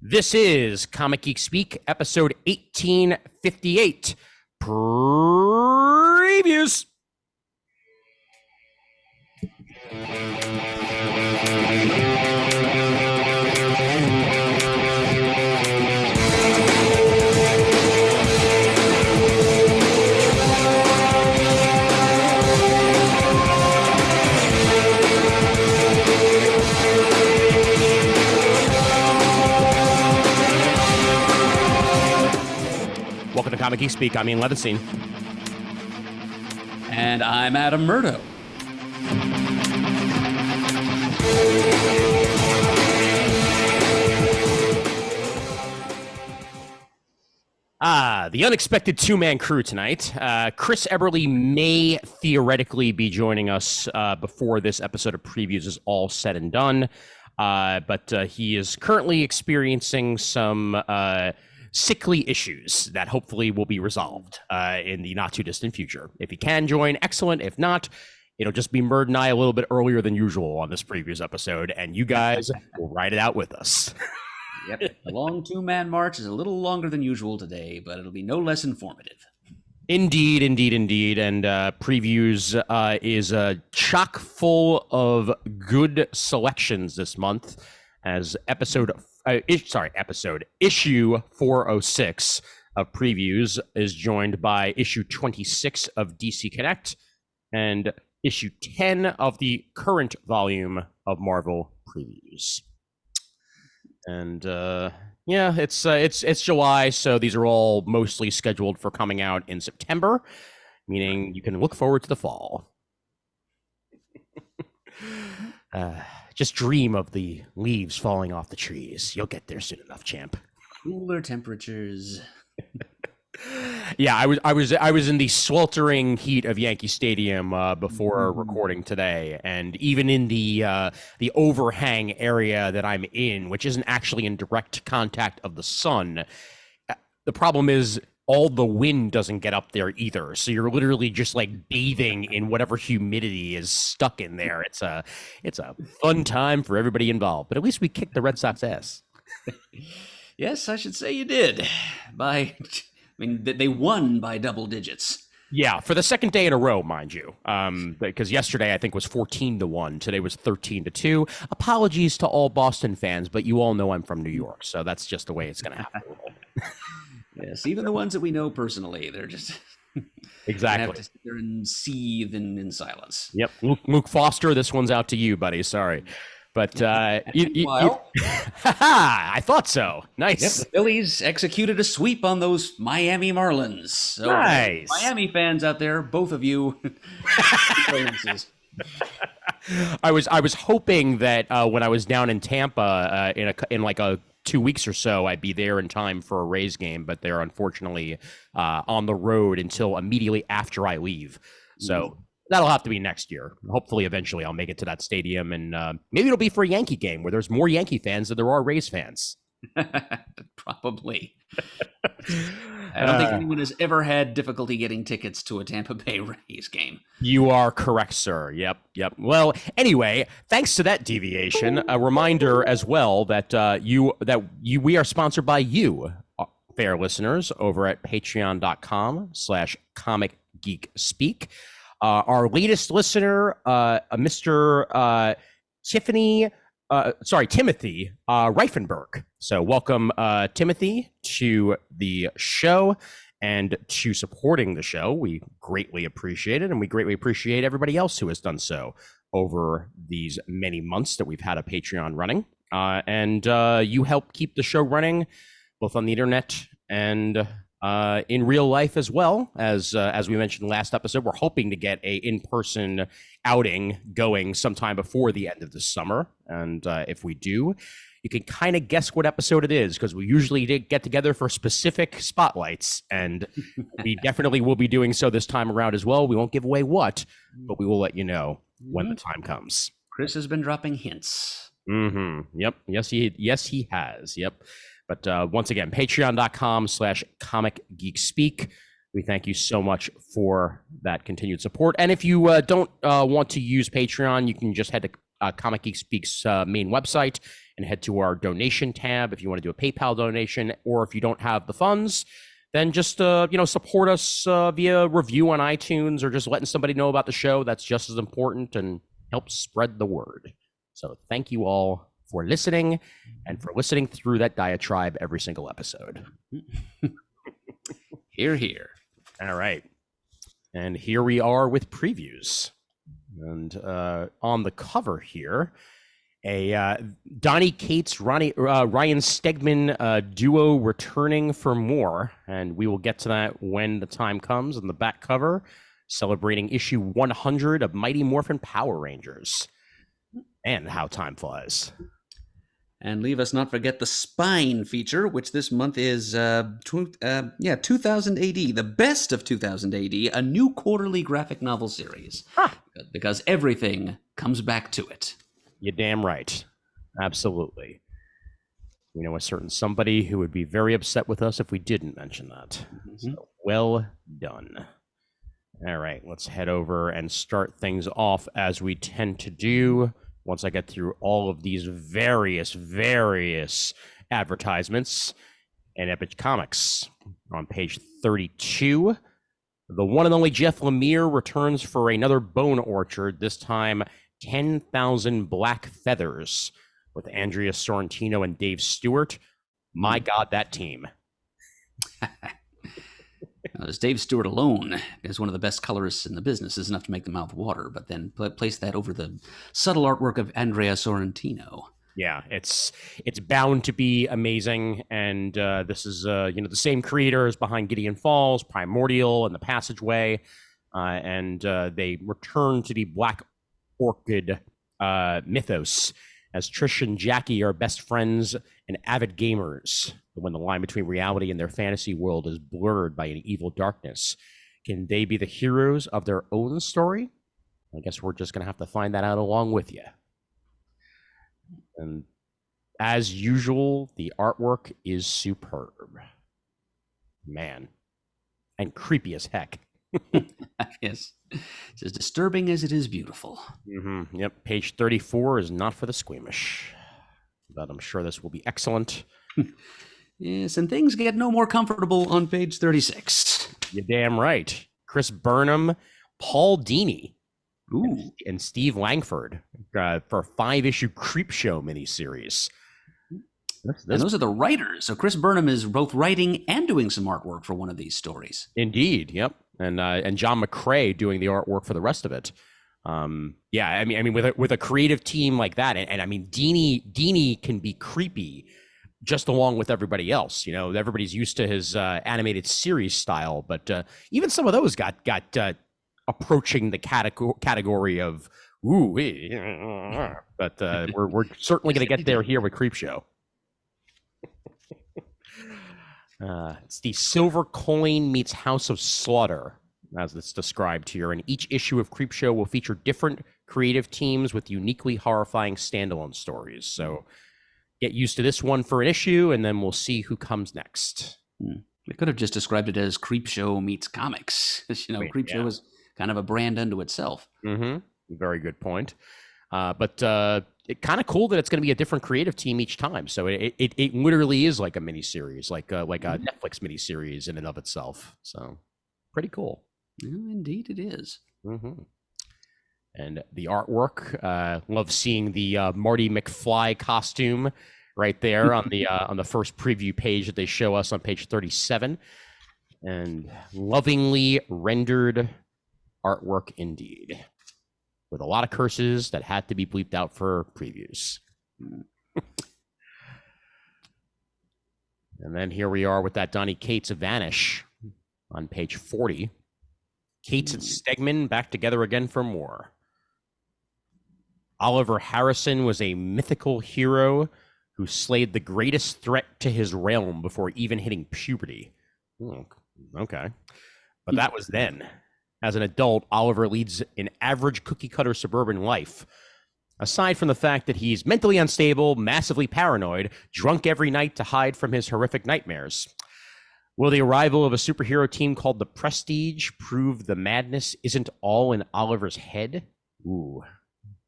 This is Comic Geek Speak, episode 1858. Previews. Welcome to Comic Geek Speak. I'm Ian Levinstein. And I'm Adam Murdo. The unexpected two-man crew tonight. Chris Eberly may theoretically be joining us before this episode of Previews is all said and done, but he is currently experiencing some sickly issues that hopefully will be resolved in the not-too-distant future. If he can join, excellent. If not, it'll just be Murd and I a little bit earlier than usual on this Previews episode, and you guys will ride it out with us. Yep, the long two-man march is a little longer than usual today, but it'll be no less informative. Indeed. And Previews is chock full of good selections this month, as issue 406 of Previews is joined by issue 26 of DC Connect and issue 10 of the current volume of Marvel Previews. And it's July, so these are all mostly scheduled for coming out in September, meaning you can look forward to the fall. Just dream of the leaves falling off the trees. You'll get there soon enough, champ. Cooler temperatures. Yeah, I was in the sweltering heat of Yankee Stadium before recording today, and even in the overhang area that I'm in, which isn't actually in direct contact of the sun, the problem is all the wind doesn't get up there either. So you're literally just like bathing in whatever humidity is stuck in there. It's a fun time for everybody involved, but at least we kicked the Red Sox ass. Yes, I should say you did. They won by double digits. Yeah, for the second day in a row, mind you. Because yesterday I think was 14-1. Today was 13-2. Apologies to all Boston fans, but you all know I'm from New York, so that's just the way it's going to happen. Yes, even the ones that we know personally, they're just exactly have to sit there and seethe in silence. Yep, Luke Foster, this one's out to you, buddy. Sorry, but I thought so. Nice. Yep, the Phillies executed a sweep on those Miami Marlins. So nice. Miami fans out there, both of you. I was hoping that when I was down in Tampa in like 2 weeks or so, I'd be there in time for a Rays game, but they're unfortunately on the road until immediately after I leave. So that'll have to be next year. Hopefully, eventually, I'll make it to that stadium, and maybe it'll be for a Yankee game where there's more Yankee fans than there are Rays fans. Probably. I don't think anyone has ever had difficulty getting tickets to a Tampa Bay Rays game. You are correct, sir. Yep. Well, anyway, thanks to that deviation, a reminder as well that we are sponsored by you, fair listeners, over at patreon.com/comicgeekspeak. Our latest listener, Mr. Timothy Reifenberg. So welcome, Timothy, to the show and to supporting the show. We greatly appreciate it, and we greatly appreciate everybody else who has done so over these many months that we've had a Patreon running. And you help keep the show running, both on the internet and in real life as well. As we mentioned last episode, we're hoping to get a in-person outing going sometime before the end of the summer. And if we do, you can kind of guess what episode it is, because we usually get together for specific spotlights, and we definitely will be doing so this time around as well. We won't give away what, but we will let you know when the time comes. Chris has been dropping hints. Yep. Yes, he has. Yep. But once again, patreon.com/comicgeekspeak. We thank you so much for that continued support. And if you don't want to use Patreon, you can just head to Comic Geek Speak's main website and head to our donation tab if you want to do a PayPal donation, or if you don't have the funds, then just support us via review on iTunes or just letting somebody know about the show. That's just as important and helps spread the word. So thank you all for listening and for listening through that diatribe every single episode. Hear, hear. All right. And here we are with previews. And on the cover here, a Donny Cates, Ryan Stegman duo returning for more. And we will get to that when the time comes. On the back cover, celebrating issue 100 of Mighty Morphin Power Rangers. And how time flies. And leave us not forget the Spine feature, which this month is 2000 AD, the best of 2000 AD, a new quarterly graphic novel series. Because everything comes back to it. You're damn right. Absolutely. We know a certain somebody who would be very upset with us if we didn't mention that. So, well done. All right, let's head over and start things off as we tend to do. Once I get through all of these various advertisements and Epic Comics. On page 32, the one and only Jeff Lemire returns for another Bone Orchard, this time 10,000 Black Feathers, with Andrea Sorrentino and Dave Stewart. My God, that team. As Dave Stewart alone is one of the best colorists in the business, is enough to make the mouth water, but then place that over the subtle artwork of Andrea Sorrentino. Yeah, it's bound to be amazing, and this is the same creators behind Gideon Falls, Primordial, and The Passageway, and they return to the Black Orchid mythos as Trish and Jackie are best friends and avid gamers. When the line between reality and their fantasy world is blurred by an evil darkness, can they be the heroes of their own story? I guess we're just going to have to find that out along with you. And as usual, the artwork is superb. Man. And creepy as heck. Yes. It's as disturbing as it is beautiful. Yep. Page 34 is not for the squeamish. But I'm sure this will be excellent. Yes, and things get no more comfortable on page 36. You're damn right. Chris Burnham, Paul Dini, and Steve Langford for a 5-issue Creepshow miniseries. And those are the writers. So Chris Burnham is both writing and doing some artwork for one of these stories. Indeed, yep. And John McCrae doing the artwork for the rest of it. Yeah, I mean, with a creative team like that, and I mean, Dini can be creepy just along with everybody else. Everybody's used to his animated series style, but even some of those got approaching the category of ooh. But we're certainly going to get there here with Creepshow. It's the Silver Coin meets House of Slaughter, as it's described here, and each issue of Creepshow will feature different creative teams with uniquely horrifying standalone stories. So get used to this one for an issue, and then we'll see who comes next. We could have just described it as Creepshow meets comics. Creepshow is kind of a brand unto itself. Very good point. But it's kind of cool that it's going to be a different creative team each time. So it literally is like a miniseries, like a Netflix miniseries in and of itself. So pretty cool. Yeah, indeed it is. And the artwork, love seeing the Marty McFly costume right there on the first preview page that they show us on page 37. And lovingly rendered artwork indeed, with a lot of curses that had to be bleeped out for previews. And then here we are with that Donny Cates of Vanish on page 40. Cates and Stegman back together again for more. Oliver Harrison was a mythical hero who slayed the greatest threat to his realm before even hitting puberty. Okay. But that was then. As an adult, Oliver leads an average cookie-cutter suburban life. Aside from the fact that he's mentally unstable, massively paranoid, drunk every night to hide from his horrific nightmares. Will the arrival of a superhero team called the Prestige prove the madness isn't all in Oliver's head? Ooh,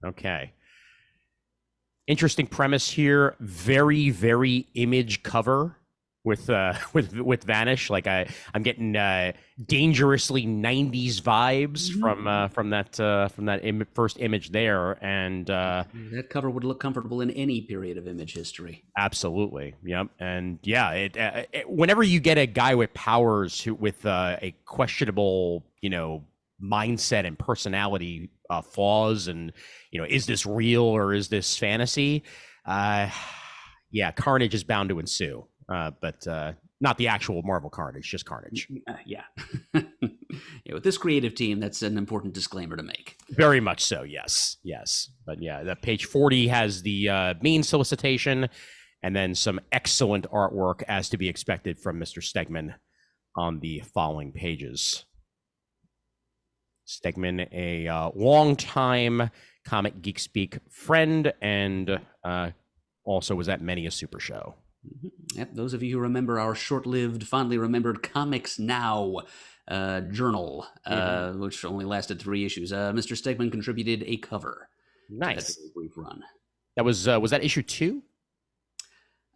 okay. Interesting premise here. Very, very image cover with with Vanish. Like I'm getting dangerously 90s vibes from that first image there, and That cover would look comfortable in any period of image history. absolutely, yep. And yeah, whenever you get a guy with powers with a questionable, mindset and personality flaws, and is this real or is this fantasy? Yeah, carnage is bound to ensue. But not the actual Marvel Carnage, just Carnage. Yeah. Yeah. With this creative team, that's an important disclaimer to make. Very much so, yes. Yes. But yeah, that page 40 has the main solicitation and then some excellent artwork as to be expected from Mr. Stegman on the following pages. Stegman, a longtime Comic Geek Speak friend, and also was at many a Super Show. Yep, those of you who remember our short-lived, fondly remembered Comics Now journal, which only lasted 3 issues, Mr. Stegman contributed a cover. Nice. To that brief run. That was that issue 2?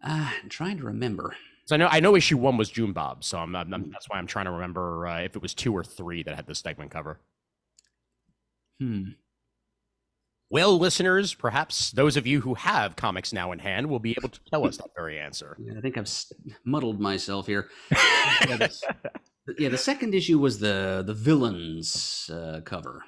I'm trying to remember. So I know issue 1 was June Bob, so that's why I'm trying to remember if it was 2 or 3 that had the Stegman cover. Well, listeners, perhaps those of you who have Comics Now in hand will be able to tell us that very answer. Yeah, I think I've muddled myself here. The second issue was the villains cover.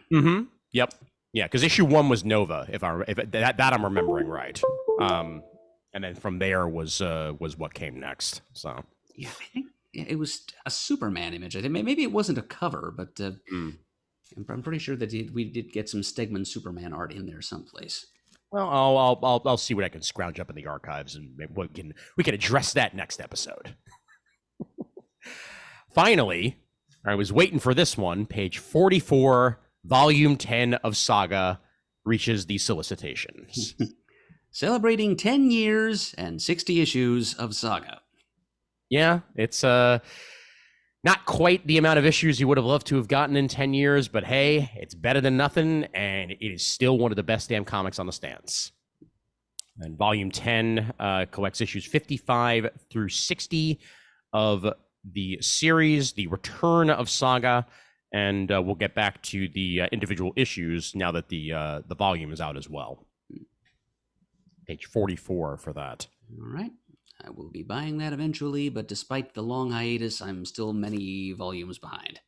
Yep. Yeah, because issue 1 was Nova, if that I'm remembering right. And then from there was what came next. So yeah, I think it was a Superman image. I think maybe it wasn't a cover, but I'm pretty sure that we did get some Stegman Superman art in there someplace. Well, I'll see what I can scrounge up in the archives, and we can address that next episode. Finally, I was waiting for this one. Page 44, volume 10 of Saga reaches the solicitations. Celebrating 10 years and 60 issues of Saga. Yeah, it's not quite the amount of issues you would have loved to have gotten in 10 years, but hey, it's better than nothing, and it is still one of the best damn comics on the stands. And volume 10 collects issues 55 through 60 of the series, The Return of Saga, and we'll get back to the individual issues now that the volume is out as well. Page 44 for that. All right. I will be buying that eventually, but despite the long hiatus, I'm still many volumes behind.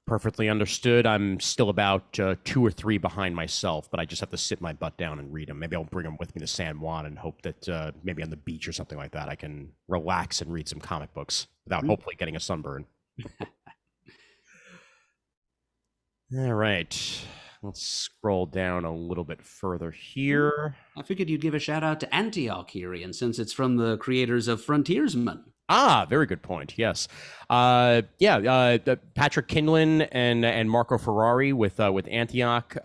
Perfectly understood. I'm still about 2 or 3 behind myself, but I just have to sit my butt down and read them. Maybe I'll bring them with me to San Juan and hope that maybe on the beach or something like that, I can relax and read some comic books without hopefully getting a sunburn. All right. Let's scroll down a little bit further here. I figured you'd give a shout out to Antioch here, Ian, since it's from the creators of Frontiersman. Ah, very good point. Yes. Patrick Kinlan and Marco Ferrari with Antioch.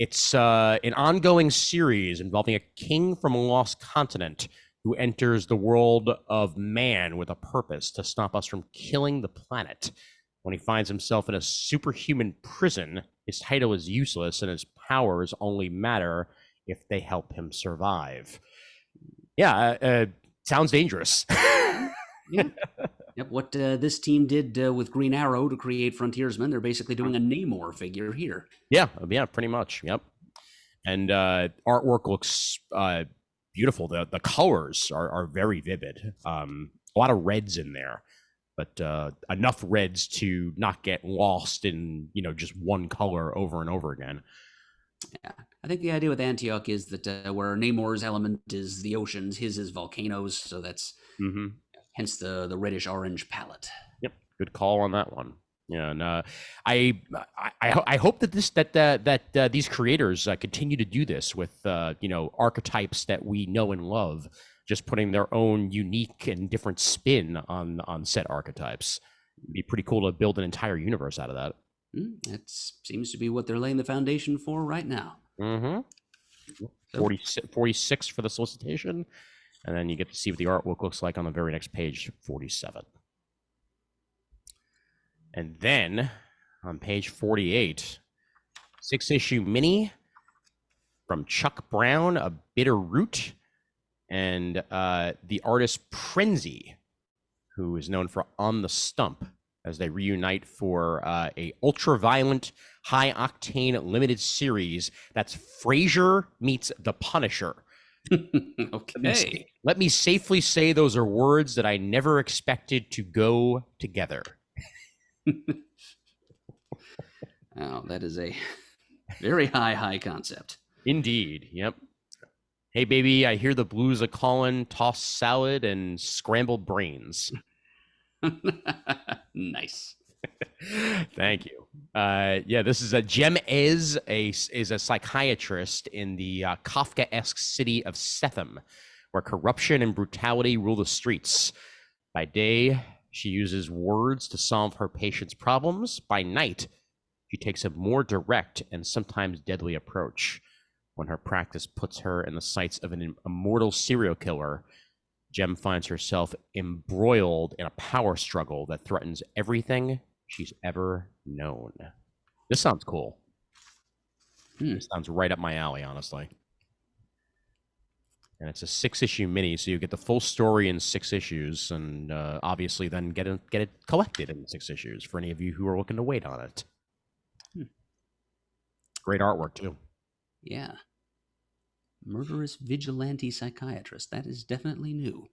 It's an ongoing series involving a king from a lost continent who enters the world of man with a purpose to stop us from killing the planet. When he finds himself in a superhuman prison, his title is useless and his powers only matter if they help him survive. Yeah, sounds dangerous. Yeah. Yep. What this team did with Green Arrow to create Frontiersman, they're basically doing a Namor figure here. Yeah, pretty much. Yep. And artwork looks beautiful. The colors are very vivid. A lot of reds in there, but enough reds to not get lost in just one color over and over again. Yeah, I think the idea with Antioch is that where Namor's element is the oceans, his is volcanoes, so that's hence the reddish orange palette. Yep, good call on that one. Yeah, and I hope that these creators continue to do this with archetypes that we know and love, just putting their own unique and different spin on set archetypes. It'd be pretty cool to build an entire universe out of that. That seems to be what they're laying the foundation for right now. 46 for the solicitation, and then you get to see what the artwork looks like on the very next page, 47. And then on page 48, 6-issue mini from Chuck Brown, A Bitter Root, and the artist Prenzy, who is known for On the Stump, as they reunite for a ultra-violent, high-octane limited series that's Frasier meets The Punisher. Okay. Let me safely say those are words that I never expected to go together. Oh, that is a very high concept. Indeed. Yep. Hey, baby, I hear the blues a callin', tossed salad and scrambled brains. Nice. Thank you. Yeah, this is a Jem is a psychiatrist in the Kafka-esque city of Setham, where corruption and brutality rule the streets. By day, she uses words to solve her patients' problems. By night, she takes a more direct and sometimes deadly approach. When her practice puts her in the sights of an immortal serial killer, Jem finds herself embroiled in a power struggle that threatens everything she's ever known. This sounds cool. This sounds right up my alley, honestly. And it's a 6-issue mini, so you get the full story in 6 issues, and obviously then get it collected in 6 issues for any of you who are looking to wait on it. Great artwork too. Yeah. Murderous vigilante psychiatrist. That is definitely new.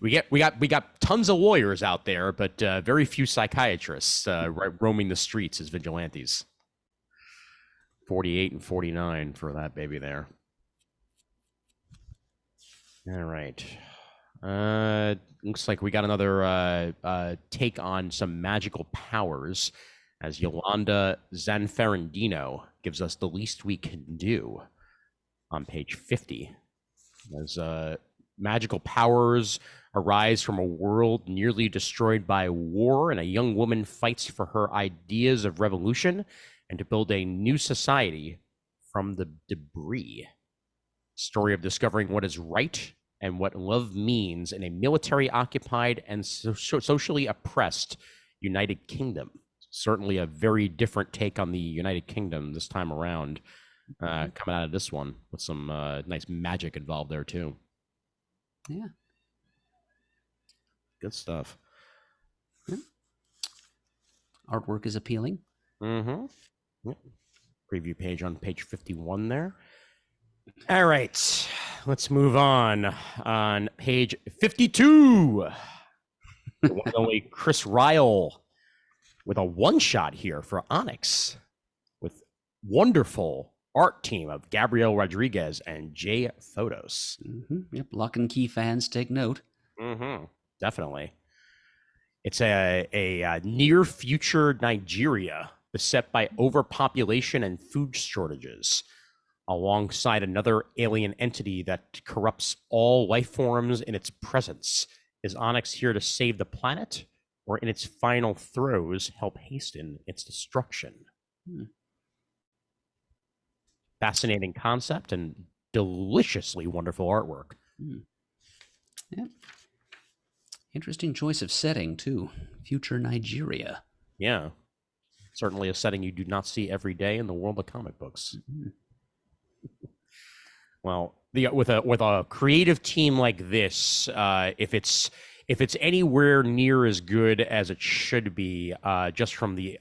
We got tons of lawyers out there, but very few psychiatrists roaming the streets as vigilantes. 48 and 49 for that baby there. All right. Looks like we got another take on some magical powers, as Yolanda Zanferandino gives us The Least We Can Do on page 50. As magical powers arise from a world nearly destroyed by war, and a young woman fights for her ideas of revolution and to build a new society from the debris. Story of discovering what is right and what love means in a military-occupied and socially oppressed United Kingdom. Certainly a very different take on the United Kingdom this time around, coming out of this one with some nice magic involved there too. Yeah. Good stuff. Yeah. Artwork is appealing. Mm-hmm. Yep. Preview page on page 51 there. All right, let's move on. On page 52, the one and only Chris Ryle with a one-shot here for Onyx, with wonderful art team of Gabriel Rodriguez and Jay Photos. Yep, Lock and Key fans take note. Definitely. It's a near future Nigeria beset by overpopulation and food shortages, alongside another alien entity that corrupts all life forms in its presence. Is Onyx here to save the planet, or in its final throes help hasten its destruction? Fascinating concept and deliciously wonderful artwork. Yep. Interesting choice of setting too. Future Nigeria. Yeah. Certainly a setting you do not see every day in the world of comic books. Well, with a creative team like this, if it's anywhere near as good as it should be, just from the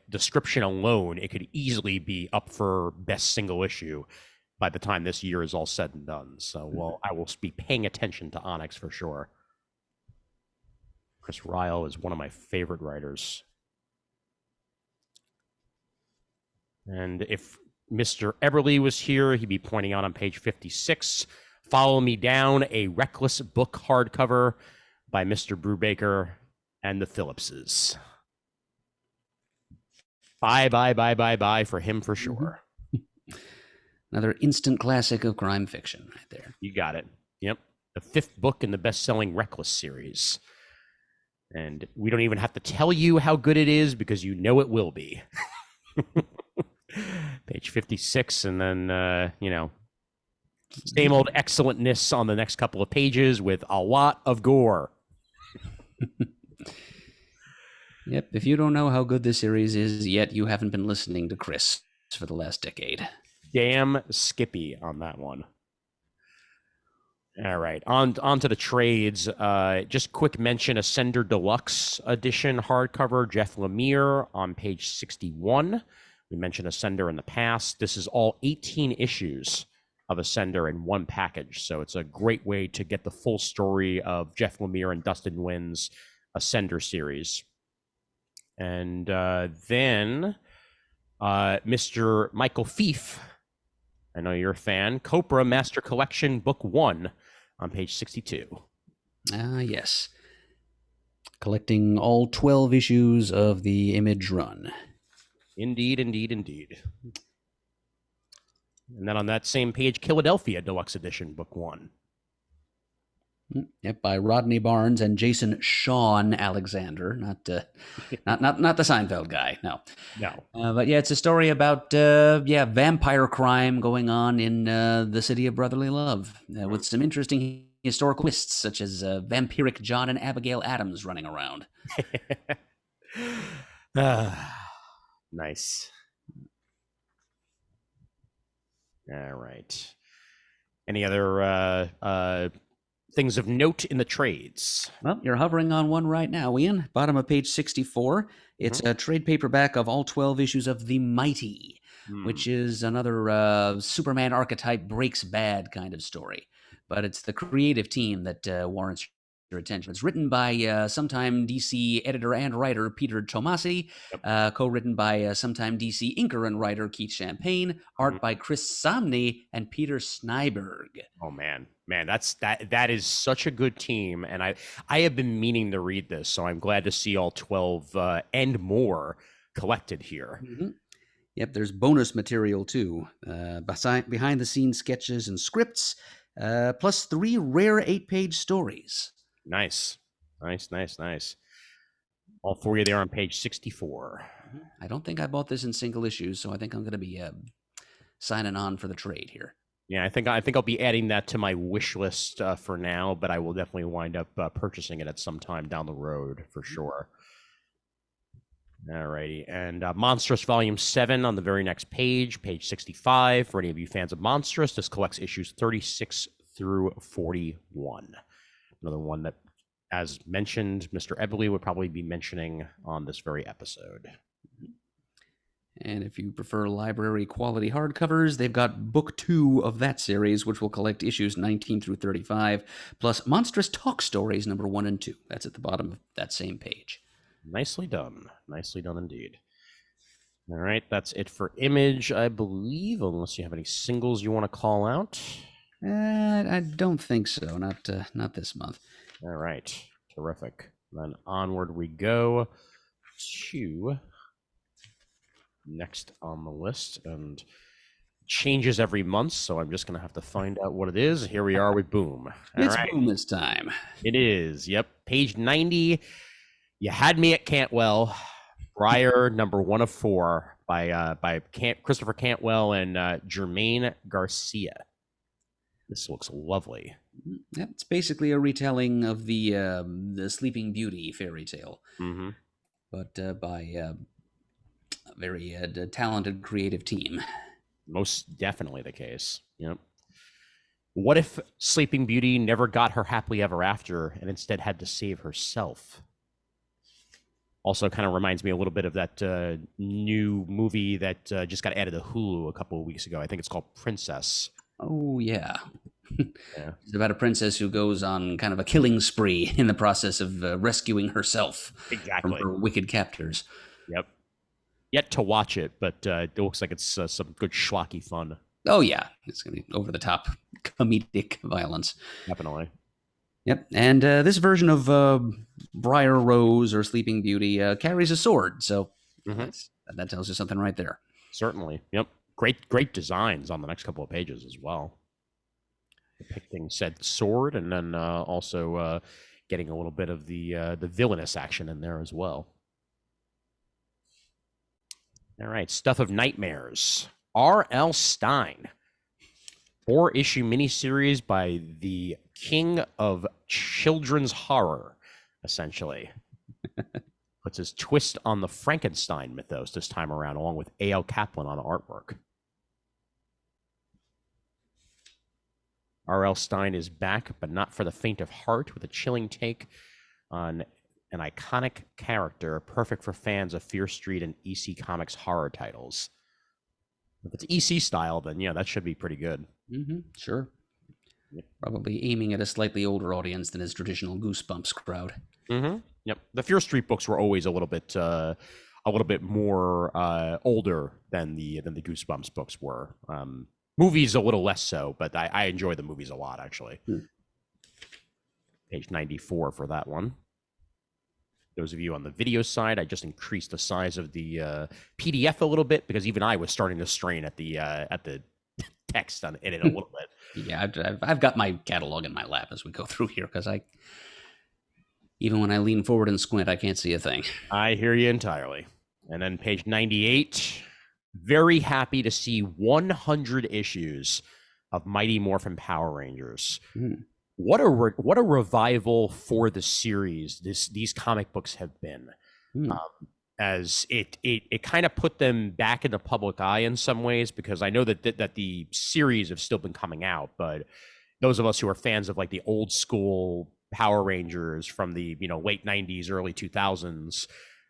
description alone, it could easily be up for best single issue by the time this year is all said and done. So, well, I will be paying attention to Onyx for sure. Chris Ryle is one of my favorite writers. And if Mr. Eberly was here, he'd be pointing out on page 56, Follow Me Down, a Reckless book hardcover by Mr. Brubaker and the Phillipses. Bye for him for sure. Another instant classic of crime fiction right there. You got it. Yep. The 5th book in the best-selling Reckless series. And we don't even have to tell you how good it is because you know it will be. Page 56, and then, same old excellentness on the next couple of pages with a lot of gore. Yep, if you don't know how good this series is yet, you haven't been listening to Chris for the last decade. damn skippy on that one. All right, on to the trades. Just quick mention: Ascender Deluxe Edition hardcover, Jeff Lemire on page 61. We mentioned Ascender in the past. This is all 18 issues of Ascender in one package, so it's a great way to get the full story of Jeff Lemire and Dustin Nguyen's Ascender series. And then Mr. Michael Fief, I know you're a fan, Copra Master Collection Book 1 on page 62. Yes. Collecting all 12 issues of the Image run. Indeed, indeed, indeed. And then on that same page, Philadelphia Deluxe Edition Book 1. Yep, by Rodney Barnes and Jason Sean Alexander, not the Seinfeld guy, no. But yeah, it's a story about vampire crime going on in the city of brotherly love, with some interesting historical twists, such as vampiric John and Abigail Adams running around. Nice. All right. Any other things of note in the trades? Well, you're hovering on one right now, Ian. Bottom of page 64. It's a trade paperback of all 12 issues of The Mighty, which is another Superman archetype breaks bad kind of story. But it's the creative team that warrants your attention. It's written by sometime DC editor and writer Peter Tomasi, co-written by sometime DC inker and writer Keith Champagne, art by Chris Samney and Peter Snyberg. Oh man, that is such a good team, and I have been meaning to read this, so I'm glad to see all 12 and more collected here. Yep, there's bonus material too, behind the scenes sketches and scripts, plus 3 rare 8-page stories. Nice. All 4 of you there on page 64. I don't think I bought this in single issues, so I think I'm going to be signing on for the trade here. Yeah, I think I'll be adding that to my wish list for now, but I will definitely wind up purchasing it at some time down the road for sure. All righty, and Monstrous Volume 7 on the very next page, page 65. For any of you fans of Monstrous, this collects issues 36 through 41. Another one that, as mentioned, Mr. Eberly would probably be mentioning on this very episode. And if you prefer library quality hardcovers, they've got book 2 of that series, which will collect issues 19 through 35, plus Monstrous Talk Stories number 1 and 2. That's at the bottom of that same page. Nicely done indeed. All right, that's it for Image, I believe, unless you have any singles you want to call out. I don't think so. Not this month. All right. Terrific. Then onward we go to next on the list, and changes every month, so I'm just going to have to find out what it is. Here we are with Boom. It's Boom this time. It is. Yep. Page 90. You Had Me at Cantwell. Briar number 1 of 4 by Christopher Cantwell and Jermaine Garcia. This looks lovely. Yep, it's basically a retelling of the Sleeping Beauty fairy tale, but by a very talented creative team. Most definitely the case. Yep. What if Sleeping Beauty never got her happily ever after and instead had to save herself? Also kind of reminds me a little bit of that new movie that just got added to Hulu a couple of weeks ago. I think it's called Princess. Oh, yeah. Yeah. It's about a princess who goes on kind of a killing spree in the process of rescuing herself from her wicked captors. Yep. Yet to watch it, but it looks like it's some good schlocky fun. Oh, yeah. It's going to be over-the-top comedic violence. Definitely. Yep. And this version of Briar Rose or Sleeping Beauty carries a sword, so that tells you something right there. Certainly. Yep. Great designs on the next couple of pages as well. Depicting said sword, and then also getting a little bit of the villainous action in there as well. All right, Stuff of Nightmares. R.L. Stine. 4-issue miniseries by the king of children's horror, essentially. Puts his twist on the Frankenstein mythos this time around, along with A.L. Kaplan on artwork. R.L. Stine is back, but not for the faint of heart, with a chilling take on an iconic character, perfect for fans of Fear Street and EC Comics horror titles. If it's EC style, then yeah, that should be pretty good. Sure. Probably aiming at a slightly older audience than his traditional Goosebumps crowd. Yep. The Fear Street books were always a little bit more older than the Goosebumps books were. Movies a little less so, but I enjoy the movies a lot, actually. Page 94 for that one. Those of you on the video side, I just increased the size of the PDF a little bit because even I was starting to strain at the text in it a little bit. Yeah, I've got my catalog in my lap as we go through here because even when I lean forward and squint, I can't see a thing. I hear you entirely. And then page 98, very happy to see 100 issues of Mighty Morphin Power Rangers. What a revival for the series these comic books have been. As it kind of put them back in the public eye in some ways, because I know that the series have still been coming out, but those of us who are fans of like the old school Power Rangers from the late 90s, early 2000s,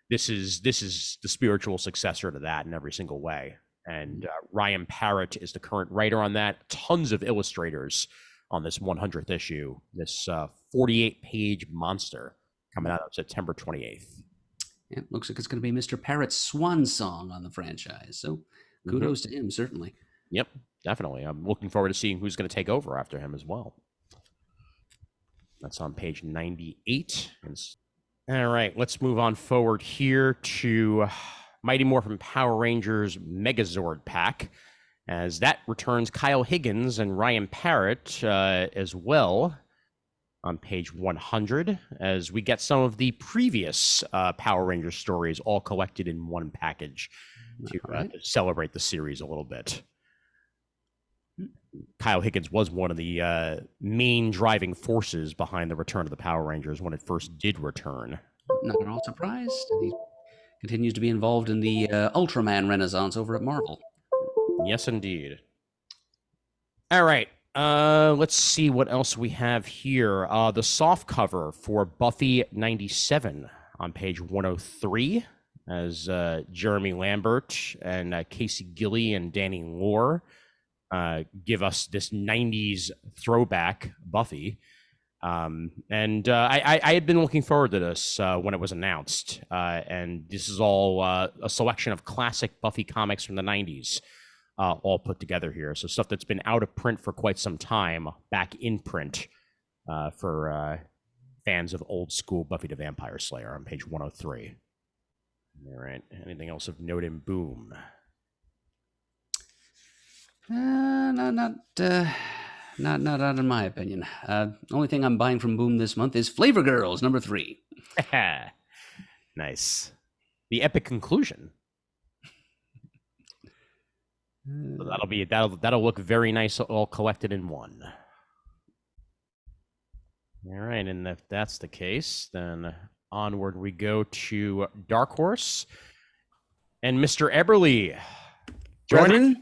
this is the spiritual successor to that in every single way. And Ryan Parrott is the current writer on that. Tons of illustrators on this 100th issue, this 48-page monster coming out on September 28th. Yeah, looks like it's going to be Mr. Parrott's swan song on the franchise. So kudos to him, certainly. Yep, definitely. I'm looking forward to seeing who's going to take over after him as well. That's on page 98. All right, let's move on forward here to Mighty Morphin Power Rangers Megazord pack, as that returns Kyle Higgins and Ryan Parrott as well on page 100, as we get some of the previous Power Ranger stories all collected in one package to celebrate the series a little bit. Kyle Higgins was one of the main driving forces behind the return of the Power Rangers when it first did return. Not at all surprised. He continues to be involved in the Ultraman renaissance over at Marvel. Yes, indeed. All right. Let's see what else we have here. The soft cover for Buffy 97 on page 103, as Jeremy Lambert and Casey Gilly and Danny Lore give us this 90s throwback Buffy. And I had been looking forward to this when it was announced. And this is all a selection of classic Buffy comics from the 90s. All put together here. So stuff that's been out of print for quite some time, back in print for fans of old school Buffy the Vampire Slayer on page 103. All right. Anything else of note in Boom? Not in my opinion. Only thing I'm buying from Boom this month is Flavor Girls #3. Nice. The epic conclusion. So that'll look very nice, all collected in one. All right, and if that's the case, then onward we go to Dark Horse and Mr. Eberly. Brethren,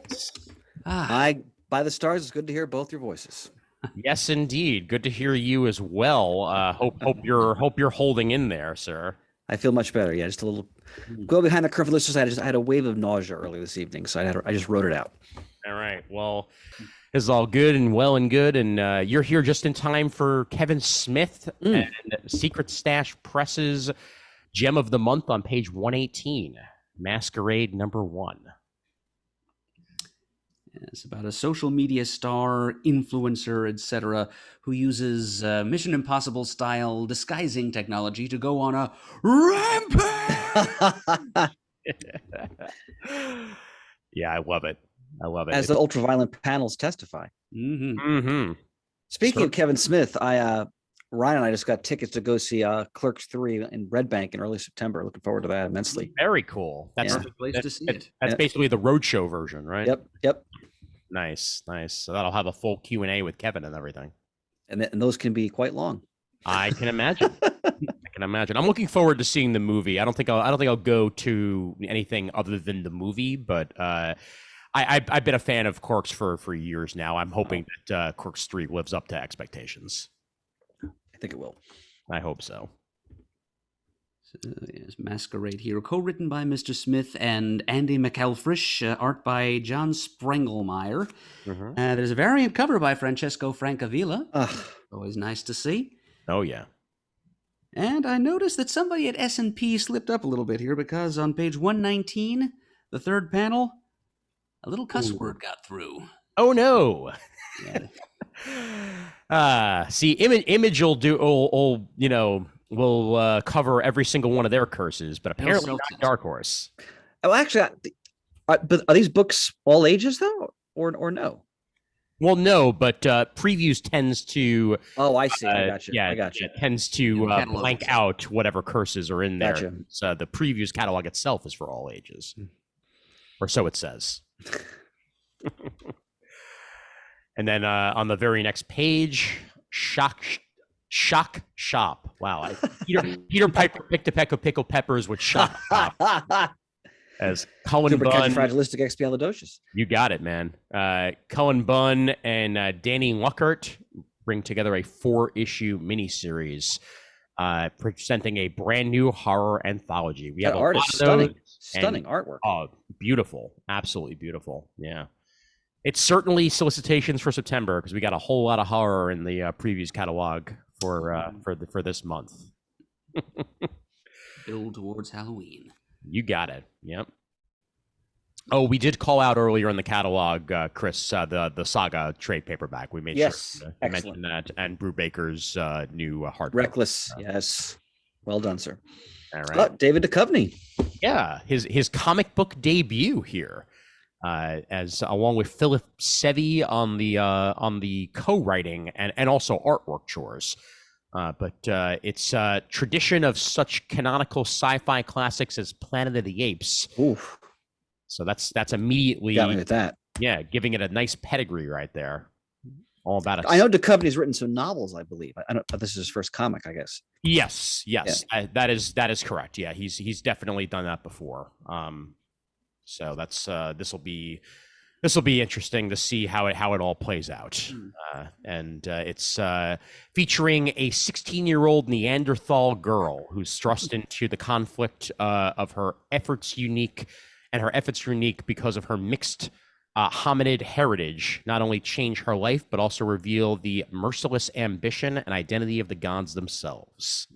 by the stars, it's good to hear both your voices. Yes, indeed. Good to hear you as well. Hope you're holding in there, sir. I feel much better. Yeah, just a little go behind the curve for listeners. I had a wave of nausea earlier this evening, so I just wrote it out. All right. Well, this is all good and well and good, and you're here just in time for Kevin Smith and Secret Stash Press's Gem of the Month on page 118, Masquerade #1. It's about a social media star, influencer, etc., who uses Mission Impossible style disguising technology to go on a rampage. Yeah, I love it. As the ultraviolet panels testify. Speaking of Kevin Smith, Ryan and I just got tickets to go see Clerks 3 in Red Bank in early September. Looking forward to that immensely. Very cool. That's the place to see it. That's basically the roadshow version, right? Yep. Nice. So that'll have a full Q&A with Kevin and everything. And those can be quite long. I can imagine. I'm looking forward to seeing the movie. I don't think I'll go to anything other than the movie, but I've been a fan of Corks for years now. I'm hoping that Corks 3 lives up to expectations. I think it will. I hope so. Yes, Masquerade Hero, co-written by Mr. Smith and Andy McElfresh, art by John Sprengelmeyer. There's a variant cover by Francesco Francavilla. Always nice to see. Oh, yeah. And I noticed that somebody at S&P slipped up a little bit here, because on page 119, the third panel, a little cuss word got through. Oh, no. Yeah. See, Image will cover every single one of their curses, but apparently not Dark Horse. Oh, actually, but are these books all ages though, or no? Well, no, but previews tends to. Oh, I see. I got you. Yeah, I got you. It tends to blank out whatever curses are in there. Gotcha. So the previews catalog itself is for all ages, or so it says. And then on the very next page, Shock Shop. Wow, Peter Piper picked a peck of pickled peppers with Shock Shop. As Cullen Bunn, Supercalifragilisticexpialidocious. You got it, man. Cullen Bunn and Danny Luckert bring together a 4-issue miniseries presenting a brand new horror anthology. We have art is stunning artwork. Oh, beautiful, absolutely beautiful. Yeah, it's certainly solicitations for September, because we got a whole lot of horror in the previews catalog for this month. Build towards Halloween. You got it. Yep. Oh, we did call out earlier in the catalog, Chris, the Saga trade paperback. We made sure to mention that, and Brubaker's new hardcover. Reckless, yes. Well done, sir. All right. David Duchovny. Yeah, his comic book debut here, as along with Philip Sevi on the co-writing and also artwork chores. But it's a tradition of such canonical sci-fi classics as Planet of the Apes. Oof. So that's immediately got me with that. Yeah, giving it a nice pedigree right there. All about it. I know Duchovny's written some novels, I believe. I don't. But this is his first comic, I guess. Yes. Yeah. That is correct. Yeah, he's definitely done that before. So that's this will be interesting to see how it all plays out. And it's featuring a 16-year-old Neanderthal girl who's thrust into the conflict of her efforts unique because of her mixed hominid heritage, not only change her life, but also reveal the merciless ambition and identity of the gods themselves.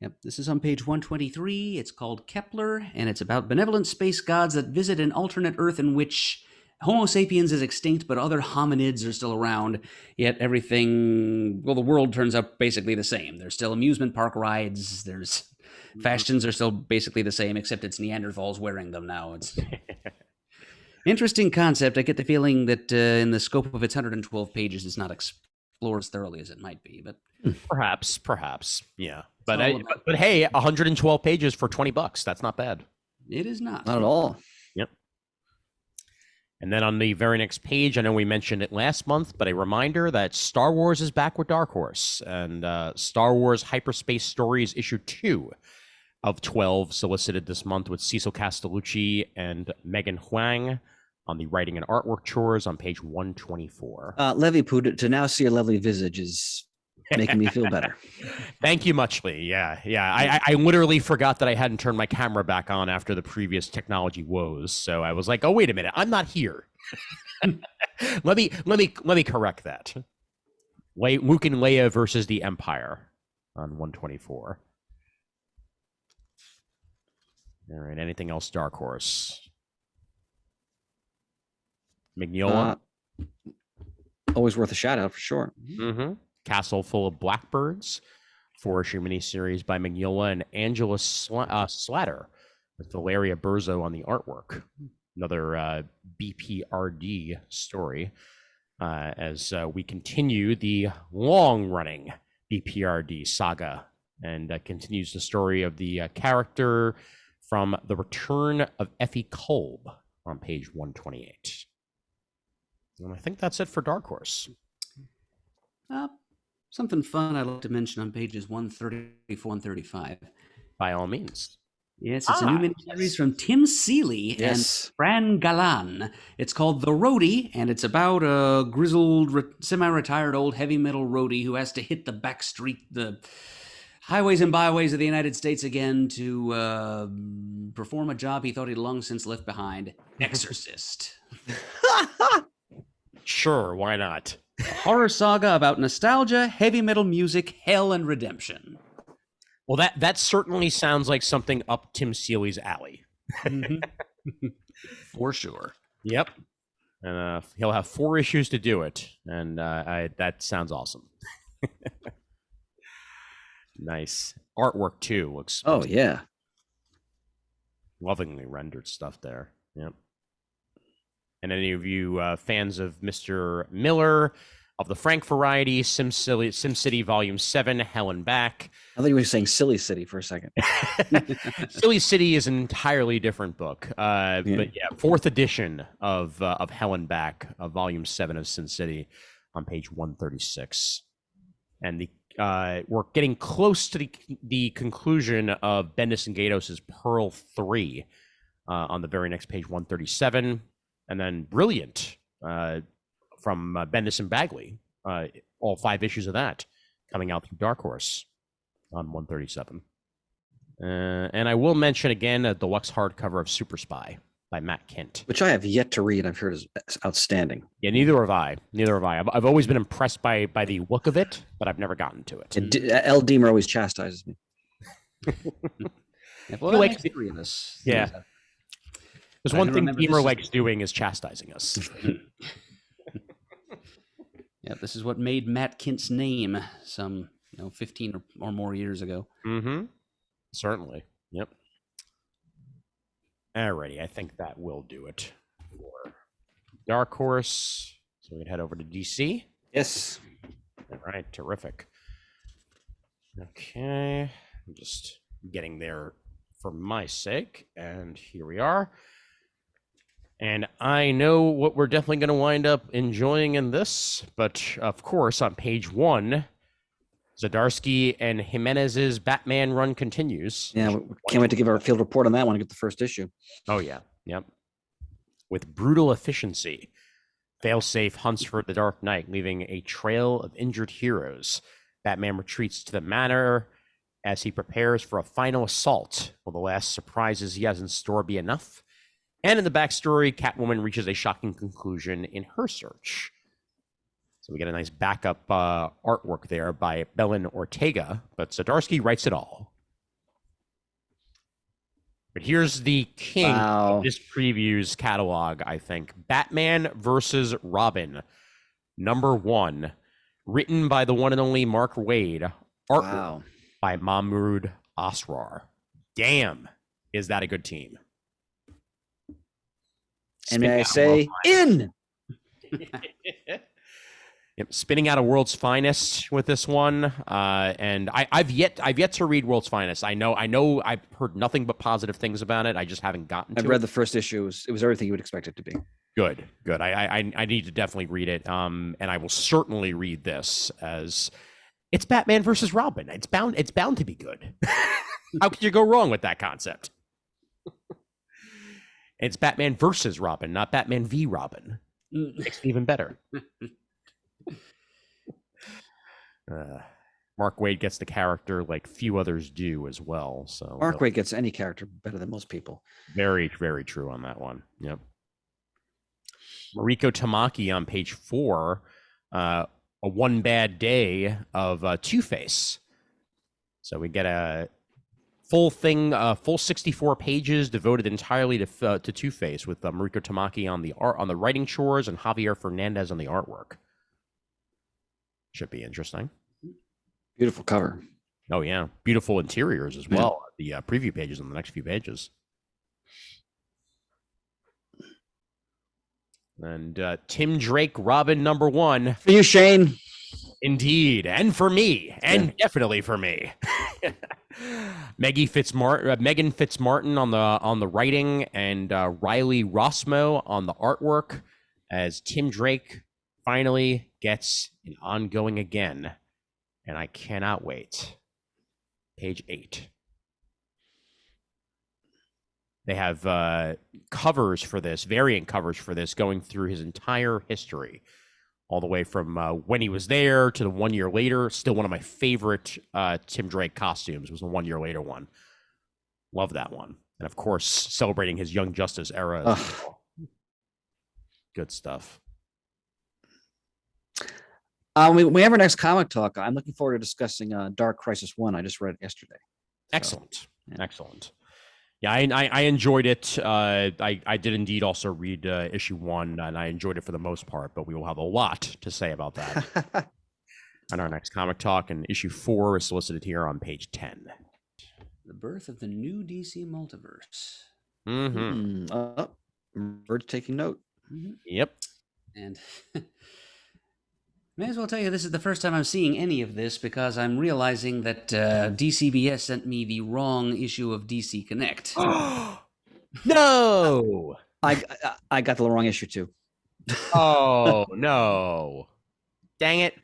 Yep, this is on page 123. It's called Kepler, and it's about benevolent space gods that visit an alternate Earth in which Homo sapiens is extinct, but other hominids are still around, yet everything, the world turns out basically the same. There's still amusement park rides, fashions are still basically the same, except it's Neanderthals wearing them now. It's interesting concept. I get the feeling that in the scope of its 112 pages, it's not explored as thoroughly as it might be, but perhaps, yeah. But hey, 112 pages for $20. That's not bad. It is not. Not at all. Yep. And then on the very next page, I know we mentioned it last month, but a reminder that Star Wars is back with Dark Horse, and Star Wars Hyperspace Stories issue 2 of 12 solicited this month with Cecil Castellucci and Megan Huang on the writing and artwork chores on page 124. Levy Poo, to now see your lovely visage is making me feel better. Thank you muchly. Yeah. I literally forgot that I hadn't turned my camera back on after the previous technology woes. So I was like, oh, wait a minute, I'm not here. let me correct that. Luke and Leia versus the Empire on 124. All right. Anything else, Dark Horse? Mignola? Always worth a shout out for sure. Mm-hmm. Castle Full of Blackbirds, 4-issue miniseries by Mignola and Angela Slatter, with Valeria Berzo on the artwork. Another BPRD story, as we continue the long-running BPRD saga, and continues the story of the character from The Return of Effie Kolb on page 128. And I think that's it for Dark Horse. Something fun I'd like to mention on pages 134 and 135. By all means. Yes, it's a new miniseries from Tim Seeley and Fran Galan. It's called The Roadie, and it's about a grizzled, semi-retired old heavy metal roadie who has to hit the the highways and byways of the United States again to perform a job he thought he'd long since left behind. Exorcist. Sure, why not? A horror saga about nostalgia, heavy metal music, hell, and redemption. Well, that certainly sounds like something up Tim Seeley's alley. For sure. Yep. And he'll have 4 issues to do it, and that sounds awesome. Nice artwork too. Looks lovingly rendered stuff there. Yep. And any of you fans of Mr. Miller of the Frank variety, SimCity Volume 7, Hell and Back. I thought you were saying Silly City for a second. Silly City is an entirely different book. But yeah, 4th edition of Hell and Back, Volume 7 of Sin City on page 136. And we're getting close to the conclusion of Bendis and Gatos' Pearl 3 on the very next page, 137. And then Brilliant from Bendis and Bagley, all 5 issues of that coming out through Dark Horse on 137. And I will mention again a deluxe hardcover of Super Spy by Matt Kint, which I have yet to read. I've heard is outstanding. Yeah, neither have I. I've always been impressed by the look of it, but I've never gotten to it. L. Deemer always chastises me. Well, that makes 3 of us. Yeah. There's one thing Deemer likes doing is chastising us. Yeah, this is what made Matt Kint's name some 15 or more years ago. Mm-hmm. Certainly. Yep. Alrighty, I think that will do it for Dark Horse. So we can head over to DC. Yes. All right, terrific. Okay, I'm just getting there for my sake, and here we are. And I know what we're definitely going to wind up enjoying in this, but of course, on page 1, Zdarsky and Jimenez's Batman run continues. Yeah, we can't wait to give our field report on that one and get the first issue. Oh, yeah. Yep. With brutal efficiency, Failsafe hunts for the Dark Knight, leaving a trail of injured heroes. Batman retreats to the manor as he prepares for a final assault. Will the last surprises he has in store be enough? And in the backstory, Catwoman reaches a shocking conclusion in her search. So we get a nice backup artwork there by Belen Ortega, but Zdarsky writes it all. But here's the king of this preview's catalog, I think. Batman versus Robin, #1, written by the one and only Mark Waid, artwork by Mahmoud Asrar. Damn, is that a good team? And may I say, in! Yep, spinning out a World's Finest with this one, and I've yet to read World's Finest. I know I've heard nothing but positive things about it. I just haven't gotten to it. I've read the first issue. It was everything you would expect it to be. Good. I need to definitely read it, and I will certainly read this as it's Batman versus Robin. It's bound to be good. How could you go wrong with that concept? It's Batman versus Robin, not Batman v Robin. Makes it even better. Mark Waid gets the character like few others do as well. So Mark Waid gets any character better than most people. Very, very true on that one. Yep. Mariko Tamaki on page 4, a one bad day of Two-Face. So we get a full 64 pages devoted entirely to Two-Face, with Mariko Tamaki on the writing chores and Javier Fernandez on the artwork. Should be interesting. Beautiful cover. Oh yeah, beautiful interiors as well. The preview pages on the next few pages. And Tim Drake, Robin #1. For you, Shane. Indeed, and for me, and definitely for me. Megan Fitzmartin on the writing, and Riley Rossmo on the artwork, as Tim Drake finally gets an ongoing again, and I cannot wait. Page 8. They have covers for this, variant covers for this, going through his entire history, all the way from when he was there to the 1 year later. Still one of my favorite Tim Drake costumes was the 1 year later one. Love that one. And of course, celebrating his Young Justice era as well. Good stuff. When we have our next comic talk, I'm looking forward to discussing Dark Crisis 1. I just read it yesterday. So, Excellent. Yeah. Excellent. Yeah, I enjoyed it. I did indeed also read issue 1, and I enjoyed it for the most part, but we will have a lot to say about that on our next comic talk. And issue 4 is solicited here on page 10. The birth of the new DC multiverse. Bird's taking note. Yep. And may as well tell you, this is the first time I'm seeing any of this because I'm realizing that DCBS sent me the wrong issue of DC Connect. No! I got the wrong issue too. Oh, no. Dang it.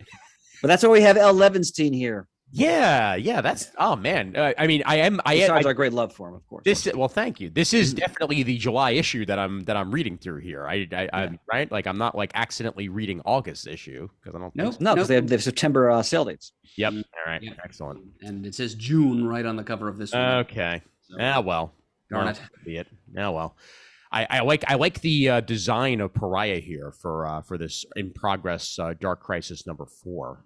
But that's why we have L. Levinstein here. Yeah, that's man. I mean, Besides our great love for him, of course. Well, thank you. This is definitely the July issue that I'm reading through here. I'm right. Like I'm not like accidentally reading August issue because I don't. No, because they have September sale dates. Yep. All right. Yep. Excellent. And it says June right on the cover of this one. Okay. So, well. Darn it. Be it. Well. I like the design of Pariah here for this in progress Dark Crisis number 4.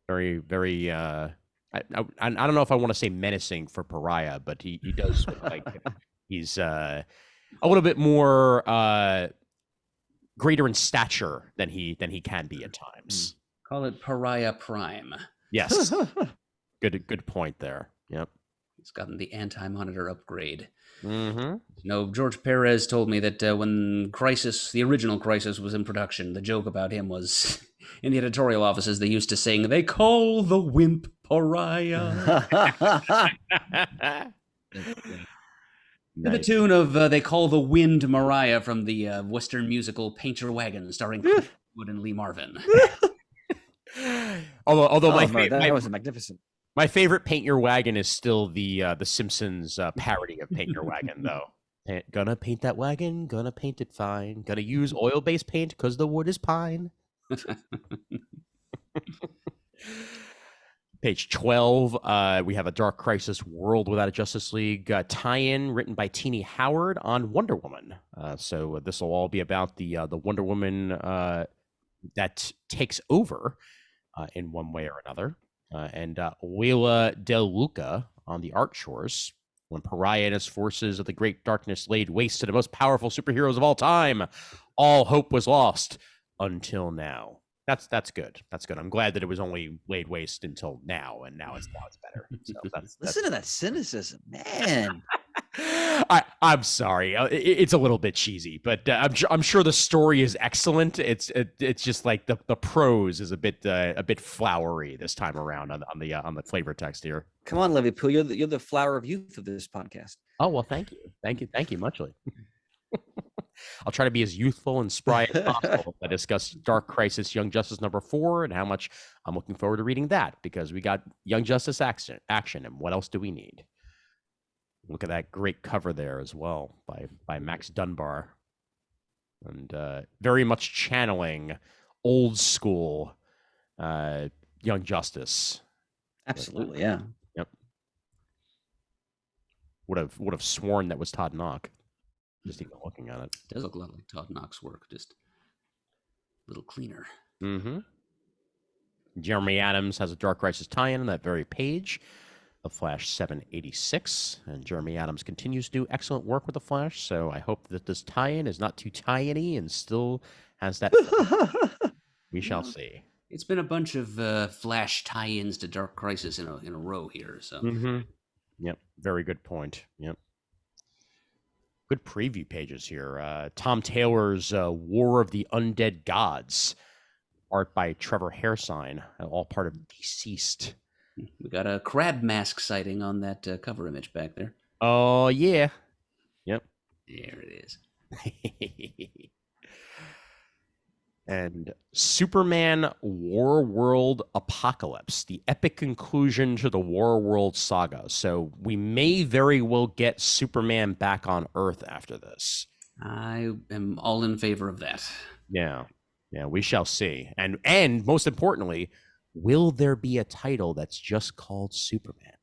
Very, very. I don't know if I want to say menacing for Pariah, but he does look like he's a little bit more greater in stature than he can be at times. Call it Pariah Prime. Yes, good point there. Yep, he's gotten the anti-monitor upgrade. Mm-hmm. No, George Perez told me that when the original Crisis was in production, the joke about him was in the editorial offices they used to sing, "They call the wimp Pariah." To the tune of "They Call the Wind Mariah" from the Western musical Paint Your Wagon, starring Wood and Lee Marvin. although that was magnificent. My favorite Paint Your Wagon is still the Simpsons parody of Paint Your Wagon, though. Gonna paint that wagon, gonna paint it fine. Gonna use oil-based paint because the wood is pine. Page 12, we have a Dark Crisis World Without a Justice League tie-in written by Teenie Howard on Wonder Woman. So this will all be about the Wonder Woman that takes over in one way or another. And Willa Del Luca on the art shores. When Pariah and his forces of the Great Darkness laid waste to the most powerful superheroes of all time, all hope was lost until now. That's good. That's good. I'm glad that it was only laid waste until now, and now it's better. So Listen to that cynicism, man. I'm sorry. It's a little bit cheesy, but I'm sure the story is excellent. It's just like the prose is a bit flowery this time around on the flavor text here. Come on, Levy Poo, you're the flower of youth of this podcast. Oh well, thank you muchly. I'll try to be as youthful and spry as possible. I discuss Dark Crisis Young Justice number 4 and how much I'm looking forward to reading that because we got Young Justice action, and what else do we need? Look at that great cover there as well by Max Dunbar, and very much channeling old school Young Justice. Absolutely, yeah. Yep. Would have sworn that was Todd Knock. Just even looking at it. It does look a lot like Todd Knock's work, just a little cleaner. Mm-hmm. Jeremy Adams has a Dark Crisis tie-in on that very page. The Flash 786, and Jeremy Adams continues to do excellent work with the Flash, so I hope that this tie-in is not too tie-in-y and still has that. We shall see. It's been a bunch of Flash tie-ins to Dark Crisis in a row here, so. Mm-hmm. Yep, very good point. Yep. Good preview pages here. Tom Taylor's War of the Undead Gods, art by Trevor Hairsign, all part of Deceased. We got a crab mask sighting on that cover image back there. Oh, yeah. Yep. There it is. And Superman War World Apocalypse, the epic conclusion to the War World saga. So we may very well get Superman back on Earth after this. I am all in favor of that. Yeah. Yeah, we shall see. And most importantly, will there be a title that's just called Superman?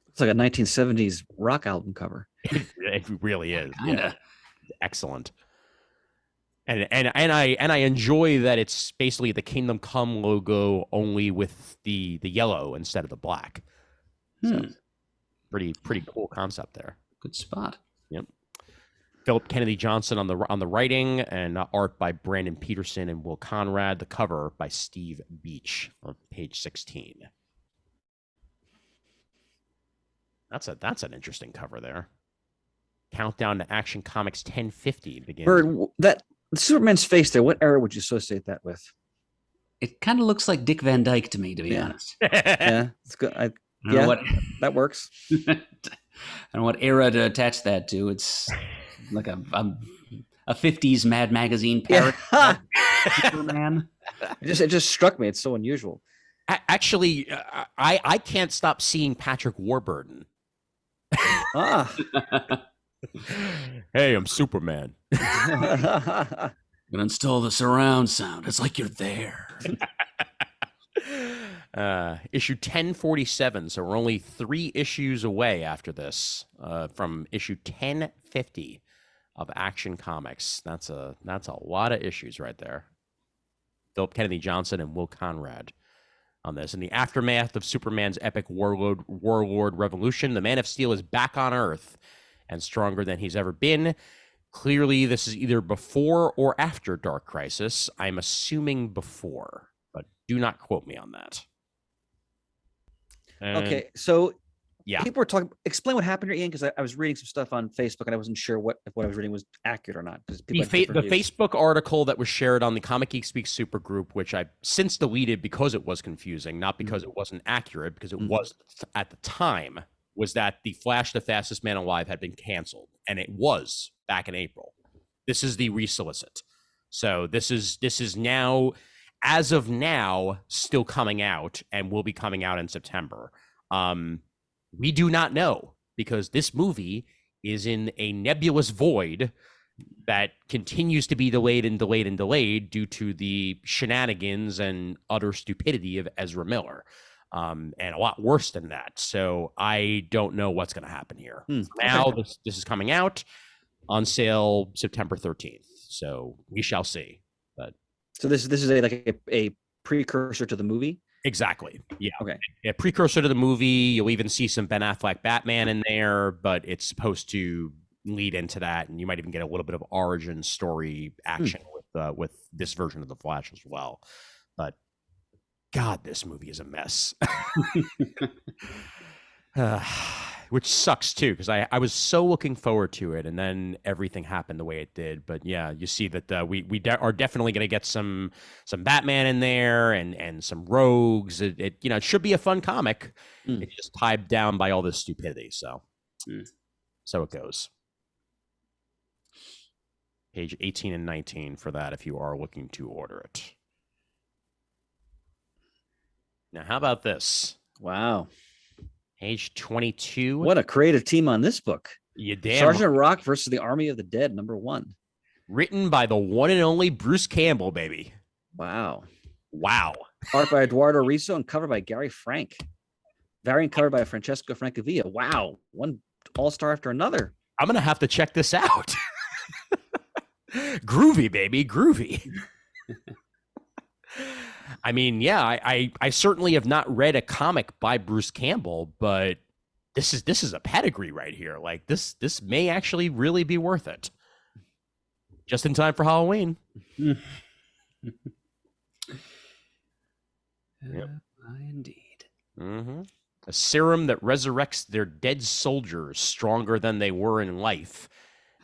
It's like a 1970s rock album cover. It really is. Kinda. Yeah. Excellent. And I enjoy that it's basically the Kingdom Come logo only with the yellow instead of the black. So pretty cool concept there. Good spot. Yep. Philip Kennedy Johnson on the writing, and art by Brandon Peterson and Will Conrad. The cover by Steve Beach on page 16. That's an interesting cover there. Countdown to Action Comics 1050 begins. Bird, that Superman's face there, what era would you associate that with? It kind of looks like Dick Van Dyke to me, to be honest. Yeah, it's good. I don't know what, that works. I don't know what era to attach that to. It's like a 50s Mad Magazine parody. Yeah. Superman. It just struck me. It's so unusual. Actually, I can't stop seeing Patrick Warburton. Hey, I'm Superman. Gonna install the surround sound. It's like you're there. Issue 1047. So we're only 3 issues away after this from issue 1050 of Action Comics. That's a lot of issues right there. Philip Kennedy Johnson and Will Conrad on this. In the aftermath of Superman's epic warlord revolution, the Man of Steel is back on Earth and stronger than he's ever been. Clearly, this is either before or after Dark Crisis. I'm assuming before, but do not quote me on that. Okay, so yeah, people were talking. Explain what happened here, Ian, because I was reading some stuff on Facebook and I wasn't sure if what I was reading was accurate or not. The Facebook article that was shared on the Comic Geek Speak super group, which I since deleted because it was confusing, not because it wasn't accurate, because it was at the time, was that the Flash, the Fastest Man Alive, had been canceled, and it was back in April. This is the resolicit. So this is now, as of now, still coming out and will be coming out in September. We do not know, because this movie is in a nebulous void that continues to be delayed and delayed and delayed due to the shenanigans and utter stupidity of Ezra Miller. And a lot worse than that. So I don't know what's going to happen here. Now this is coming out on sale September 13th. So we shall see. But so this is a precursor to the movie. Exactly. Yeah. Okay. A precursor to the movie. You'll even see some Ben Affleck Batman in there, but it's supposed to lead into that, and you might even get a little bit of origin story action with this version of the Flash as well. But God, this movie is a mess. Which sucks too, because I was so looking forward to it, and then everything happened the way it did. But yeah, you see that we are definitely going to get some Batman in there and some rogues. It should be a fun comic. It's just tied down by all this stupidity. So it goes. Page 18 and 19 for that if you are looking to order it. Now, how about this? Wow. Page 22. What a creative team on this book. You damn Sergeant Rock versus the Army of the Dead, #1. Written by the one and only Bruce Campbell, baby. Wow. Art by Eduardo Risso and cover by Gary Frank. Variant cover by Francesco Francavilla. Wow. One all-star after another. I'm going to have to check this out. Groovy, baby. Groovy. I mean, yeah, I certainly have not read a comic by Bruce Campbell, but this is a pedigree right here. Like this may actually really be worth it. Just in time for Halloween. Yep. Indeed. A serum that resurrects their dead soldiers stronger than they were in life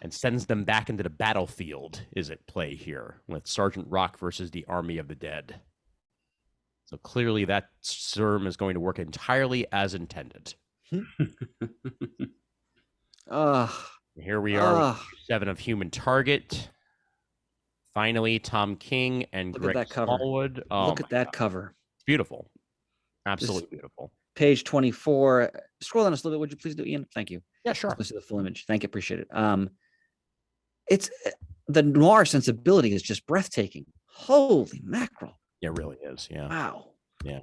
and sends them back into the battlefield is at play here with Sergeant Rock versus the Army of the Dead. So clearly that serum is going to work entirely as intended. Here we are with 7 of Human Target. Finally, Tom King and Look at Greg that cover. Smallwood. Oh, Look at that cover. It's beautiful. Absolutely beautiful. Page 24. Scroll down just a little bit, would you please do, Ian? Thank you. Yeah, sure. Let's see the full image. Thank you. Appreciate it. It's the noir sensibility is just breathtaking. Holy mackerel. It really is. Yeah. Wow. Yeah.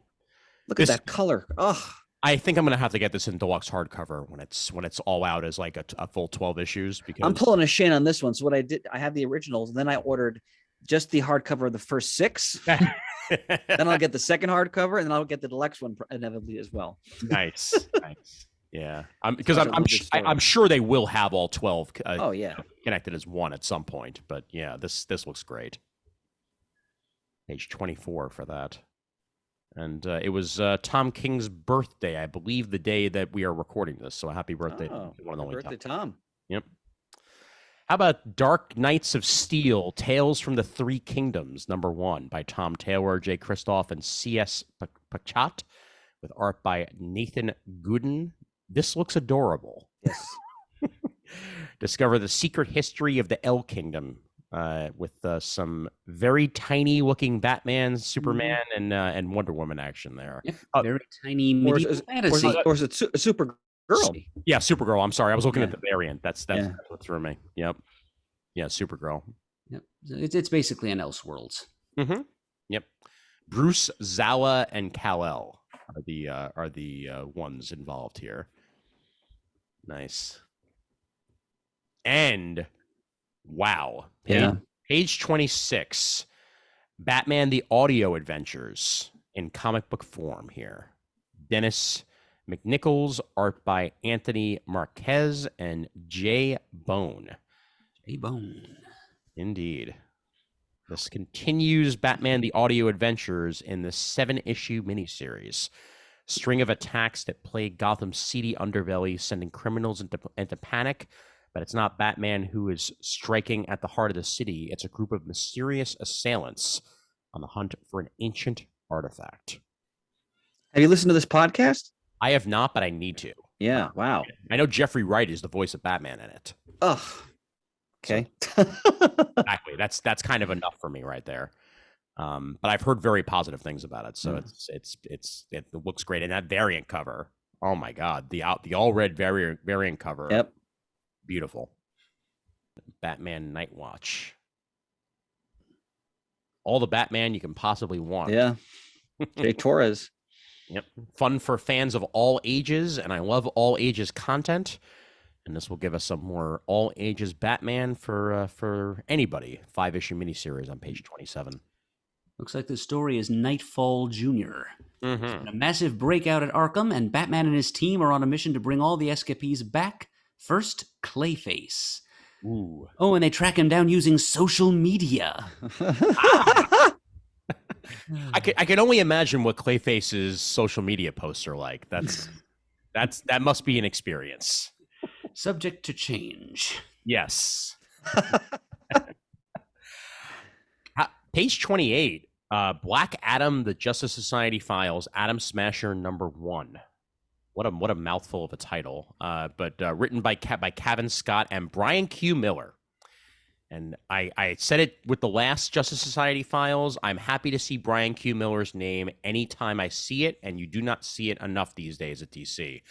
Look at that color. Oh, I think I'm gonna have to get this in deluxe hardcover when it's all out as like a full 12 issues, because I'm pulling a Shane on this one. So what I did, I have the originals, and then I ordered just the hardcover of the first 6. Then I'll get the second hardcover, and then I'll get the deluxe one inevitably as well. Nice. Yeah, because I'm sure they will have all 12. Oh yeah, connected as one at some point. But yeah, this looks great. Page 24 for that. And it was Tom King's birthday, I believe, the day that we are recording this. So happy birthday. One of the birthday, Tom. Yep. How about Dark Knights of Steel, Tales from the Three Kingdoms, #1 by Tom Taylor, Jay Kristoff, and C.S. Pachat, with art by Nathan Gooden. This looks adorable. Yes. Discover the secret history of the El Kingdom, with some very tiny looking Batman, Superman, and Wonder Woman action there. Yeah, very tiny medieval fantasy. Or is it Supergirl? Yeah, Supergirl. I'm sorry, I was looking at the variant. That's what threw me. Yep. Yeah, Supergirl. Yep. It's basically an Elseworlds. Mm-hmm. Yep. Bruce, Zala, and Kal-El are the ones involved here. Nice. And wow. Page 26. Batman the Audio Adventures in comic book form here. Dennis McNichols, art by Anthony Marquez and Jay Bone. Indeed. This continues Batman the Audio Adventures in the 7-issue miniseries. String of attacks that plague Gotham's seedy underbelly, sending criminals into panic. But it's not Batman who is striking at the heart of the city. It's a group of mysterious assailants on the hunt for an ancient artifact. Have you listened to this podcast? I have not, but I need to. Yeah. Wow. I know Jeffrey Wright is the voice of Batman in it. Oh. Okay. Exactly. That's kind of enough for me right there. But I've heard very positive things about it, so it looks great. And that variant cover, oh my god, the all red variant cover. Yep. Beautiful. Batman Night Watch. All the Batman you can possibly want. Yeah. Jay Torres. Yep. Fun for fans of all ages, and I love all ages content. And this will give us some more all ages Batman for anybody. 5-issue miniseries on page 27. Looks like the story is Nightfall Jr. Mm-hmm. A massive breakout at Arkham, and Batman and his team are on a mission to bring all the escapees back. First, Clayface. Ooh. Oh, and they track him down using social media. I can only imagine what Clayface's social media posts are like. That must be an experience. Subject to change. Yes. Page 28. Black Adam, the Justice Society Files, Atom Smasher #1. What a mouthful of a title. But written by Kevin Scott and Brian Q. Miller. And I said it with the last Justice Society Files. I'm happy to see Brian Q. Miller's name anytime I see it, and you do not see it enough these days at DC,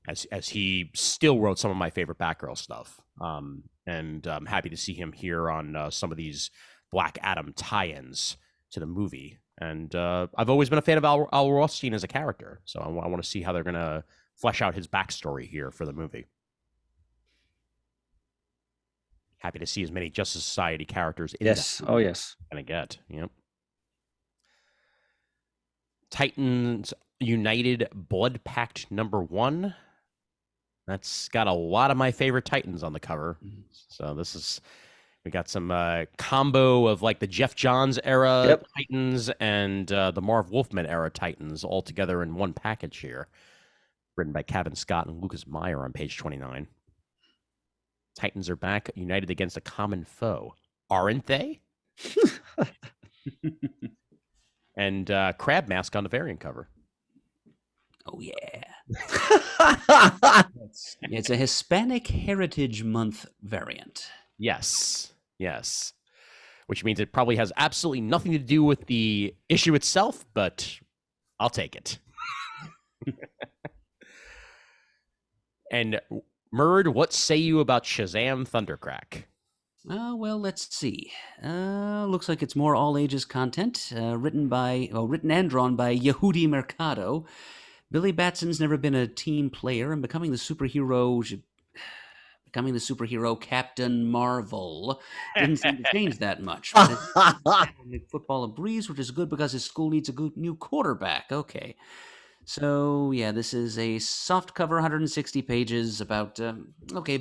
as he still wrote some of my favorite Batgirl stuff. And I'm happy to see him here on some of these Black Adam tie-ins to the movie. And I've always been a fan of Al Rothstein as a character, so I want to see how they're going to flesh out his backstory here for the movie. Happy to see as many Justice Society characters in yes. that. Oh, yes. Gonna get. Yep. Titans United Blood Pact #1. That's got a lot of my favorite Titans on the cover. So we got some combo of like the Jeff Johns era Titans and the Marv Wolfman era Titans all together in one package here. Written by Kevin Scott and Lucas Meyer on page 29. Titans are back, united against a common foe. Aren't they? And Crab Mask on the variant cover. Oh, yeah. It's a Hispanic Heritage Month variant. Yes. which means it probably has absolutely nothing to do with the issue itself, but I'll take it. And Murd, what say you about Shazam Thundercrack? Well, let's see. Looks like it's more all ages content, written and drawn by Yehudi Mercado. Billy Batson's never been a team player, and becoming the superhero Captain Marvel didn't seem to change that much. But make football a breeze, which is good because his school needs a good new quarterback. Okay. So, yeah, this is a soft cover, 160 pages about,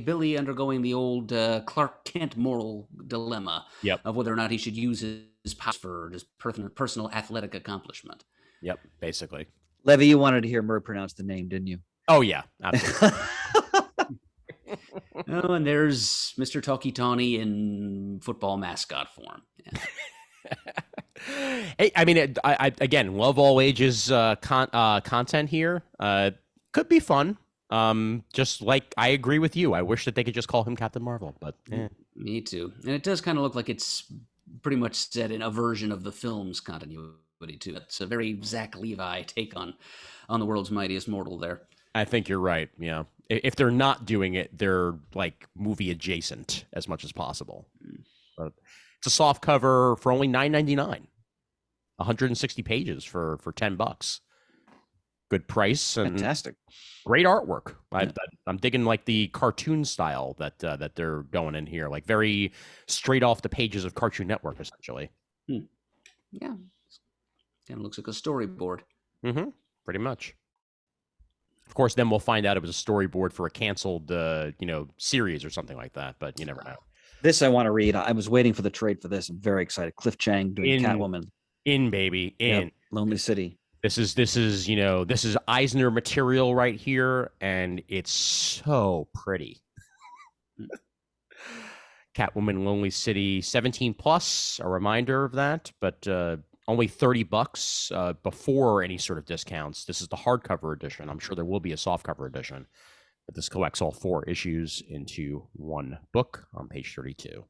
Billy undergoing the old Clark Kent moral dilemma of whether or not he should use his powers for just personal athletic accomplishment. Yep, basically. Levy, you wanted to hear Murd pronounce the name, didn't you? Oh, yeah, absolutely. Oh, and there's Mr. Talkie Tawny in football mascot form. Yeah. Hey, I mean, I again love all ages content here. Could be fun. Just like I agree with you. I wish that they could just call him Captain Marvel, but Me too. And it does kind of look like it's pretty much set in a version of the film's continuity too. It's a very Zach Levi take on the world's mightiest mortal there. I think you're right. Yeah, if they're not doing it, they're like movie adjacent as much as possible. But it's a soft cover for only $9.99. 160 pages for $10. Good price and fantastic. Great artwork. I'm digging like the cartoon style that they're going in here, like very straight off the pages of Cartoon Network, essentially. Yeah, kind of looks like a storyboard. Pretty much. Of course, then we'll find out it was a storyboard for a canceled, series or something like that. But you never know. This I want to read. I was waiting for the trade for this. I'm very excited. Cliff Chang doing Catwoman. Baby. Yep. Lonely City. This is Eisner material right here, and it's so pretty. Catwoman, Lonely City, 17 plus. A reminder of that, but only $30 before any sort of discounts. This is the hardcover edition. I'm sure there will be a softcover edition, but this collects all 4 issues into one book on page 32.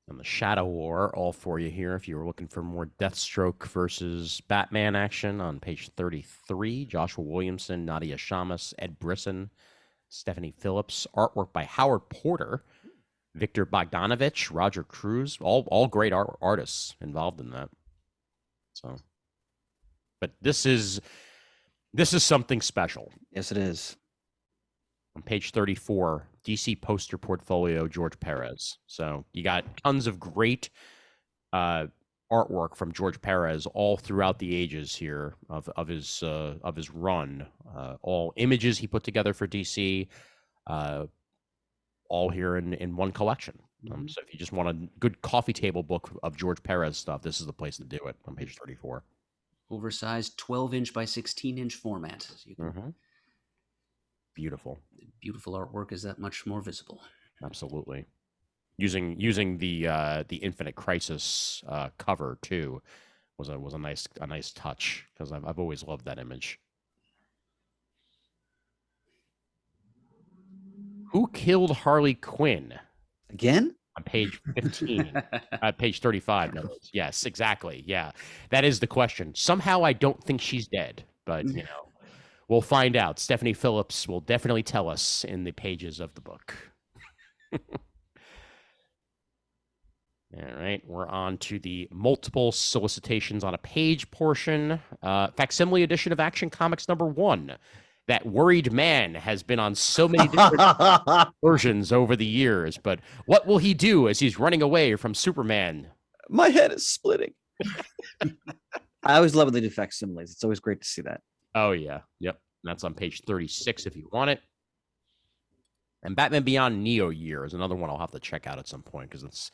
And the Shadow War, all for you here. If you were looking for more Deathstroke versus Batman action on page 33, Joshua Williamson, Nadia Shamus, Ed Brisson, Stephanie Phillips, artwork by Howard Porter, Victor Bogdanovich, Roger Cruz, all great artists involved in that. So, but this is something special. Yes, it is. On page 34, DC poster portfolio, George Perez. So you got tons of great artwork from George Perez all throughout the ages here of his run. All images he put together for DC, all here in one collection. So if you just want a good coffee table book of George Perez stuff, this is the place to do it on page 34. Oversized 12-inch by 16-inch format. So you can Beautiful artwork is that much more visible. Absolutely. Using the Infinite Crisis cover too was a nice touch, because I've always loved that image. Who Killed Harley Quinn? Again? On page 15, page 35. No, yes, exactly. Yeah, that is the question. Somehow I don't think she's dead, but we'll find out. Stephanie Phillips will definitely tell us in the pages of the book. All right, we're on to the multiple solicitations on a page portion. Facsimile edition of Action Comics #1. That worried man has been on so many different versions over the years, but what will he do as he's running away from Superman? My head is splitting. I always love when they do facsimiles. It's always great to see that. Oh, yeah. Yep. That's on page 36 if you want it. And Batman Beyond Neo Year is another one I'll have to check out at some point, because it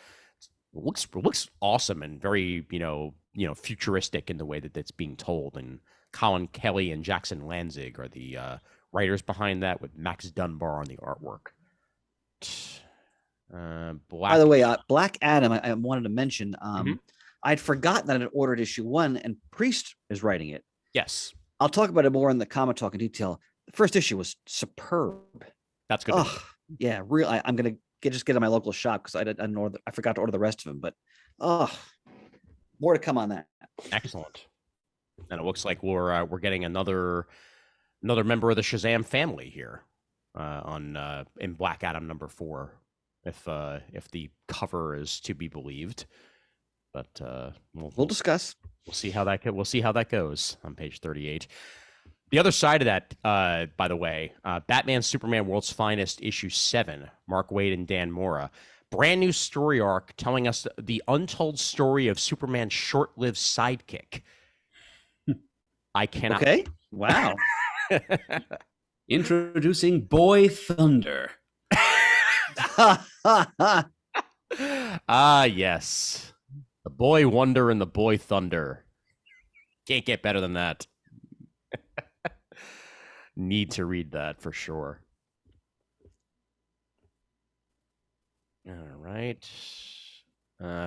looks awesome and very, futuristic in the way that it's being told. And Colin Kelly and Jackson Lanzig are the writers behind that, with Max Dunbar on the artwork. By the way, Black Adam, I wanted to mention, I'd forgotten that I had ordered issue 1 and Priest is writing it. Yes. I'll talk about it more in the Comic Talk in detail. The first issue was superb. That's good. Yeah, real. I'm gonna get in my local shop, because I forgot to order the rest of them. But Oh, more to come on that. Excellent. And it looks like we're getting another member of the Shazam family here on in Black Adam #4, if the cover is to be believed. But we'll discuss. We'll see how that goes on page 38. The other side of that, by the way, Batman Superman World's Finest issue 7, Mark Waid and Dan Mora. Brand new story arc telling us the untold story of Superman's short-lived sidekick. I cannot. Okay. Wow. Introducing Boy Thunder. Yes. The Boy Wonder and the Boy Thunder. Can't get better than that. Need to read that for sure. All right.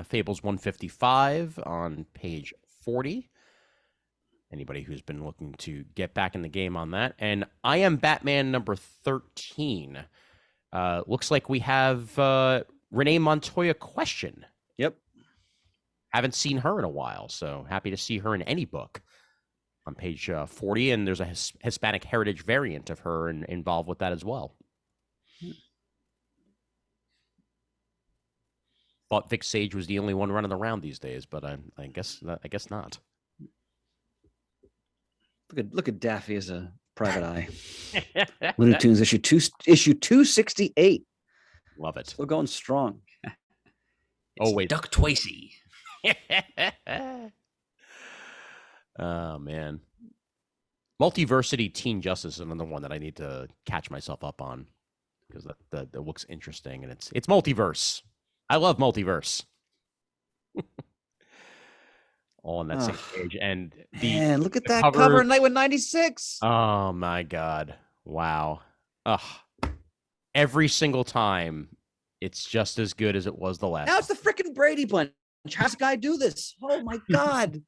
Fables 155 on page 40. Anybody who's been looking to get back in the game on that. And I Am Batman #13. Looks like we have Renee Montoya question. Yep. Haven't seen her in a while, so happy to see her in any book on page 40. And there's a Hispanic heritage variant of her involved with that as well. Thought Vic Sage was the only one running around these days, but I guess not. Look at Daffy as a private eye. Looney Tunes issue 268. Love it. Still going strong. Wait, Duck Twacey. Oh man, Multiversity Teen Justice is another one that I need to catch myself up on because that looks interesting and it's multiverse. I love multiverse. All on that same page, and look at that cover in Nightwing 96. Oh my god! Wow. Every single time, it's just as good as it was the last. Now it's the freaking Brady Bunch. How's the guy do this? Oh my god!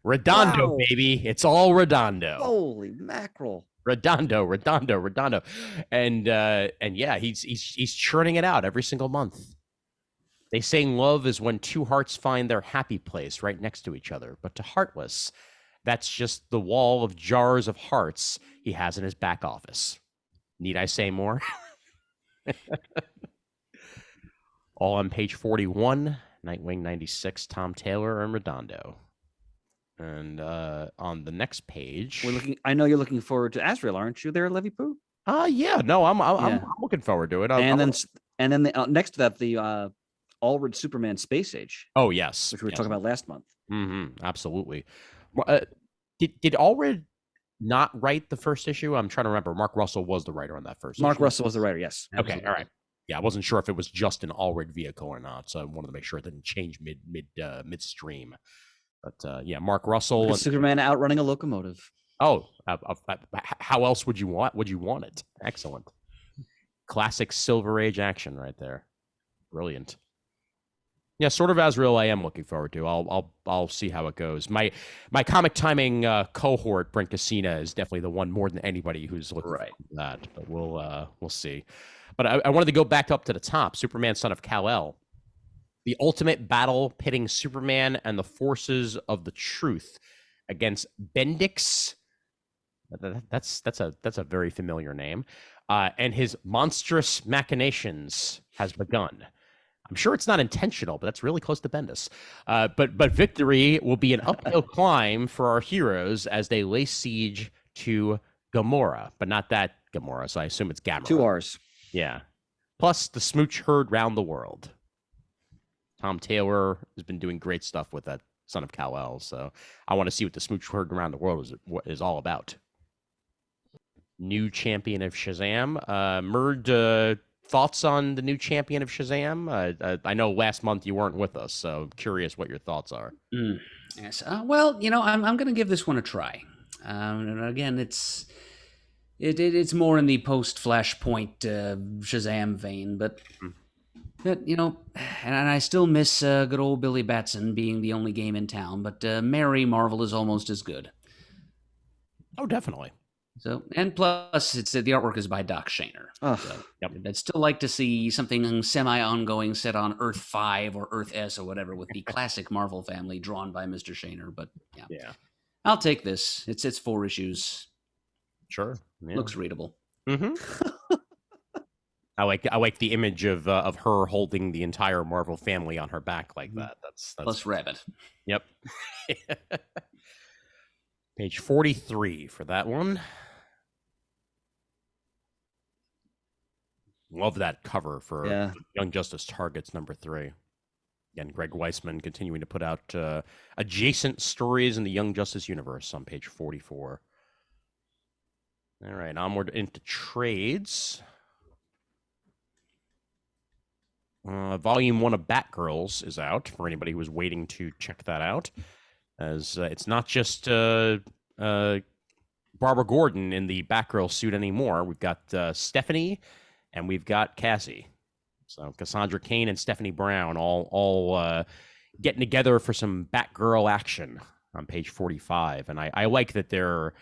Redondo, Wow. baby. It's all Redondo. Holy mackerel. Redondo. And yeah, he's churning it out every single month. They say love is when two hearts find their happy place right next to each other. But to Heartless, that's just the wall of jars of hearts he has in his back office. Need I say more? All on page 41, Nightwing 96, Tom Taylor and Redondo. And on the next page, I know you're looking forward to Azrael, aren't you? There, Levy Poo. Yeah, no, I'm looking forward to it. And then next to that, the Allred Superman Space Age. Oh yes, which we were talking about last month. Mm-hmm, absolutely. Did Allred not write the first issue? I'm trying to remember. Mark Russell was the writer on that first. Mark issue. Russell was the writer. Yes. Okay. Absolutely. All right. Yeah, I wasn't sure if it was just an Allred vehicle or not, so I wanted to make sure it didn't change midstream. But yeah, Mark Russell and Superman outrunning a locomotive. Oh, how else would you want? Would you want it? Excellent. Classic Silver Age action right there. Brilliant. Yeah, sort of Azrael I am looking forward to. I'll see how it goes. My comic timing cohort, Brent Cassina, is definitely the one more than anybody who's looking for that. But we'll see. But I wanted to go back up to the top. Superman, Son of Kal-El. The ultimate battle pitting Superman and the forces of the truth against Bendix. That's a very familiar name. And his monstrous machinations has begun. I'm sure it's not intentional, but that's really close to Bendis. But victory will be an uphill climb for our heroes as they lay siege to Gamora, but not that Gamora, so I assume it's Gamora. 2 R's. Yeah. Plus the smooch heard round the world. Tom Taylor has been doing great stuff with that Son of Kal-El, so I want to see what the smooch heard around the world is all about. New champion of Shazam. Murd, thoughts on the new champion of Shazam? I know last month you weren't with us, so I'm curious what your thoughts are. Yes. Well, I'm going to give this one a try. And again, it's more in the post-Flashpoint Shazam vein, but and I still miss good old Billy Batson being the only game in town, but Mary Marvel is almost as good. Oh, definitely. So, and plus, it's the artwork is by Doc Shaner. Oh, So, I'd still like to see something semi-ongoing set on Earth 5 or Earth S or whatever with the classic Marvel family drawn by Mr. Shaner. But Yeah. I'll take this. It's 4 issues. Sure. Yeah. Looks readable. I like the image of her holding the entire Marvel family on her back like that. That's Plus Rabbit. Yep. Page 43 for that one. Love that cover for Young Justice Targets #3. Again, Greg Weisman continuing to put out adjacent stories in the Young Justice universe on page 44. All right, onward into trades. Volume 1 of Batgirls is out for anybody who was waiting to check that out. As it's not just Barbara Gordon in the Batgirl suit anymore. We've got Stephanie and we've got Cassie. So Cassandra Cain and Stephanie Brown all getting together for some Batgirl action on page 45. And I like that they're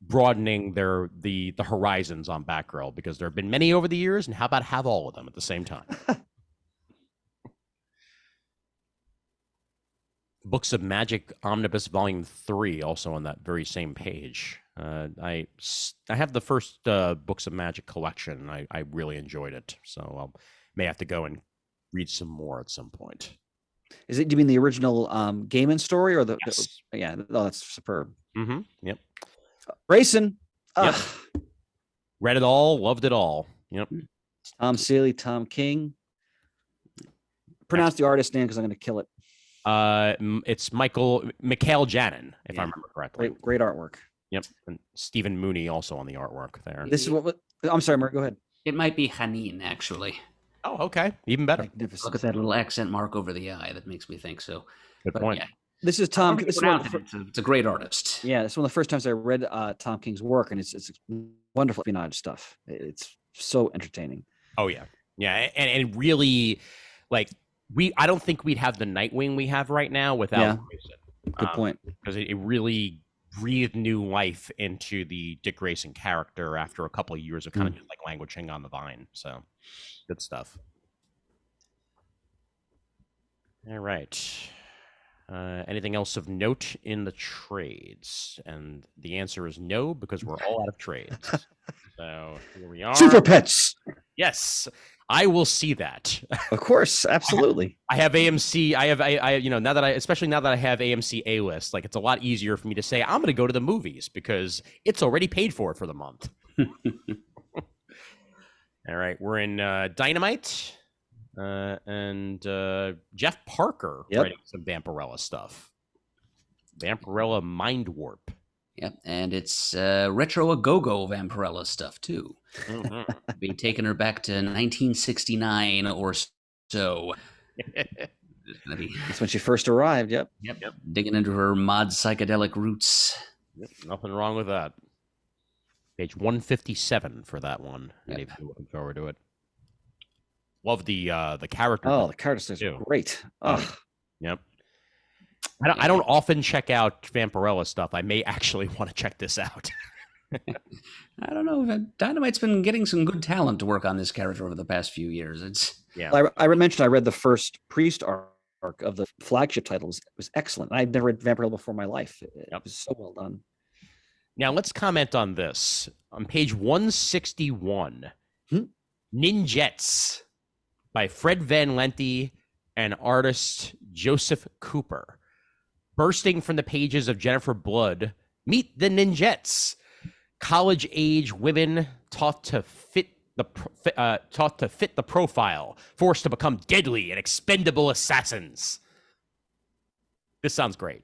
broadening the horizons on Batgirl, because there have been many over the years, and how about have all of them at the same time? Books of Magic Omnibus Volume 3, also on that very same page. I have the first Books of Magic collection. I really enjoyed it, so I may have to go and read some more at some point. Do you mean the original Gaiman story or Yes. That's superb. Yep. Grayson. Yep. Read it all, loved it all. Yep. Tom Seeley, Tom King. Pronounce the artist name because I'm going to kill it. It's Mikhail Janin, if I remember correctly. Great artwork. Yep. And Stephen Mooney also on the artwork there. This is what I'm sorry, Mark, go ahead. It might be Hanin, actually. Oh, okay. Even better. Magnificent. Look at that little accent mark over the I. That makes me think so. Good point. Yeah. This is Tom. It's a great artist. Yeah, it's one of the first times I read Tom King's work, and it's wonderful espionage stuff. It's so entertaining. Oh yeah, yeah, and really, like I don't think we'd have the Nightwing we have right now without Grayson. Good point. Because it really breathed new life into the Dick Grayson character after a couple of years of kind of just like languishing on the vine. So good stuff. All right. Anything else of note in the trades? And the answer is no, because we're all out of trades. So here we are. Super Pets. Yes, I will see that. Of course, absolutely. I have AMC. I now that especially now that I have AMC A list, like it's a lot easier for me to say I'm going to go to the movies because it's already paid for the month. All right, we're in Dynamite. And Jeff Parker writing some Vampirella stuff. Vampirella Mind Warp. Yep, and it's retro a-go-go Vampirella stuff too. Be taking her back to 1969 or so. That's when she first arrived. Yep. Digging into her mod psychedelic roots. Yep, nothing wrong with that. Page 157 for that one. Yep. Looking forward to it. Love the character. Oh, the characters are great. Oh. Yep. I don't often check out Vampirella stuff. I may actually want to check this out. I don't know. Dynamite's been getting some good talent to work on this character over the past few years. I mentioned I read the first Priest arc of the flagship titles. It was excellent. I'd never read Vampirella before in my life. It was so well done. Now let's comment on this. On page 161, Ninjets by Fred Van Lente and artist Joseph Cooper. Bursting from the pages of Jennifer Blood, meet the Ninjets, college-age women taught to fit the profile, forced to become deadly and expendable assassins. This sounds great.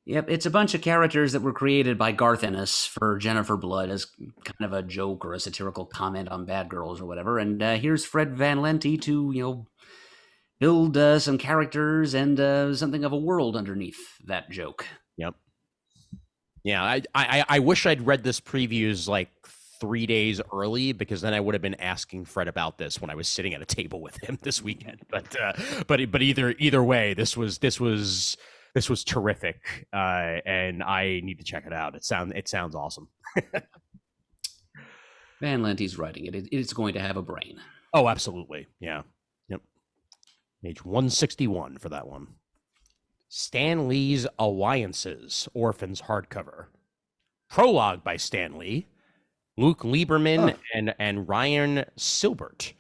Yep, it's a bunch of characters that were created by Garth Ennis for Jennifer Blood as kind of a joke or a satirical comment on Bad Girls or whatever. And here's Fred Van Lente to, build some characters and something of a world underneath that joke. Yep. Yeah, I wish I'd read this previews like 3 days early, because then I would have been asking Fred about this when I was sitting at a table with him this weekend. But either way, this was this was terrific, and I need to check it out. It sounds awesome. Van Lente's writing it. It's going to have a brain. Oh, absolutely. Yeah. Yep. Page 161 for that one. Stan Lee's Alliances, Orphans hardcover. Prologue by Stan Lee, Luke Lieberman, and Ryan Silbert.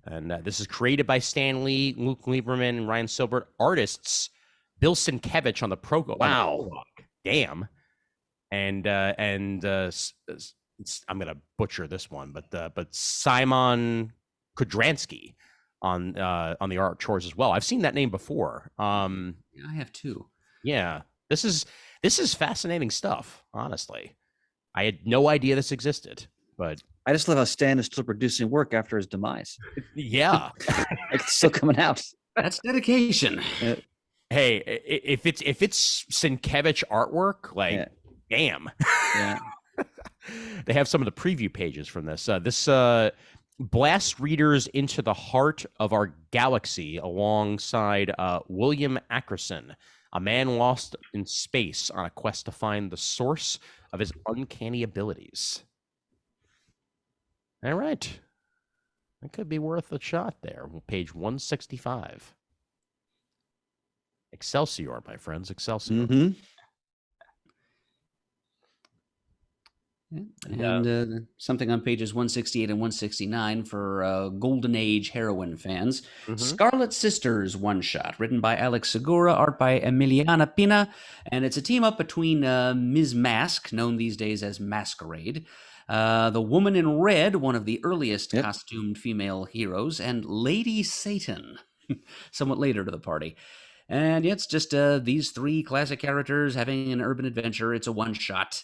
And this is created by Stan Lee, Luke Lieberman, and Ryan Silbert. Artists, Bill Sienkiewicz on the prologue. Wow. Damn. And I'm gonna butcher this one, but Simon Kudransky on the art chores as well. I've seen that name before. I have too. Yeah, this is fascinating stuff. Honestly, I had no idea this existed, but I just love how Stan is still producing work after his demise. yeah, It's still coming out. That's dedication. Hey, if it's Sienkiewicz artwork, like, Yeah. damn. Yeah. They have some of the preview pages from this. This blasts readers into the heart of our galaxy alongside William Ackerson, a man lost in space on a quest to find the source of his uncanny abilities. All right. That could be worth a shot there. Page 165. Excelsior, my friends. Excelsior. Mm-hmm. And something on pages 168 and 169 for Golden Age heroine fans. Scarlet Sisters one-shot, written by Alex Segura, art by Emiliana Pina, and it's a team-up between Ms. Mask, known these days as Masquerade, the Woman in Red, one of the earliest costumed female heroes, and Lady Satan, somewhat later to the party. And yeah, it's just these three classic characters having an urban adventure. It's a one-shot.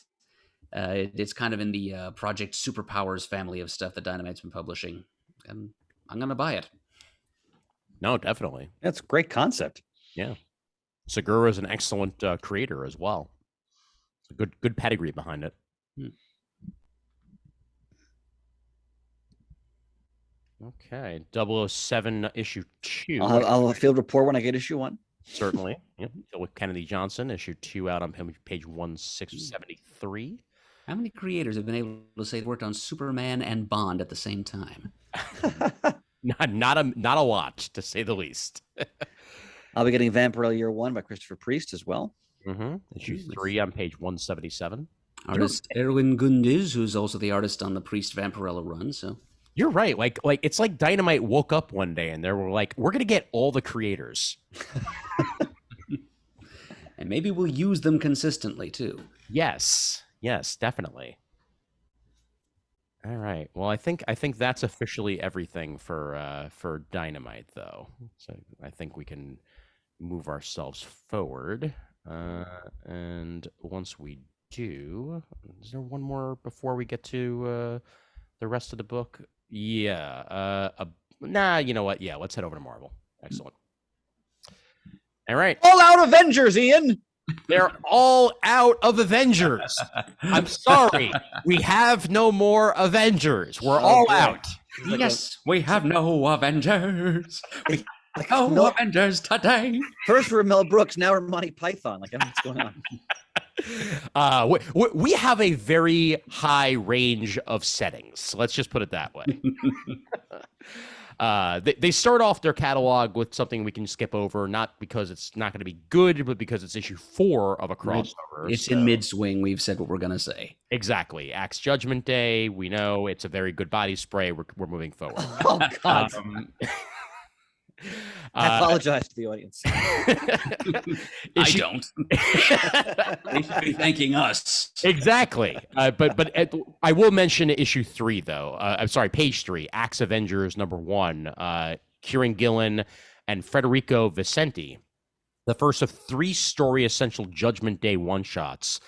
It's kind of in the Project Superpowers family of stuff that Dynamite's been publishing. And I'm going to buy it. No, definitely. That's a great concept. Yeah. Segura is an excellent creator as well. It's a good pedigree behind it. Okay. 007 issue 2. I'll have a field report when I get issue 1. Certainly. Yep. With Kennedy Johnson, issue 2 out on page 1673. How many creators have been able to say they worked on Superman and Bond at the same time? Not a lot, to say the least. I'll be getting Vampire Year 1 by Christopher Priest as well. Issue 3 on page 177. Artist Erwin Gundiz, who's also the artist on the Priest Vampirella run. So you're right. Like it's like Dynamite woke up one day and they were like, "We're gonna get all the creators, and maybe we'll use them consistently too." Yes, definitely. All right. Well, I think that's officially everything for Dynamite, though. So I think we can move ourselves forward. And once we do, is there one more before we get to the rest of the book? Yeah. Nah, you know what? Yeah, let's head over to Marvel. Excellent. All right. All out Avengers, Ian. They're all out of Avengers. I'm sorry. We have no more Avengers. We're all out. Yes, we have no Avengers. We have no Avengers today. First we're Mel Brooks, now we're Monty Python. Like, what's going on? We have a very high range of settings. Let's just put it that way. They start off their catalog with something we can skip over, not because it's not going to be good, but because it's issue 4 of a crossover. It's in mid-swing. We've said what we're going to say. Exactly. Axe Judgment Day. We know it's a very good body spray. We're moving forward. Oh, God. I apologize to the audience. I don't. They should be thanking us. Exactly. But I will mention issue 3, though. I'm sorry, page 3, Axe Avengers #1, Kieran Gillen and Federico Vicenti. The first of 3 story essential Judgment Day one-shots.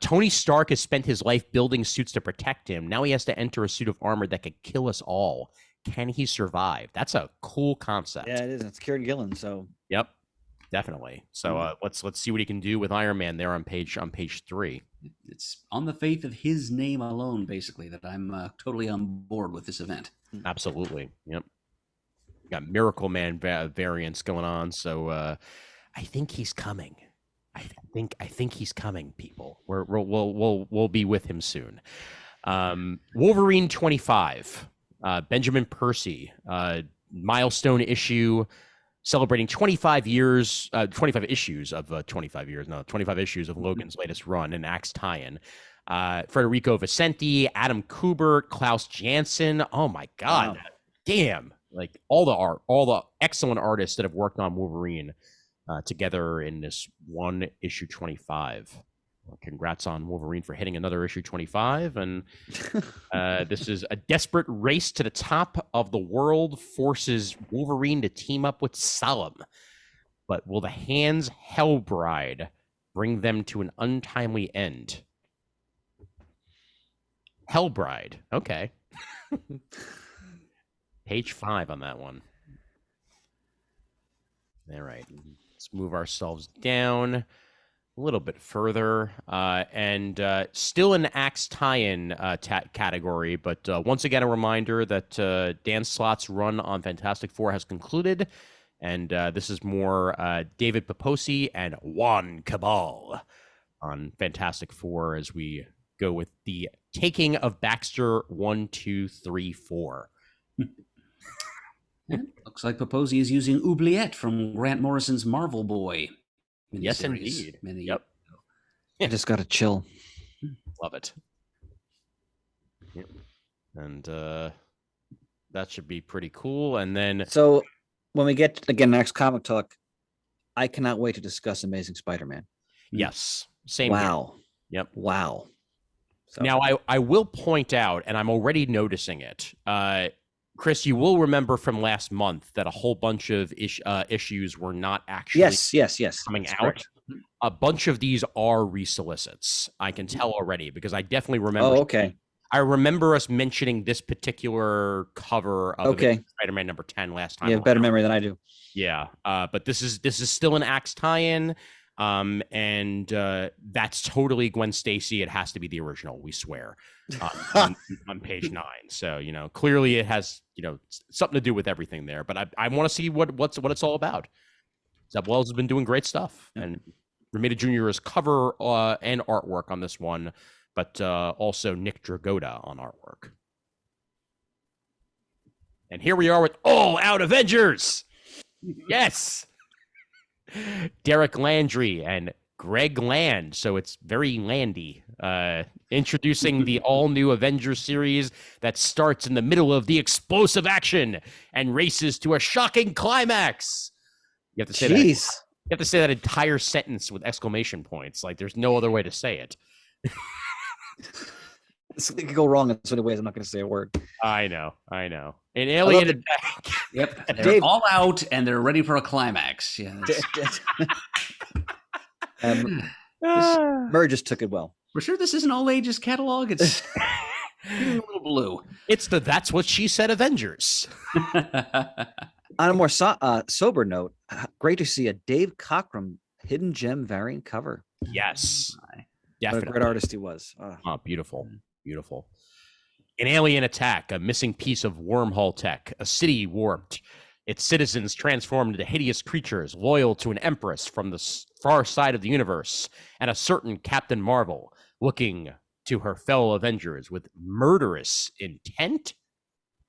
Tony Stark has spent his life building suits to protect him. Now he has to enter a suit of armor that could kill us all. Can he survive? That's a cool concept. Yeah, it is. It's Kieran Gillen, so. Yep, definitely. So let's see what he can do with Iron Man there on page 3. It's on the faith of his name alone, basically, that I'm totally on board with this event. Absolutely. Yep. Got Miracle Man variants going on. So I think he's coming. I think he's coming, people. We'll be with him soon. Wolverine 25, Benjamin Percy, milestone issue celebrating 25 years, 25 issues of 25 years, no, 25 issues of Logan's latest run, an Axe tie-in. Federico Vicenti, Adam Kubert, Klaus Janson. Oh my God, Wow. damn! Like all the art, all the excellent artists that have worked on Wolverine together in this one issue 25. Well, congrats on Wolverine for hitting another issue 25. And this is a desperate race to the top of the world forces Wolverine to team up with Salam. But will the Hands Hellbride bring them to an untimely end? Hellbride. Okay. Page 5 on that one. All right. Let's move ourselves down a little bit further. And still an Axe tie-in category, but once again, a reminder that Dan Slott's run on Fantastic Four has concluded. And this is more David Paposi and Juan Cabal on Fantastic Four as we go with the Taking of Baxter 1, 2, 3, 4. Looks like Paposi is using Oubliette from Grant Morrison's Marvel Boy. Yes, indeed. Yep. I just got to chill. Love it. Yep. And that should be pretty cool. And then So when we get again next comic talk, I cannot wait to discuss Amazing Spider-Man. yes, same. Wow. Here. Yep. Wow. So, Now I will point out, and I'm already noticing it. Chris, you will remember from last month that a whole bunch of issues were not actually yes coming that's out. correct. A bunch of these are resolicits. I can tell already because I definitely remember. Oh, okay. I remember us mentioning this particular cover of Okay. Spider-Man number 10 last time. You have better memory than I do. Yeah, but this is still an Axe tie-in, and that's totally Gwen Stacy. It has to be the original. We swear. On page 9. So clearly it has something to do with everything there. But I want to see what it's all about. Zeb Wells has been doing great stuff, and Romita Jr. is cover and artwork on this one, but also Nick Dragotta on artwork. And here we are with All Out Avengers. Yes. Derek Landry and Greg Land. So it's very landy. Introducing the all-new Avengers series that starts in the middle of the explosive action and races to a shocking climax. You have to say that. You have to say that entire sentence with exclamation points. Like there's no other way to say it. It could go wrong in so many ways. I'm not going to say a word. I know. An alien attack. Yep. They're Dave- all out and they're ready for a climax. Yeah. Murd just took it well. We're sure this is an all ages catalog. It's a little blue. It's the That's What She Said Avengers. On a more sober note, great to see a Dave Cockrum hidden gem variant cover. Yes. What a Definitely. great artist he was. Oh, beautiful. Beautiful. An alien attack, a missing piece of wormhole tech, a city warped, its citizens transformed into hideous creatures loyal to an empress from the far side of the universe, and a certain Captain Marvel looking to her fellow Avengers with murderous intent.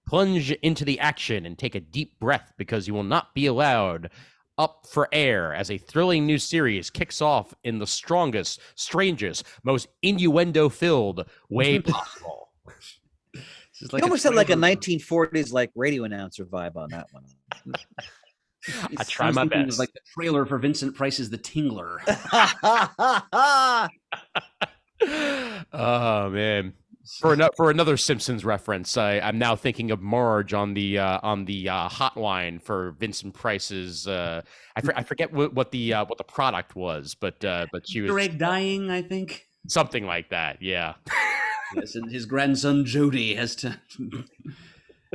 Plunge into the action and take a deep breath because you will not be allowed up for air as a thrilling new series kicks off in the strongest, strangest, most innuendo-filled way possible. You almost had like a 1940s like radio announcer vibe on that one. I try my best. It was like the trailer for Vincent Price's The Tingler. Oh man! For another Simpsons reference, I'm now thinking of Marge on the hotline for Vincent Price's. I forget what the product was, but she was Egg dying, I think. Something like that. Yeah. Yes, and his grandson Jody has to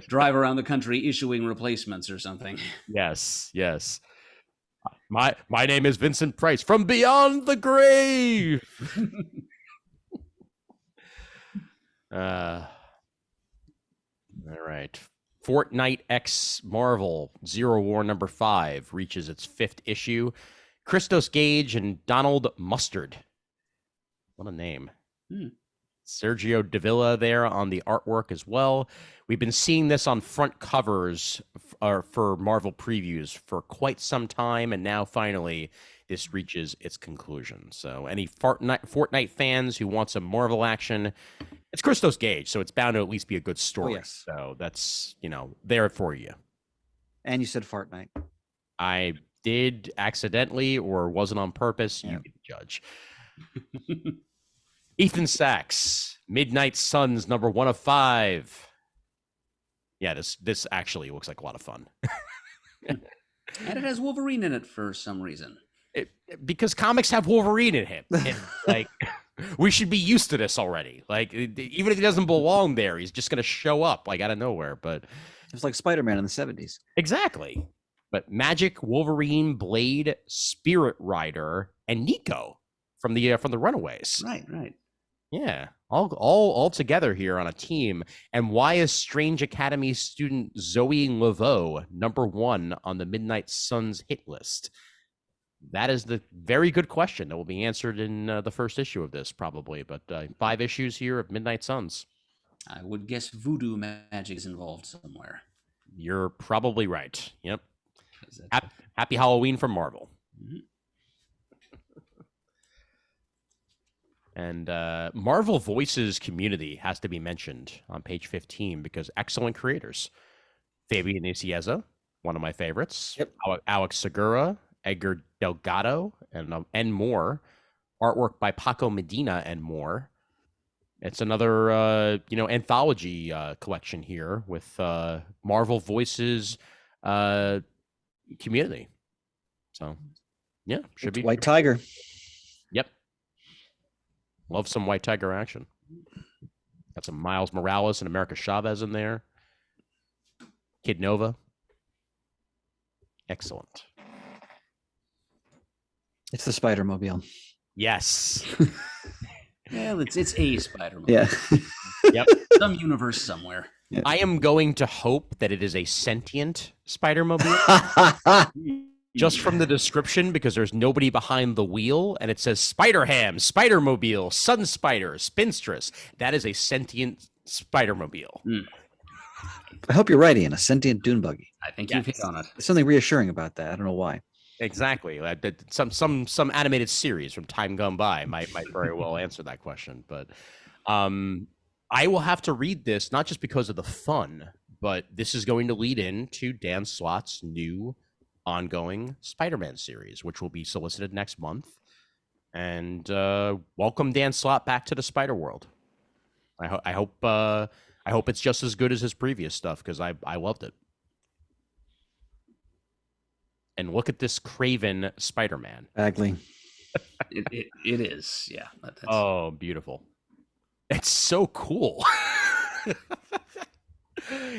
drive around the country issuing replacements or something. Yes. My name is Vincent Price from beyond the grave. All right. Fortnite X Marvel Zero War number 5 reaches its 5th issue, Christos Gage and Donald Mustard. What a name. Sergio Davila there on the artwork as well. We've been seeing this on front covers for Marvel previews for quite some time, and now finally this reaches its conclusion. So any Fortnite fans who want some Marvel action, it's Christos Gage, so it's bound to at least be a good story. Oh, yes. So that's, there for you. And you said Fortnite. I did accidentally or wasn't on purpose. You can judge. Ethan Sachs, Midnight Suns, number 1 of 5. Yeah, this actually looks like a lot of fun. And it has Wolverine in it for some reason. Because comics have Wolverine in him. Like, we should be used to this already. Like, even if he doesn't belong there, he's just going to show up like out of nowhere. But it was like Spider-Man in the 70s. Exactly. But Magic, Wolverine, Blade, Spirit Rider, and Nico from the Runaways. Right. Yeah, all together here on a team. And why is Strange Academy student Zoe Laveau number 1 on the Midnight Suns hit list? That is the very good question that will be answered in the first issue of this, probably. But 5 issues here of Midnight Suns. I would guess voodoo magic is involved somewhere. You're probably right. Yep. Happy Halloween from Marvel. Mm-hmm. And Marvel Voices community has to be mentioned on page 15 because excellent creators. Fabian Nicieza, one of my favorites. Yep. Alex Segura, Edgar Delgado, and more. Artwork by Paco Medina and more. It's another anthology collection here with Marvel Voices community. So yeah, should be White Tiger. Yep. Love some White Tiger action. Got some Miles Morales and America Chavez in there. Kid Nova. Excellent. It's the Spider-Mobile. Yes. Well, it's a Spider-Man. Yeah. Yep. Some universe somewhere. Yeah. I am going to hope that it is a sentient Spider-Mobile. Just from the description, because there's nobody behind the wheel, and it says Spider-Ham, Spider-Mobile, Sun Spider, Spinstress. That is a sentient Spider-Mobile. I hope you're right, Ian. A sentient dune buggy. I think you've hit on it. There's something reassuring about that. I don't know why. Exactly. Some animated series from time gone by might very well answer that question. But I will have to read this, not just because of the fun, but this is going to lead into Dan Slott's new ongoing Spider-Man series, which will be solicited next month. And welcome Dan Slott back to the Spider World. I hope it's just as good as his previous stuff, because I loved it. And look at this Craven Spider-Man. Bagley. It is, yeah. Oh, beautiful! It's so cool.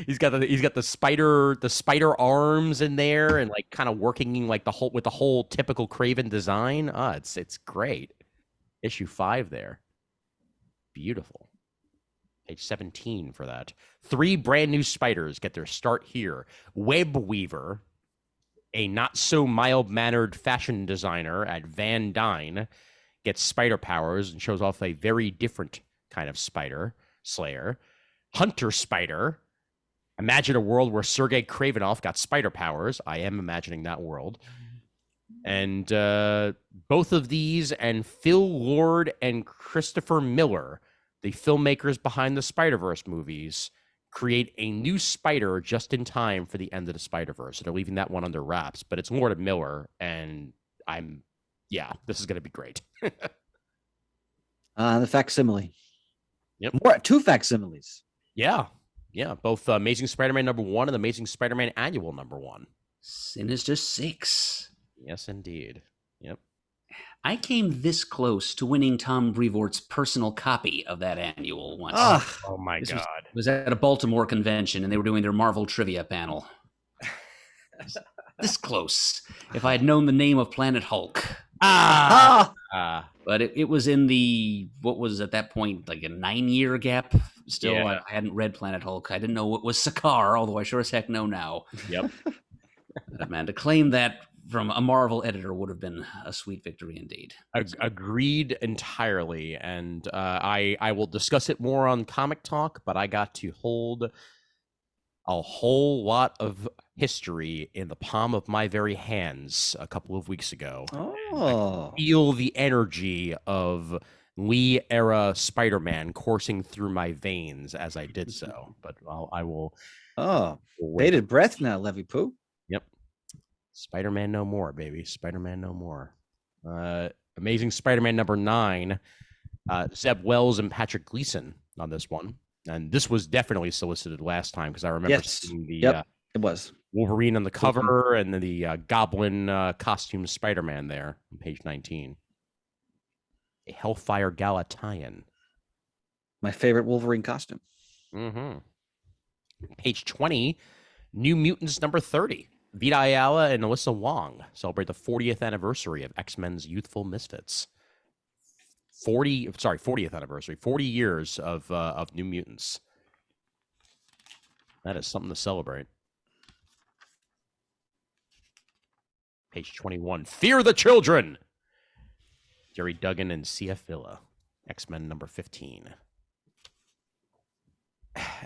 He's got the spider arms in there, and like kind of working like with the whole typical Craven design. It's great. Issue 5 there. Beautiful. Page 17 for that. 3 brand new spiders get their start here. Web Weaver, a not so mild-mannered fashion designer at Van Dyne, gets spider powers and shows off a very different kind of spider slayer. Hunter Spider. Imagine a world where Sergei Kravinoff got spider powers. I am imagining that world. And both of these and Phil Lord and Christopher Miller, the filmmakers behind the Spider-Verse movies, create a new spider just in time for the end of the Spider-Verse. So they're leaving that one under wraps, but it's Lord and Miller, and this is going to be great. The facsimile. Yep. 2 facsimiles. Yeah. Both Amazing Spider-Man #1 and Amazing Spider-Man Annual #1. Sinister 6. Yes, indeed. Yep. I came this close to winning Tom Brevoort's personal copy of that annual once. Oh my God. It was at a Baltimore convention, and they were doing their Marvel trivia panel. This close. If I had known the name of Planet Hulk. But it was in the, what was at that point, like a 9-year gap. Still, Yeah. I hadn't read Planet Hulk. I didn't know what was Sakaar, although I sure as heck know now. Yep. Man, to claim that from a Marvel editor would have been a sweet victory indeed. Agreed entirely, and I will discuss it more on Comic Talk, but I got to hold a whole lot of history in the palm of my very hands a couple of weeks ago. Oh, Feel the energy of Lee era Spider-Man coursing through my veins as I did so. But I will. bated breath now, Levy Poo. Yep. Spider-Man no more, baby. Spider-Man no more. Amazing Spider-Man number 9. Zeb Wells and Patrick Gleason on this one. And this was definitely solicited last time because I remember seeing the it was Wolverine on the cover and then the Goblin costume Spider-Man there on page 19. A Hellfire Gala tie-in. My favorite Wolverine costume. Mm-hmm. Page 20, New Mutants number 30. Vita Ayala and Alyssa Wong celebrate the 40th anniversary of X-Men's Youthful Misfits. 40th anniversary, 40 years of New Mutants. That is something to celebrate. Page 21, Fear the Children. Jerry Duggan and Sia Filla, X-Men number 15.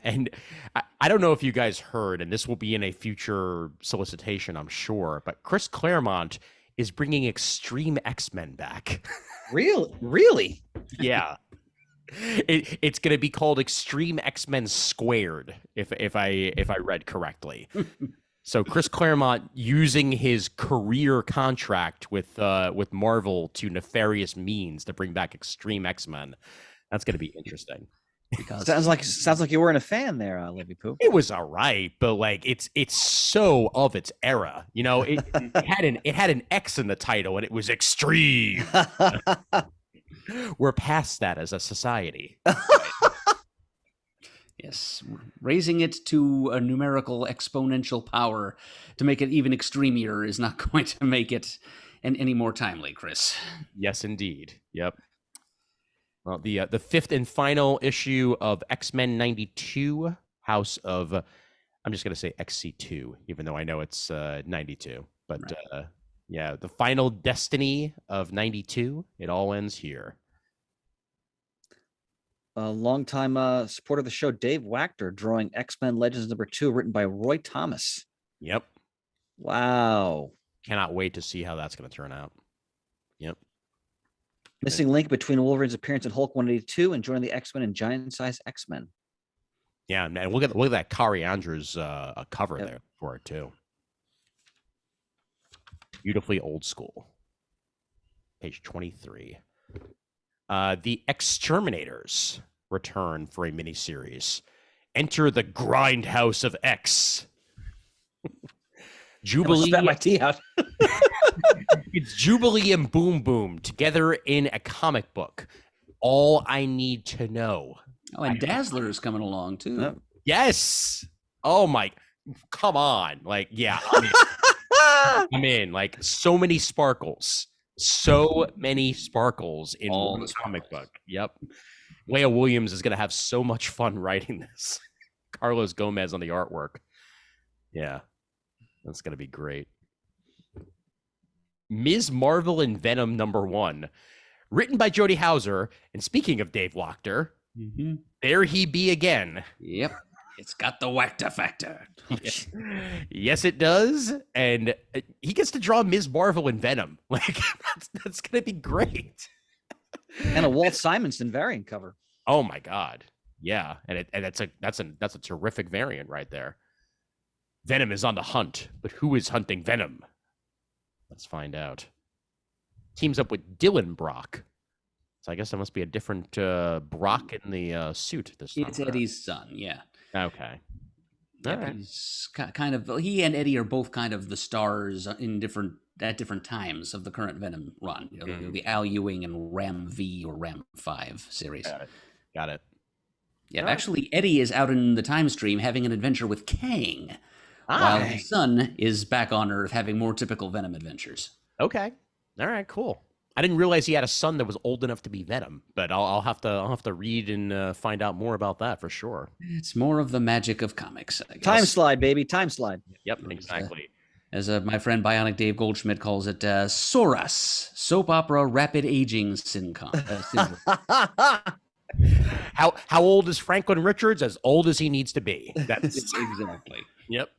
And I don't know if you guys heard, and this will be in a future solicitation, I'm sure, but Chris Claremont is bringing Extreme X-Men back. Really? Yeah. It's going to be called Extreme X-Men Squared, if I read correctly. So Chris Claremont using his career contract with Marvel to nefarious means to bring back Extreme X-Men. That's going to be interesting. Because sounds like you weren't a fan there, Levy Poo. It was all right, but like it's so of its era. You know, it had an X in the title and it was extreme. We're past that as a society. Yes, raising it to a numerical exponential power to make it even extremier is not going to make it any more timely, Chris. Yes, indeed. Yep. Well, the 5th and final issue of X-Men 92, House of, I'm just going to say XC2, even though I know it's 92. But right. Yeah, the final destiny of 92, it all ends here. A longtime supporter of the show, Dave Wachter, drawing X-Men Legends number 2, written by Roy Thomas. Yep. Wow. Cannot wait to see how that's going to turn out. Yep. Missing link between Wolverine's appearance in Hulk 182 and joining the X-Men and Giant Size X-Men. Yeah, and look at that Kari Andrews cover there for it too. Beautifully old school. Page 23. The Exterminators return for a miniseries. Enter the Grindhouse of X. Jubilee. I my tea out. It's Jubilee and Boom Boom together in a comic book. All I need to know. Oh, and Dazzler is coming along too. Oh. Yes. Oh my, come on. Like, yeah, I'm in. Like, so many sparkles. So many sparkles in one comic book. Yep. Leah Williams is going to have so much fun writing this. Carlos Gomez on the artwork. Yeah. That's going to be great. Ms. Marvel and Venom number 1. Written by Jody Houser. And speaking of Dave Wachter, there he be again. Yep. It's got the Wachter factor. Yes, it does. And he gets to draw Ms. Marvel and Venom. Like, that's going to be great. And a Walt Simonson variant cover. Oh my God. Yeah. And that's a terrific variant right there. Venom is on the hunt, but who is hunting Venom? Let's find out. Teams up with Dylan Brock. So I guess there must be a different Brock in the suit this time. It's Eddie's son, yeah. Okay. Yeah, he's kind of, he and Eddie are both kind of the stars at different times of the current Venom run. You know, the Al Ewing and Ram V or Ram 5 series. Got it. Yeah, actually, Eddie is out in the time stream having an adventure with Kang. While his son is back on Earth having more typical Venom adventures. Okay. All right, cool. I didn't realize he had a son that was old enough to be Venom, but I'll have to read and find out more about that for sure. It's more of the magic of comics, I guess. Time slide, baby. Time slide. Yep, exactly. as my friend Bionic Dave Goldschmidt calls it, SORAS, Soap Opera Rapid Aging Syndrome. How old is Franklin Richards? As old as he needs to be. That's Exactly. Yep.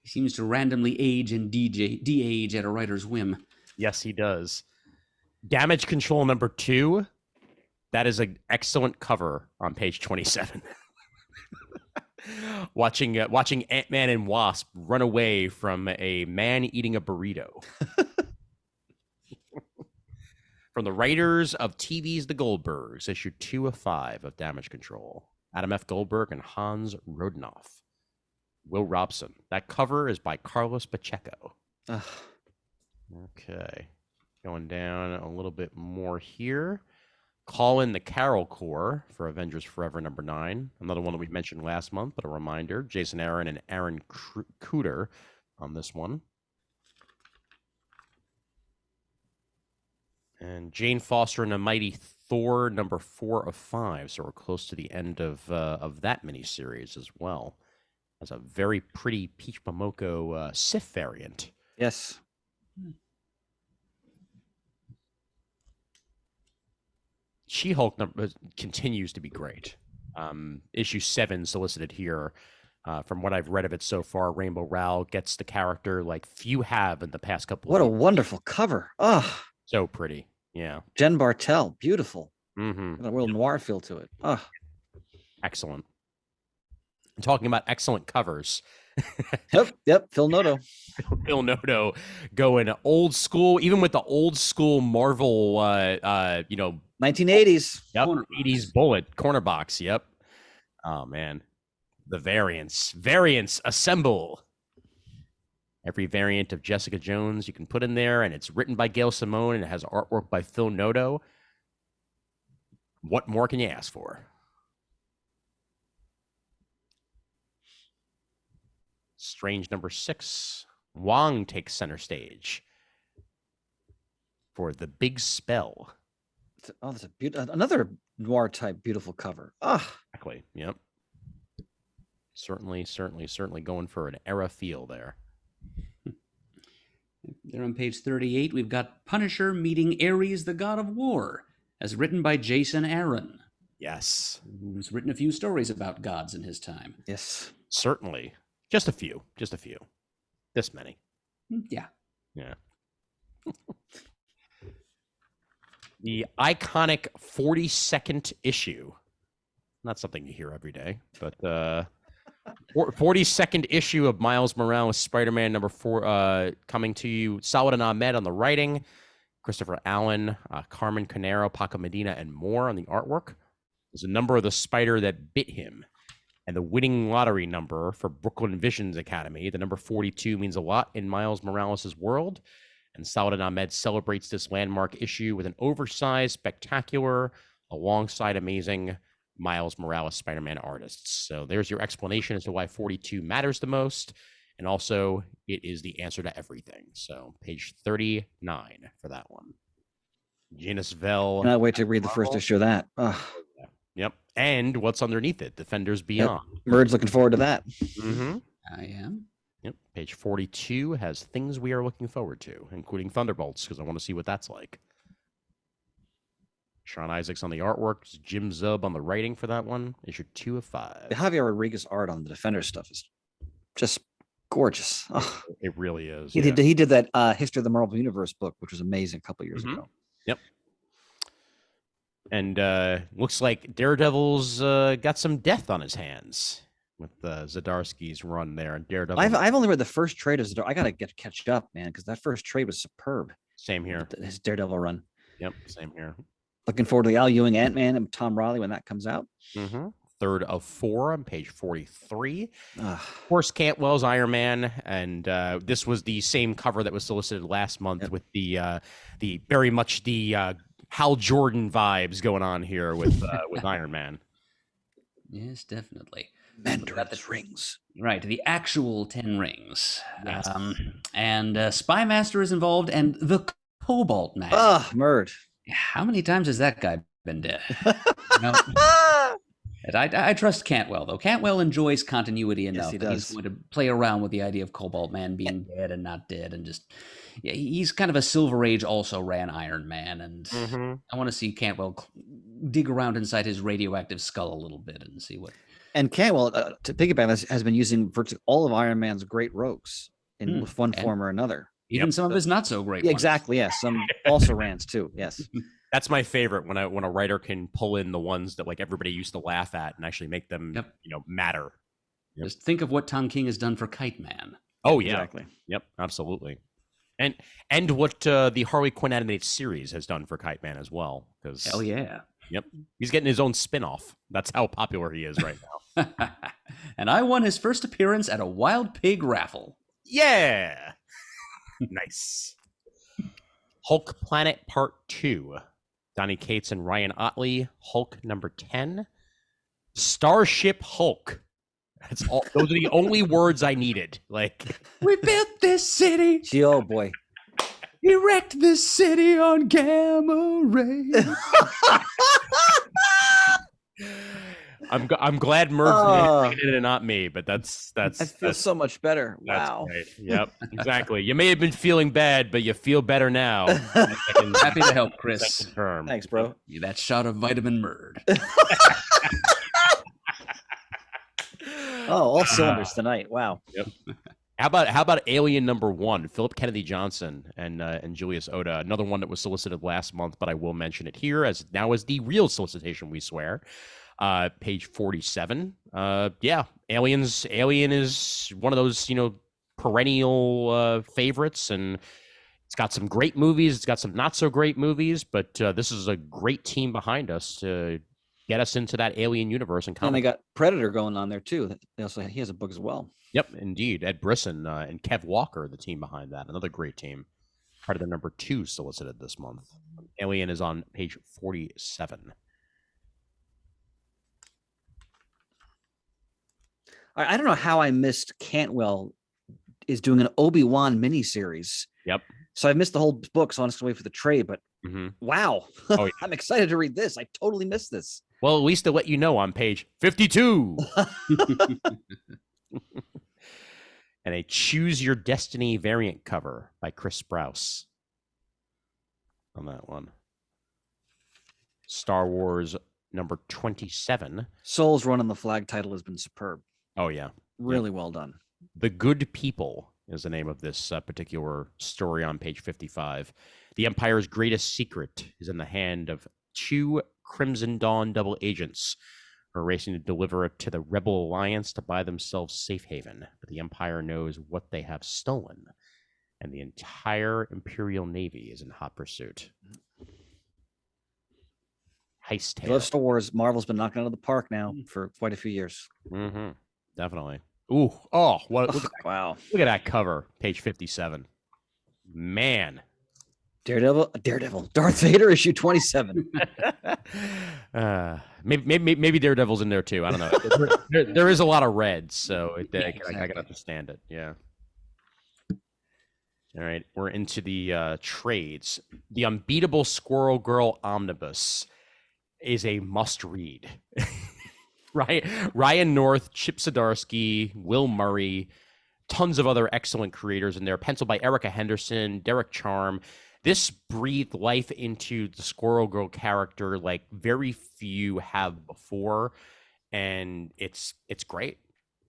He seems to randomly age and de-age at a writer's whim. Yes, he does. Damage Control number 2. That is an excellent cover on page 27. watching Ant-Man and Wasp run away from a man eating a burrito. From the writers of TV's The Goldbergs, issue 2 of 5 of Damage Control. Adam F. Goldberg and Hans Rodenoff. Will Robson. That cover is by Carlos Pacheco. Okay. Going down a little bit more here. Call in the Carol Corps for Avengers Forever number 9. Another one that we mentioned last month, but a reminder. Jason Aaron and Aaron Cooter on this one. And Jane Foster and the Mighty Thor number 4 of 5. So we're close to the end of that miniseries as well. As a very pretty Peach Momoko Sif variant. Yes. She-Hulk continues to be great. Issue 7 solicited here. From what I've read of it so far, Rainbow Rowell gets the character like few have in the past couple What of a wonderful cover. Oh, so pretty. Yeah. Jen Bartel, beautiful. Mm-hmm. Got a real noir feel to it. Oh, Excellent. Talking about excellent covers. Yep. Phil Noto. Phil Noto going old school, even with the old school Marvel, 1980s. Yep, 80s bullet corner box. Yep. Oh man, the variants assemble. Every variant of Jessica Jones you can put in there, and it's written by Gail Simone, and it has artwork by Phil Noto. What more can you ask for? Strange number 6. Wong takes center stage for The Big Spell. Oh, that's another noir type beautiful cover. Exactly. Yep. Certainly going for an era feel there. There on page 38, we've got Punisher meeting Ares, the god of war, as written by Jason Aaron. Yes. Who's written a few stories about gods in his time. Yes. Certainly. Just a few. This many. Yeah. The iconic 42nd issue. Not something you hear every day, but 42nd issue of Miles Morales Spider-Man number 4 coming to you. Saladin Ahmed on the writing, Christopher Allen, Carmen Canero, Paco Medina, and more on the artwork. There's a number of the spider that bit him. And the winning lottery number for Brooklyn Visions Academy, the number 42, means a lot in Miles Morales' world. And Saladin Ahmed celebrates this landmark issue with an oversized, spectacular, alongside amazing Miles Morales Spider-Man artists. So there's your explanation as to why 42 matters the most. And also, it is the answer to everything. So page 39 for that one. Janus Vell. Cannot wait to read the first issue of that. Yep. And what's underneath it? Defenders Beyond. Yep. Murd's looking forward to that. Mm-hmm. I am. Yep. Page 42 has things we are looking forward to, including Thunderbolts, because I want to see what that's like. Sean Isaacs on the artwork, Jim Zub on the writing for that one. Issue 2 of 5. The Javier Rodriguez art on the Defender stuff is just gorgeous. Oh. It really is. He did that History of the Marvel Universe book, which was amazing a couple years ago. Yep. And looks like Daredevil's got some death on his hands with Zdarsky's run there. And Daredevil. I've only read the first trade of Zdarsky. I gotta catch up, man, because that first trade was superb. Same here. His Daredevil run. Yep, same here. Looking forward to the Al Ewing Ant-Man and Tom Riley when that comes out. Mm-hmm. 3rd of 4 on page 43. Horst Cantwell's Iron Man, and this was the same cover that was solicited last month with the very much the Hal Jordan vibes going on here with Iron Man. Yes, definitely. Mandarin's rings. Right, the actual 10 rings. Yes. And Spy Master is involved, and the Cobalt Man. Murd. How many times has that guy been dead? And I trust Cantwell, though. Cantwell enjoys continuity enough he that he's does. going to play around with the idea of Cobalt Man being dead and not dead, and just he's kind of a Silver Age also ran Iron Man, and I want to see Cantwell dig around inside his radioactive skull a little bit and see what. And Cantwell, to piggyback this, has been using virtually all of Iron Man's great rogues in one form or another. Even some of his not so great Yeah, ones. exactly. Yes, some also rans too. Yes. That's my favorite when a writer can pull in the ones that like everybody used to laugh at and actually make them matter. Just think of what Tom King has done for Kite Man. Oh yeah, exactly. Yep, absolutely. And what the Harley Quinn animated series has done for Kite Man as well. Because hell yeah. Yep, he's getting his own spin-off. That's how popular he is right now. And I won his first appearance at a Wild Pig raffle. Yeah. Nice. Hulk Planet Part 2. Donny Cates and Ryan Otley. Hulk number 10. Starship Hulk. That's all. Those are the only words I needed. Like, we built this city. Oh boy. Erect this city on gamma rays. I'm glad Murd did it and not me, but that's I feel so much better. Wow. Right. Yep, exactly. You may have been feeling bad, but you feel better now. Happy to help, Chris. Thanks, bro. That shot of vitamin Murd. All cylinders tonight. Wow. Yep. How about Alien number 1? Philip Kennedy Johnson and Julius Oda. Another one that was solicited last month, but I will mention it here as now is the real solicitation. We swear. Page 47. Alien is one of those perennial favorites, and it's got some great movies. It's got some not so great movies, but this is a great team behind us to get us into that Alien universe and they got Predator going on there too. He has a book as well. Yep, indeed. Ed Brisson and Kev Walker, the team behind that. Another great team. Predator number 2 solicited this month. Alien is on page 47. I don't know how I missed Cantwell is doing an Obi-Wan miniseries. Yep. So I missed the whole book, so I'm just gonna wait for the trade. But wow, oh, yeah. I'm excited to read this. I totally missed this. Well, at least to let you know on page 52. And a Choose Your Destiny variant cover by Chris Sprouse on that one. Star Wars number 27. Soul's run on the flag title has been superb. Oh, yeah. Really well done. The Good People is the name of this particular story on page 55. The Empire's greatest secret is in the hand of 2 Crimson Dawn double agents who are racing to deliver it to the Rebel Alliance to buy themselves safe haven. But the Empire knows what they have stolen, and the entire Imperial Navy is in hot pursuit. Heist tale. I love Star Wars. Marvel's been knocking out of the park now for quite a few years. Mm-hmm. Definitely. Ooh. Oh, what? Wow. Look at that cover, page 57. Man. Daredevil, Darth Vader, issue 27. Maybe Daredevil's in there too. I don't know. there is a lot of red, so I can understand it. Yeah. All right, we're into the trades. The Unbeatable Squirrel Girl Omnibus is a must-read. Right? Ryan North, Chip Zdarsky, Will Murray, tons of other excellent creators in there. Penciled by Erica Henderson, Derek Charm. This breathed life into the Squirrel Girl character like very few have before, and it's great.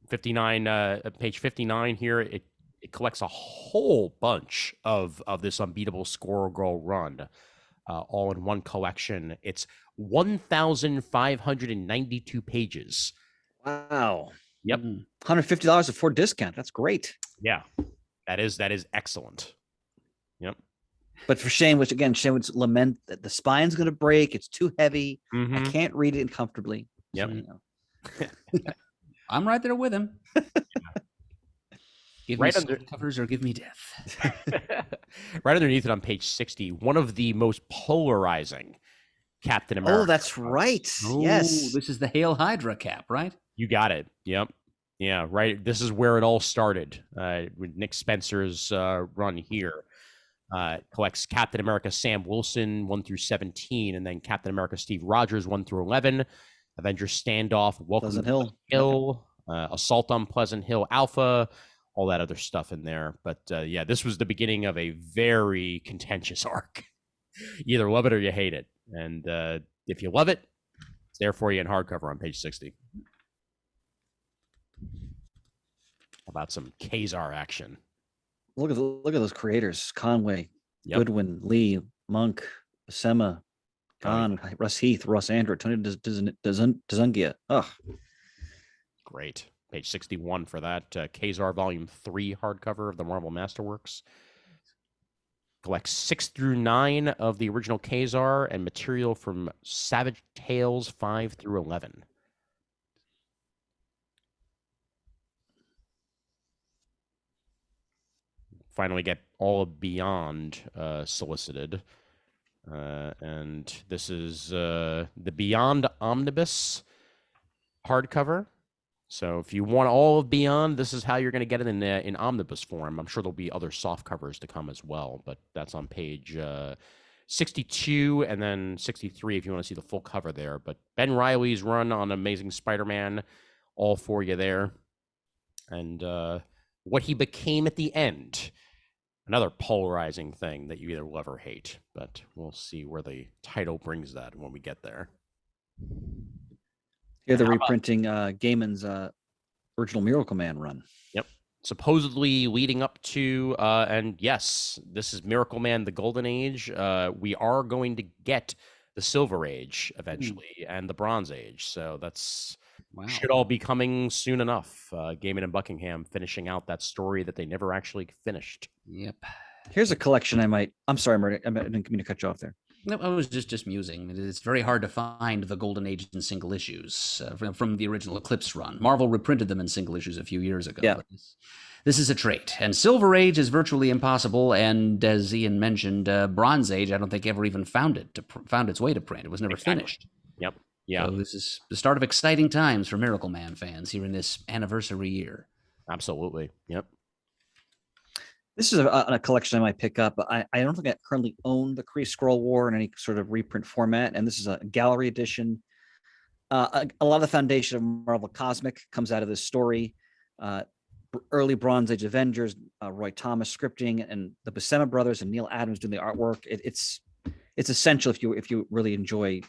59, page 59 here. It collects a whole bunch of this Unbeatable Squirrel Girl run, all in one collection. It's 1,592 pages. Wow. Yep. $150 before discount. That's great. Yeah, that is excellent. Yep. But for Shane would lament that the spine's going to break. It's too heavy. Mm-hmm. I can't read it comfortably. Yep. So, I'm right there with him. Give right me under covers or give me death. Right underneath it on page 60, one of the most polarizing Captain America. Oh, that's right. Oh, yes. This is the Hail Hydra cap, right? You got it. Yep. Yeah, right. This is where it all started with Nick Spencer's run here. Collects Captain America Sam Wilson 1 through 17, and then Captain America Steve Rogers 1 through 11. Avengers Standoff, Welcome Pleasant to Hill. Pleasant Hill, Assault on Pleasant Hill Alpha, all that other stuff in there. But yeah, this was the beginning of a very contentious arc. You either love it or you hate it. And if you love it, it's there for you in hardcover on page 60. About some Kazar action. Look at those creators: Conway, Yep. Goodwin, Lee, Monk, Buscema, Khan, Russ Heath, Ross Andrew, Tony Dzungia. Oh, great. Page 61 for that. Kazar Volume 3 hardcover of the Marvel Masterworks. Collects 6 through 9 of the original Kazar and material from Savage Tales 5 through 11. Finally get all of Beyond solicited. And this is the Beyond Omnibus hardcover. So if you want all of Beyond, this is how you're going to get it in omnibus form. I'm sure there'll be other soft covers to come as well, but that's on page 62 and then 63 if you want to see the full cover there. But Ben Reilly's run on Amazing Spider-Man, all for you there. And what he became at the end, another polarizing thing that you either love or hate, but we'll see where the title brings that when we get there. Here they're reprinting Gaiman's original Miracle Man run. Yep. Supposedly leading up to, and yes, this is Miracle Man, the Golden Age. We are going to get the Silver Age eventually and the Bronze Age. So that's should all be coming soon enough. Gaiman and Buckingham finishing out that story that they never actually finished. Yep. Here's a collection I'm sorry, Murd. I didn't mean to cut you off there. No, I was just musing. It's very hard to find the Golden Age in single issues from the original Eclipse run. Marvel reprinted them in single issues a few years ago. Yeah. This is a trait. And Silver Age is virtually impossible. And as Ian mentioned, Bronze Age, I don't think ever even found its way to print. It was never finished. Yep. Yeah. So this is the start of exciting times for Miracle Man fans here in this anniversary year. Absolutely. Yep. This is a collection I might pick up. I don't think I currently own the Kree Scroll War in any sort of reprint format, and this is a gallery edition. A lot of the foundation of Marvel Cosmic comes out of this story. Early Bronze Age Avengers, Roy Thomas scripting, and the Buscema brothers and Neil Adams doing the artwork. It's essential if you really enjoy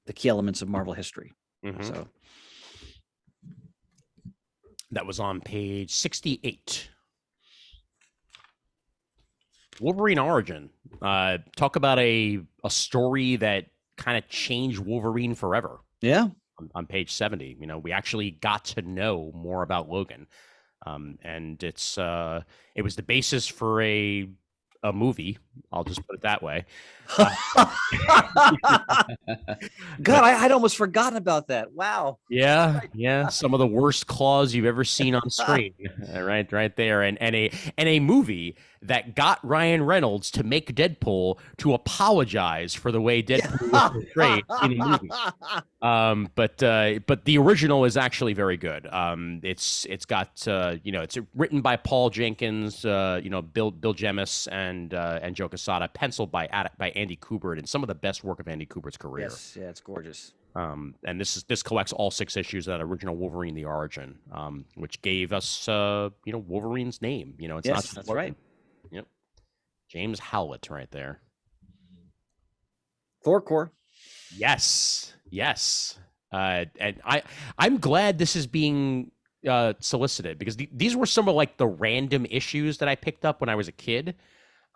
the key elements of Marvel history. Mm-hmm. So that was on page 68. Wolverine Origin. Talk about a story that kind of changed Wolverine forever. Yeah. On page 70, we actually got to know more about Logan. And it was the basis for a movie. I'll just put it that way. God, I'd almost forgotten about that. Wow. Yeah. Some of the worst claws you've ever seen on screen. right there. And a movie that got Ryan Reynolds to make Deadpool to apologize for the way Deadpool was portrayed in the movie. But the original is actually very good. It's got it's written by Paul Jenkins, Bill Jemas and Joe Quesada, penciled by Andy Kubert, and some of the best work of Andy Kubert's career. Yes, yeah, it's gorgeous. And this collects all 6 issues of that original Wolverine: The Origin, which gave us Wolverine's name. It's yes, not that's right. Yep, James Howlett right there. Thor Corps. Yes. And I'm glad this is being solicited, because these were some of like the random issues that I picked up when I was a kid.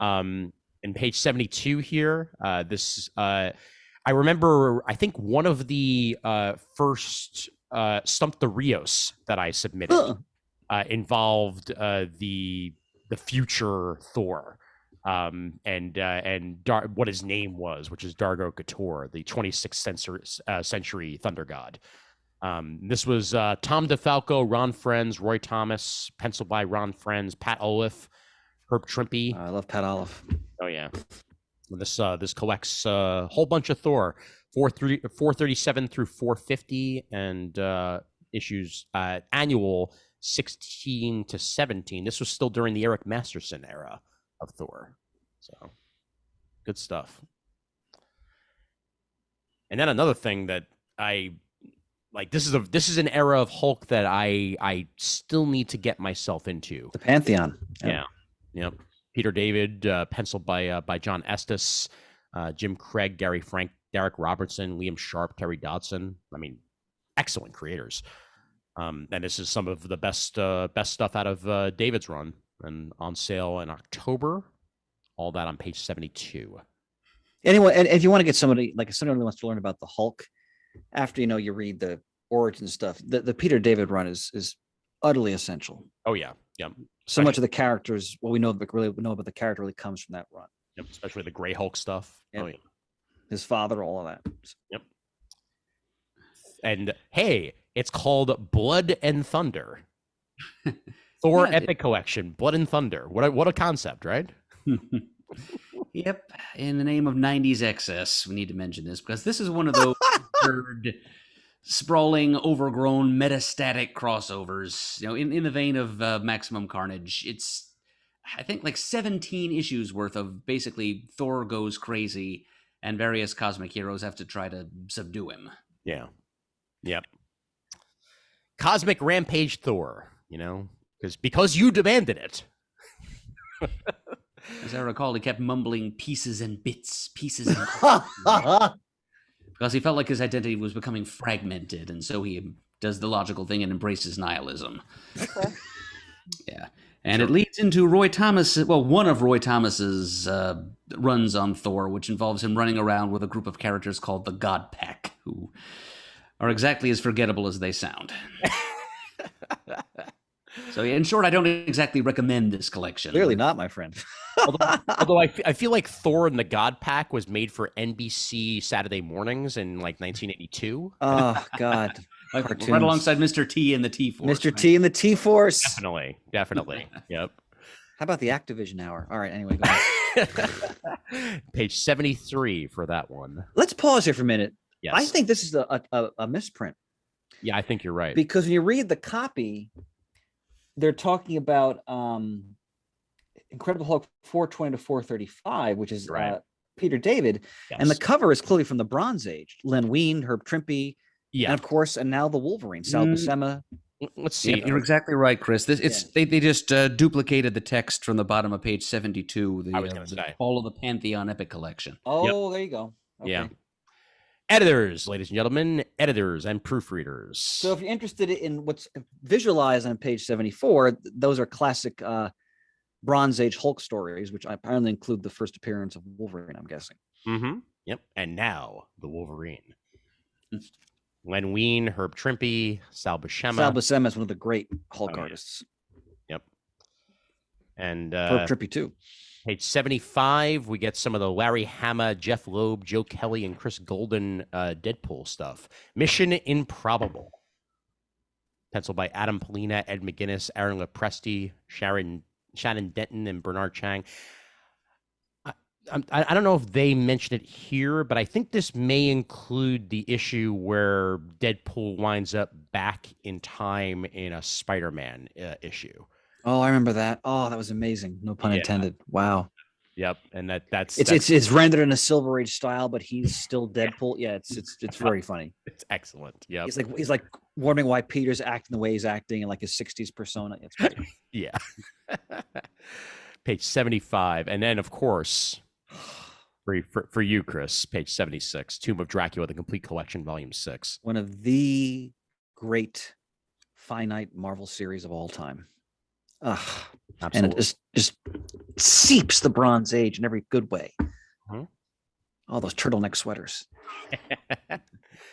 In page 72 here, I remember, I think one of the first Stump the Rios that I submitted involved the future Thor, and what his name was, which is Dargo Couture, the 26th century Thunder God. This was Tom DeFalco, Ron Frenz, Roy Thomas, penciled by Ron Frenz, Pat Olive, Herb Trimpe. I love Pat Olive. Oh yeah. This collects a whole bunch of Thor, 437 through 450, and issues annual 16 to 17. This was still during the Eric Masterson era of Thor. So good stuff. And then another thing that I like this is an era of Hulk that I still need to get myself into. The Pantheon. Yeah. Yep. Peter David, penciled by John Estes, Jim Craig, Gary Frank, Derek Robertson, Liam Sharp, Terry Dodson. I mean, excellent creators. And this is some of the best stuff out of David's run, and on sale in October. All that on page 72. Anyway, and if you want to get somebody who wants to learn about the Hulk, after you read the origin stuff, the Peter David run is utterly essential. Oh yeah, yeah. So much of the characters, what we know about the character really comes from that run. Yep, especially the Gray Hulk stuff. Yep. Oh yeah. His father, all of that. Yep. And hey, it's called Blood and Thunder. Thor Epic Collection, Blood and Thunder. What a concept, right? Yep. In the name of 90s excess, we need to mention this because this is one of those absurd, sprawling, overgrown, metastatic crossovers. In the vein of Maximum Carnage. It's, I think, like 17 issues worth of basically Thor goes crazy and various cosmic heroes have to try to subdue him. Yeah. Yep. Cosmic Rampage Thor, because you demanded it. As I recall, he kept mumbling pieces and bits, pieces and bits. Because he felt like his identity was becoming fragmented, and so he does the logical thing and embraces nihilism. Okay. Yeah. And it leads into one of Roy Thomas's runs on Thor, which involves him running around with a group of characters called the God Pack, who are exactly as forgettable as they sound. So, in short, I don't exactly recommend this collection. Clearly not, my friend. although I feel like Thor and the God Pack was made for NBC Saturday mornings in like 1982. Oh, God. Right alongside Mr. T and the T-Force. Mr. T and the T-Force. Definitely. Yep. How about the Activision hour? All right, anyway, go ahead. Page 73 for that one. Let's pause here for a minute. Yes. I think this is a misprint. Yeah, I think you're right. Because when you read the copy, they're talking about Incredible Hulk 420 to 435, which is Peter David. Yes. And the cover is clearly from the Bronze Age. Len Wein, Herb Trimpe, yeah, and of course, and now the Wolverine, Sal Buscema. Let's see. You're exactly right, Chris. They just duplicated the text from the bottom of page 72. The Fall of the Pantheon Epic Collection. Oh, There you go. Okay. Yeah. Editors, ladies and gentlemen, editors and proofreaders. So if you're interested in what's visualized on page 74, those are classic Bronze Age Hulk stories, which apparently include the first appearance of Wolverine, I'm guessing. Mm-hmm. Yep. And now the Wolverine. Len Wein, Herb Trimpe, Sal Buscema. Sal Buscema is one of the great Hulk artists. Yep. And Herb Trimpe too. Page 75, we get some of the Larry Hama, Jeff Loeb, Joe Kelly, and Chris Golden Deadpool stuff. Mission Improbable. Penciled by Adam Polina, Ed McGuinness, Aaron Lepresti, Shannon Denton, and Bernard Chang. I don't know if they mentioned it here, but I think this may include the issue where Deadpool winds up back in time in a Spider-Man issue. Oh, I remember that. Oh, that was amazing. No pun intended. Wow. Yep, and that's it's rendered in a Silver Age style, but he's still Deadpool. Yeah, it's very funny. It's excellent. Yeah, he's like wondering why Peter's acting the way he's acting in like his 60s persona. It's great. Yeah. Page 75, and then of course, for you, Chris, page 76, Tomb of Dracula, the complete collection, volume 6. One of great finite Marvel series of all time. And it just seeps the Bronze Age in every good way. Mm-hmm. All those turtleneck sweaters.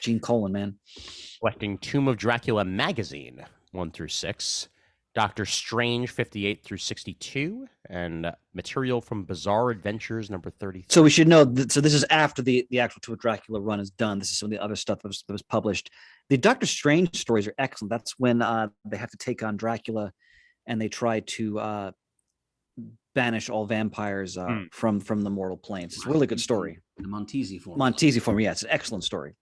Gene Colan, man. Collecting Tomb of Dracula magazine 1 through 6, Doctor Strange 58 through 62, and material from Bizarre Adventures number 33. So we should know so this is after the actual Tomb of Dracula run is done. This is some of the other stuff that was published. The Doctor Strange stories are excellent. That's when they have to take on Dracula and they try to banish all vampires from the mortal planes. It's a really good story. The Montesi form. Yeah, it's an excellent story.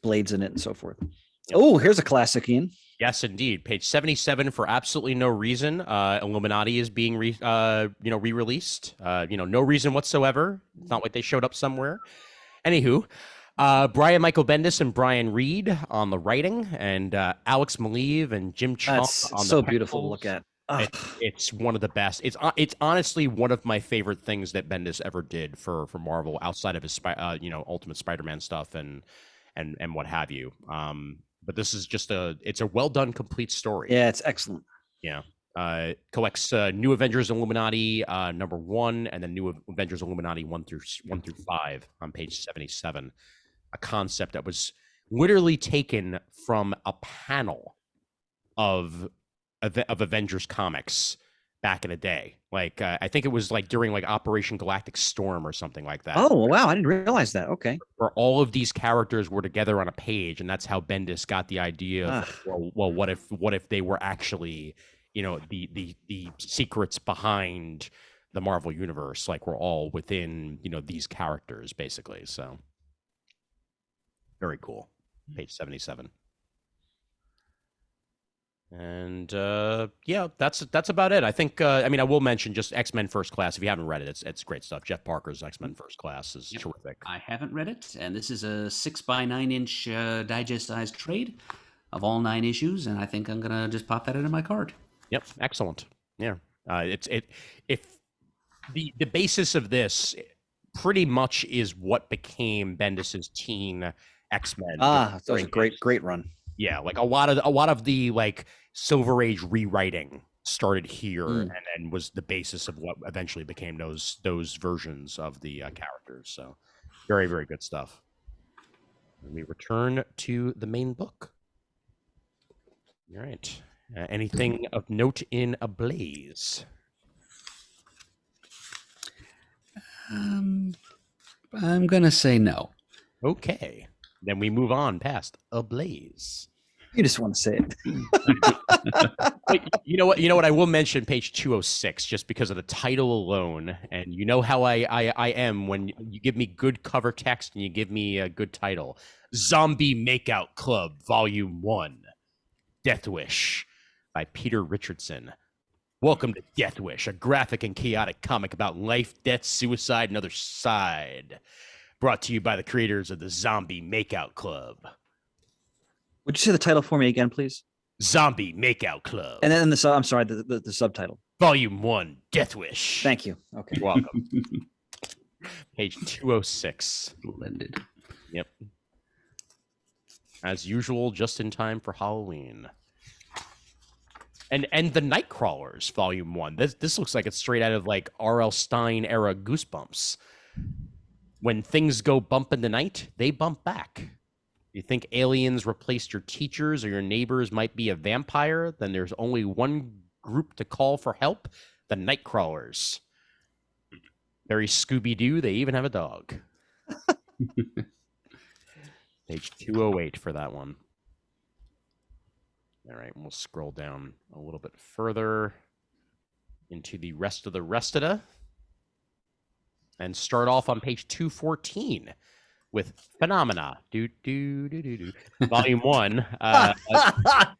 Blades in it and so forth. Yep. Oh, here's a classic, Ian. Yes, indeed. Page 77, for absolutely no reason, Illuminati is being re-released. No reason whatsoever. It's not like they showed up somewhere. Anywho, Brian Michael Bendis and Brian Reed on the writing, and Alex Maleev and Jim Chunk That's on so the beautiful to pencils. look at. It's one of the best. It's honestly one of my favorite things that Bendis ever did for Marvel, outside of his Ultimate Spider-Man stuff and what have you. But this is just it's a well done, complete story. Yeah, it's excellent. Yeah. Collects New Avengers Illuminati #1, and then New Avengers Illuminati 1 through 5 on page 77. A concept that was literally taken from a panel of Avengers comics back in the day. Like I think it was like during like Operation Galactic Storm or something like that. Oh wow, I didn't realize that. Okay. Where all of these characters were together on a page, and that's how Bendis got the idea of well, what if they were actually, the secrets behind the Marvel universe, like we're all within, these characters basically. So very cool. Page 77. And yeah, that's about it. I think I will mention just X-Men First Class. If you haven't read it, it's great stuff. Jeff Parker's X-Men First Class is terrific. I haven't read it, and this is a 6x9-inch digest-sized trade of all 9 issues, and I think I'm gonna just pop that into my card. Yep, excellent. Yeah, if the basis of this pretty much is what became Bendis's teen X-Men. That was a great run. Yeah, like a lot of the like Silver Age rewriting started here, and then was the basis of what eventually became those versions of the characters. So very, very good stuff. And we return to the main book. All right. Anything of note in Ablaze? I'm gonna say no. Okay. Then we move on past Ablaze. You just want to say it. You know what I will mention, page 206, just because of the title alone, and you know how I am when you give me good cover text and you give me a good title. Zombie Makeout Club Volume 1, Death Wish by Peter Richardson. Welcome to Death Wish, a graphic and chaotic comic about life, death, suicide, and other side. Brought to you by the creators of the Zombie Makeout Club. Would you say the title for me again, please? Zombie Makeout Club. And then I'm sorry, the subtitle. Volume 1, Death Wish. Thank you. Okay. You're welcome. Page 206. Splendid. Yep. As usual, just in time for Halloween. And the Nightcrawlers, Volume 1. This looks like it's straight out of like R.L. Stine era Goosebumps. When things go bump in the night, they bump back. You think aliens replaced your teachers or your neighbors might be a vampire? Then there's only one group to call for help, the Nightcrawlers. Very Scooby-Doo, they even have a dog. Page 208 for that one. All right, we'll scroll down a little bit further into the rest of the and start off on page 214 with Phenomena. Volume 1.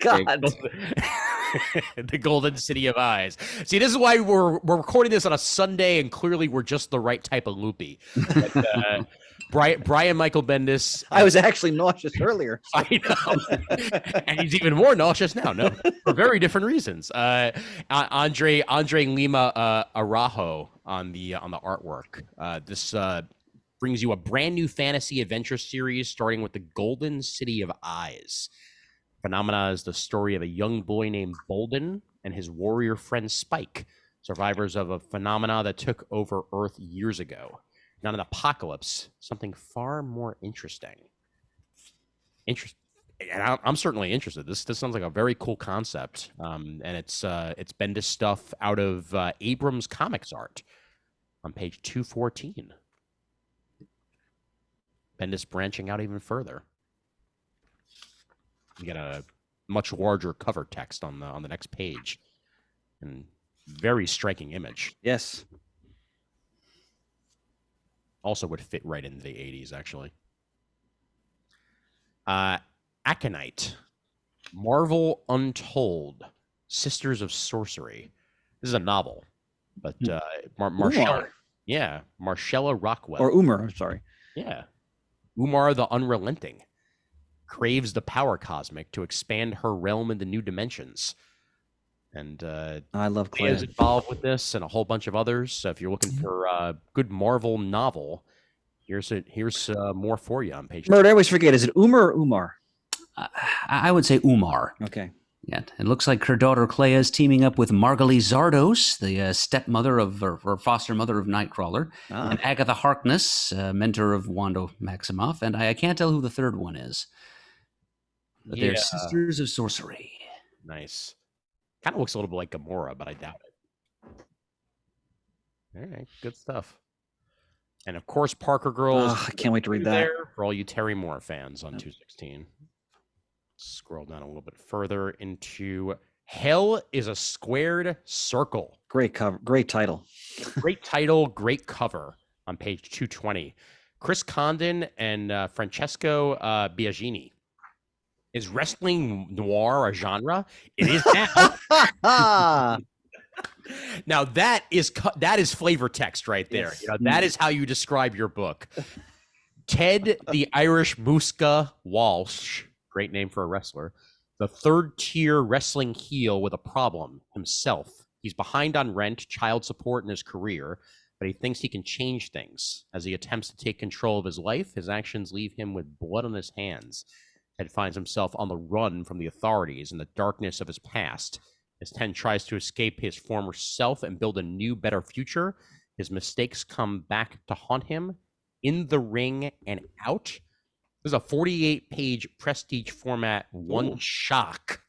God. The Golden City of Eyes. See, this is why we're recording this on a Sunday, and clearly we're just the right type of loopy. But, Brian Michael Bendis. I was actually nauseous earlier. So. I know, and he's even more nauseous now. No, for very different reasons. Andre Lima Araujo on the artwork. This brings you a brand new fantasy adventure series starting with the Golden City of Eyes. Phenomena is the story of a young boy named Bolden and his warrior friend Spike, survivors of a phenomena that took over Earth years ago. Not an apocalypse, something far more interesting. And I'm certainly interested. This sounds like a very cool concept, and it's Bendis stuff out of Abrams Comics art on page 214. Bendis branching out even further. You get a much larger cover text on the next page, and very striking image. Yes. Also would fit right into the 80s, actually. Aconite, Marvel Untold, Sisters of Sorcery. This is a novel, but Marcella Rockwell. Or Umar, I'm sorry. Yeah. Umar the Unrelenting craves the power cosmic to expand her realm into new dimensions. And I love Clea is Clay. involved with this and a whole bunch of others. So if you're looking for a good Marvel novel, here's more for you on page. Murd, I always forget. Is it Umar or Umar? I would say Umar. Okay. Yeah, it looks like her daughter Clea is teaming up with Margalie Zardos, the stepmother of or foster mother of Nightcrawler, and Agatha Harkness, mentor of Wanda Maximoff, and I can't tell who the third one is. But they're sisters of sorcery. Nice. Kind of looks a little bit like Gamora, but I doubt it. All right, good stuff. And of course, Parker Girls. I can't wait to read that. There for all you Terry Moore fans on 216. Scroll down a little bit further into Hell is a Squared Circle. Great cover. Great title. Great title, great cover on page 220. Chris Condon and Francesco Biagini. Is wrestling noir a genre? It is now. Now that is flavor text right there. Yes. You know, that is how you describe your book. Ted the Irish Muska Walsh, great name for a wrestler, the third tier wrestling heel with a problem himself. He's behind on rent, child support, and his career, but he thinks he can change things. As he attempts to take control of his life, his actions leave him with blood on his hands. Ted finds himself on the run from the authorities in the darkness of his past. As Ted tries to escape his former self and build a new, better future, his mistakes come back to haunt him. In the Ring and Out. This is a 48-page prestige format one shock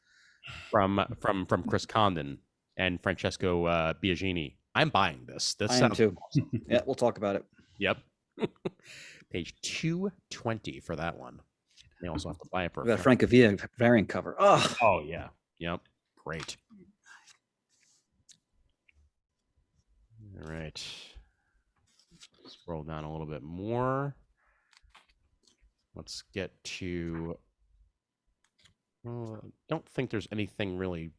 from Chris Condon and Francesco Biagini. I'm buying this. This I am too. Awesome. Yeah, we'll talk about it. Yep. Page 220 for that one. They also have to buy it for a Francavilla variant cover. Oh yeah. Yep. Great. All right. Scroll down a little bit more. Let's get to. Don't think there's anything really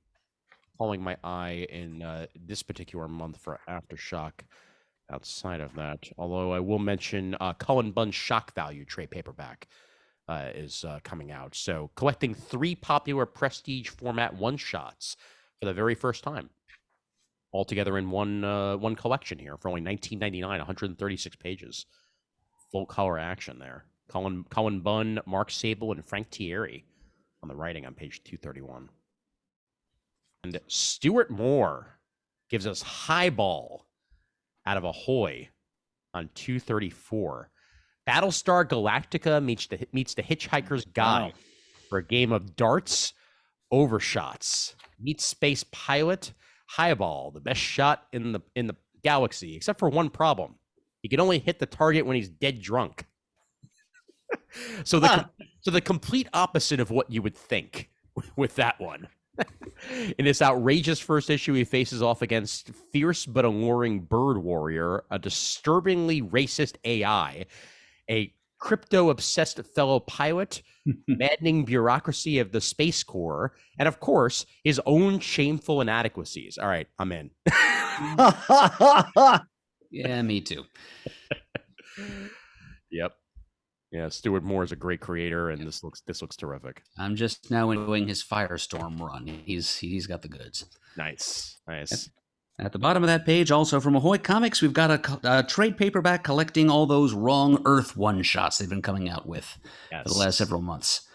calling my eye in this particular month for Aftershock outside of that. Although I will mention Cullen Bunn's Shock Value trade paperback is coming out. So collecting 3 popular prestige format one-shots for the very first time. All together in one collection here for only $19.99, 136 pages. Full color action there. Cullen Bunn, Mark Sable, and Frank Thierry on the writing on page 231. And Stuart Moore gives us Highball out of Ahoy on 234. Battlestar Galactica meets the Hitchhiker's Guide for a game of darts, overshots. Meets Space Pilot. Highball, the best shot in the galaxy, except for one problem. He can only hit the target when he's dead drunk. So the complete opposite of what you would think with that one. In this outrageous first issue, he faces off against fierce but alluring bird warrior, a disturbingly racist AI, a crypto-obsessed fellow pilot, maddening bureaucracy of the Space Corps, and of course, his own shameful inadequacies. All right, I'm in. Yeah, me too. Yep. Yeah, Stuart Moore is a great creator, and this looks terrific. I'm just now enjoying his Firestorm run. He's got the goods. Nice. At the bottom of that page, also from Ahoy Comics, we've got a trade paperback collecting all those Wrong Earth one-shots they've been coming out with for the last several months.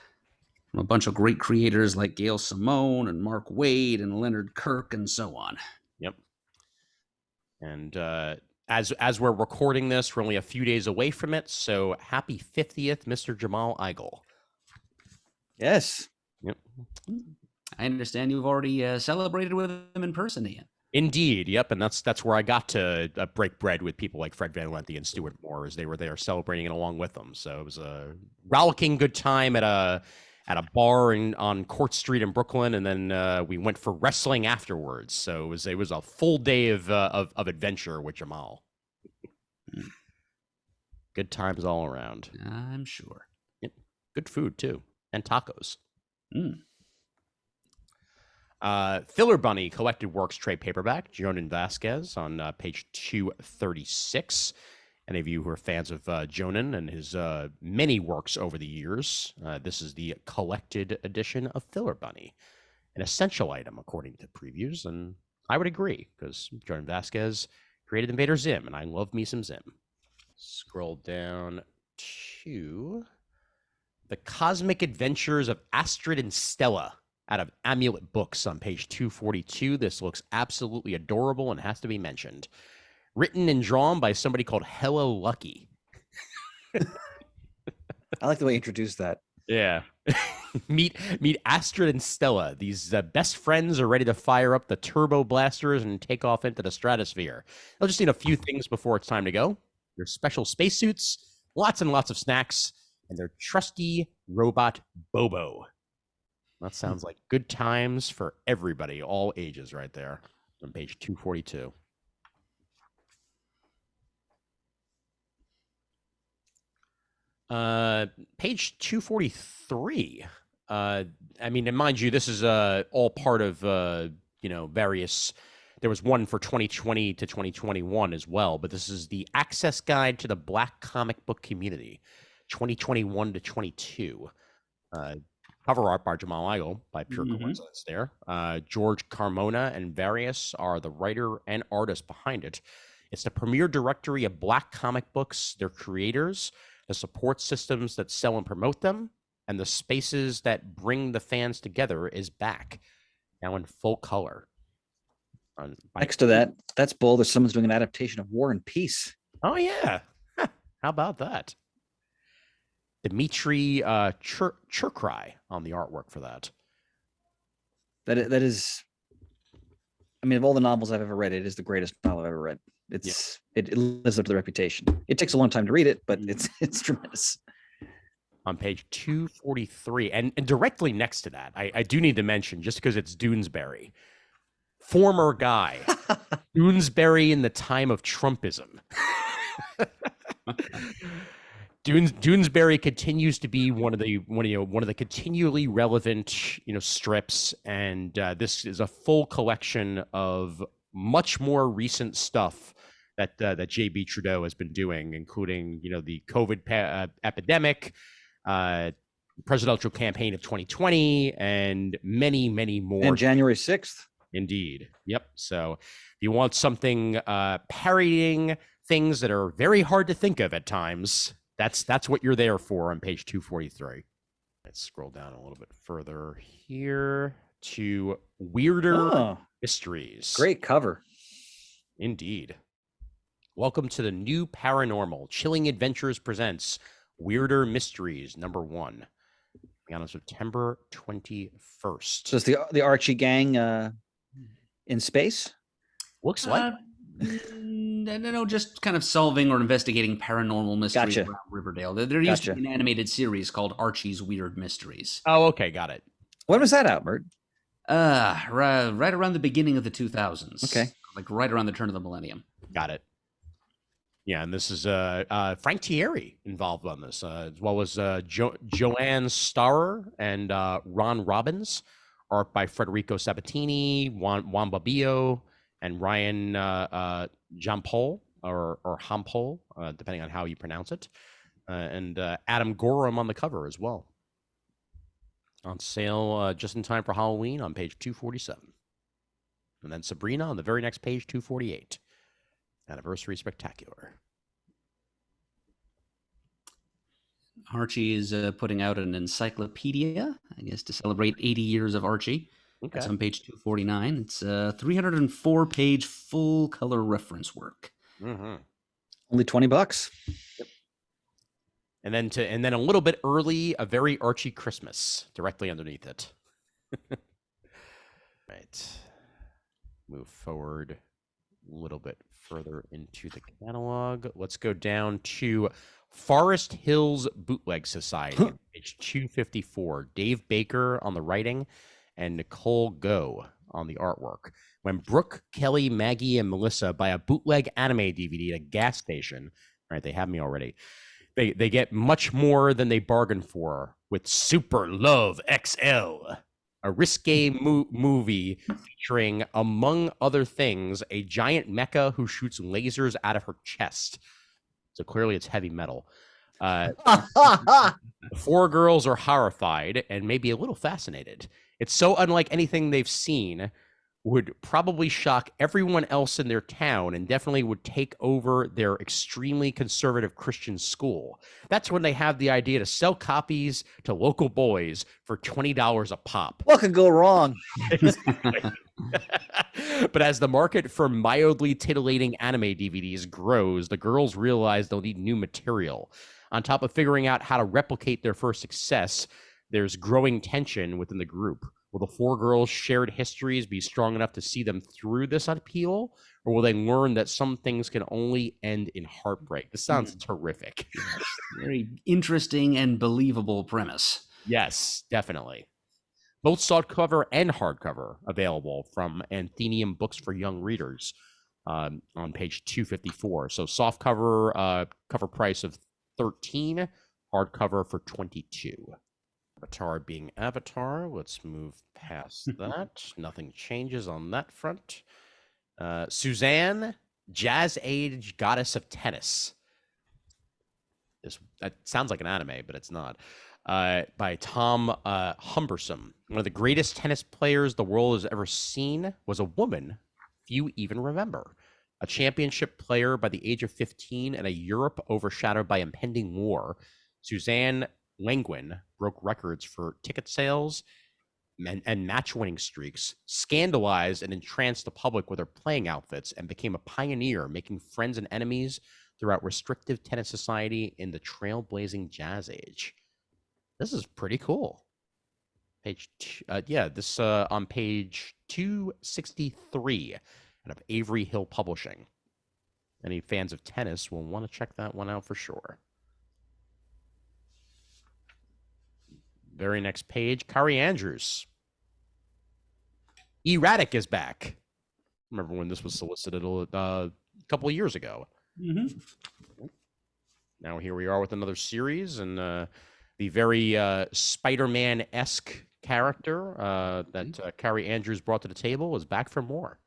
From a bunch of great creators like Gail Simone and Mark Waid and Leonard Kirk and so on. Yep. And as we're recording this, we're only a few days away from it, so happy 50th, Mr. Jamal Igle. Yes. Yep. I understand you've already celebrated with him in person, Ian. Indeed, yep, and that's where I got to break bread with people like Fred Van Lente and Stuart Moore, as they were there celebrating it along with them. So it was a rollicking good time at a bar on Court Street in Brooklyn, and then we went for wrestling afterwards. So it was a full day of adventure with Jamal. Good times all around. I'm sure. Yep. Good food too, and tacos. Filler Bunny Collected Works trade paperback, Jonan Vasquez on page 236. any of you who are fans of Jonan and his many works over the years, this is the collected edition of Filler Bunny, an essential item according to previews, and I would agree because Jordan Vasquez created Invader Zim, and I love me some Zim. Scroll down to The Cosmic Adventures of Astrid and Stella out of Amulet Books on page 242. This looks absolutely adorable and has to be mentioned. Written and drawn by somebody called Hello Lucky. I like the way you introduced that. Yeah. meet Astrid and Stella. These best friends are ready to fire up the turbo blasters and take off into the stratosphere. They'll just need a few things before it's time to go. Their special spacesuits, lots and lots of snacks, and their trusty robot Bobo. That sounds like good times for everybody, all ages right there on page 242. Page 243. I mean, and mind you, this is all part of various. There was one for 2020 to 2021 as well, but this is the Access Guide to the Black Comic Book Community, 2021 to 22. Cover art by Jamal Igle by pure coincidence there. George Carmona and Various are the writer and artist behind it. It's the premier directory of Black comic books, their creators, the support systems that sell and promote them, and the spaces that bring the fans together is back, now in full color. Next to that, that's bold. There's someone's doing an adaptation of War and Peace. Oh, yeah. How about that? Dmitry Churkrai on the artwork for that. That is, I mean, of all the novels I've ever read, it is the greatest novel I've ever read. It lives up to the reputation. It takes a long time to read it, but it's tremendous. On page 243, and directly next to that, I do need to mention, just because it's Doonesbury, former guy, Doonesbury in the time of Trumpism. Doonesbury continues to be one of the continually relevant strips, and this is a full collection of much more recent stuff that JB Trudeau has been doing, including the COVID epidemic, presidential campaign of 2020, and many more. And January 6th. Indeed. Yep. So if you want something parodying things that are very hard to think of at times, that's what you're there for on page 243. Let's scroll down a little bit further here to Weirder Mysteries. Great cover. Indeed. Welcome to the new paranormal. Chilling Adventures presents Weirder Mysteries #1. On September 21st. So it's the Archie gang in space? Looks like. No, just kind of solving or investigating paranormal mysteries Gotcha. around Riverdale. There used to be an animated series called Archie's Weird Mysteries. Oh, okay, got it. When was that out, Murd? Right around the beginning of the 2000s. Okay. Like right around the turn of the millennium. Got it. Yeah, and this is Frank Thierry involved on this, as well as Joanne Starrer and Ron Robbins. Art by Federico Sabatini, Juan Babio, and Ryan Jampol or Hampol, depending on how you pronounce it, and Adam Gorham on the cover as well. On sale just in time for Halloween on page 247. And then Sabrina on the very next page, 248. Anniversary Spectacular. Archie is putting out an encyclopedia, I guess, to celebrate 80 years of Archie. Okay. That's on page 249. It's a 304-page full-color reference work. Mm-hmm. Only $20. Yep. And then a little bit early, a very Archie Christmas directly underneath it. Right. Move forward a little bit further into the catalog. Let's go down to Forest Hills Bootleg Society, page 254. Dave Baker on the writing and Nicole Go on the artwork. When Brooke, Kelly, Maggie, and Melissa buy a bootleg anime DVD at a gas station, right, they have me already, they get much more than they bargained for with Super Love XL, a risque movie featuring, among other things, a giant mecha who shoots lasers out of her chest. So clearly it's heavy metal. The four girls are horrified and maybe a little fascinated. It's so unlike anything they've seen, would probably shock everyone else in their town and definitely would take over their extremely conservative Christian school. That's when they have the idea to sell copies to local boys for $20 a pop. What could go wrong? But as the market for mildly titillating anime DVDs grows, the girls realize they'll need new material. On top of figuring out how to replicate their first success, there's growing tension within the group. Will the four girls' shared histories be strong enough to see them through this upheaval, or will they learn that some things can only end in heartbreak? This sounds terrific. Very interesting and believable premise. Yes, definitely. Both softcover and hardcover available from Anthenium Books for Young Readers on page 254. So softcover cover price of $13, hardcover for $22. Avatar being Avatar. Let's move past that. Nothing changes on that front. Suzanne, Jazz Age Goddess of Tennis. That sounds like an anime, but it's not. By Tom Humbersome. One of the greatest tennis players the world has ever seen was a woman few even remember. A championship player by the age of 15 in a Europe overshadowed by impending war, Suzanne Lenguen broke records for ticket sales and match-winning streaks, scandalized and entranced the public with her playing outfits, and became a pioneer, making friends and enemies throughout restrictive tennis society in the trailblazing Jazz Age. This is pretty cool. This on page 263 out of Avery Hill Publishing. Any fans of tennis will want to check that one out for sure. Very next page, Kari Andrews. Erratic is back. Remember when this was solicited a couple of years ago. Mm-hmm. Now here we are with another series, and the very Spider-Man-esque character that Kari Andrews brought to the table is back for more.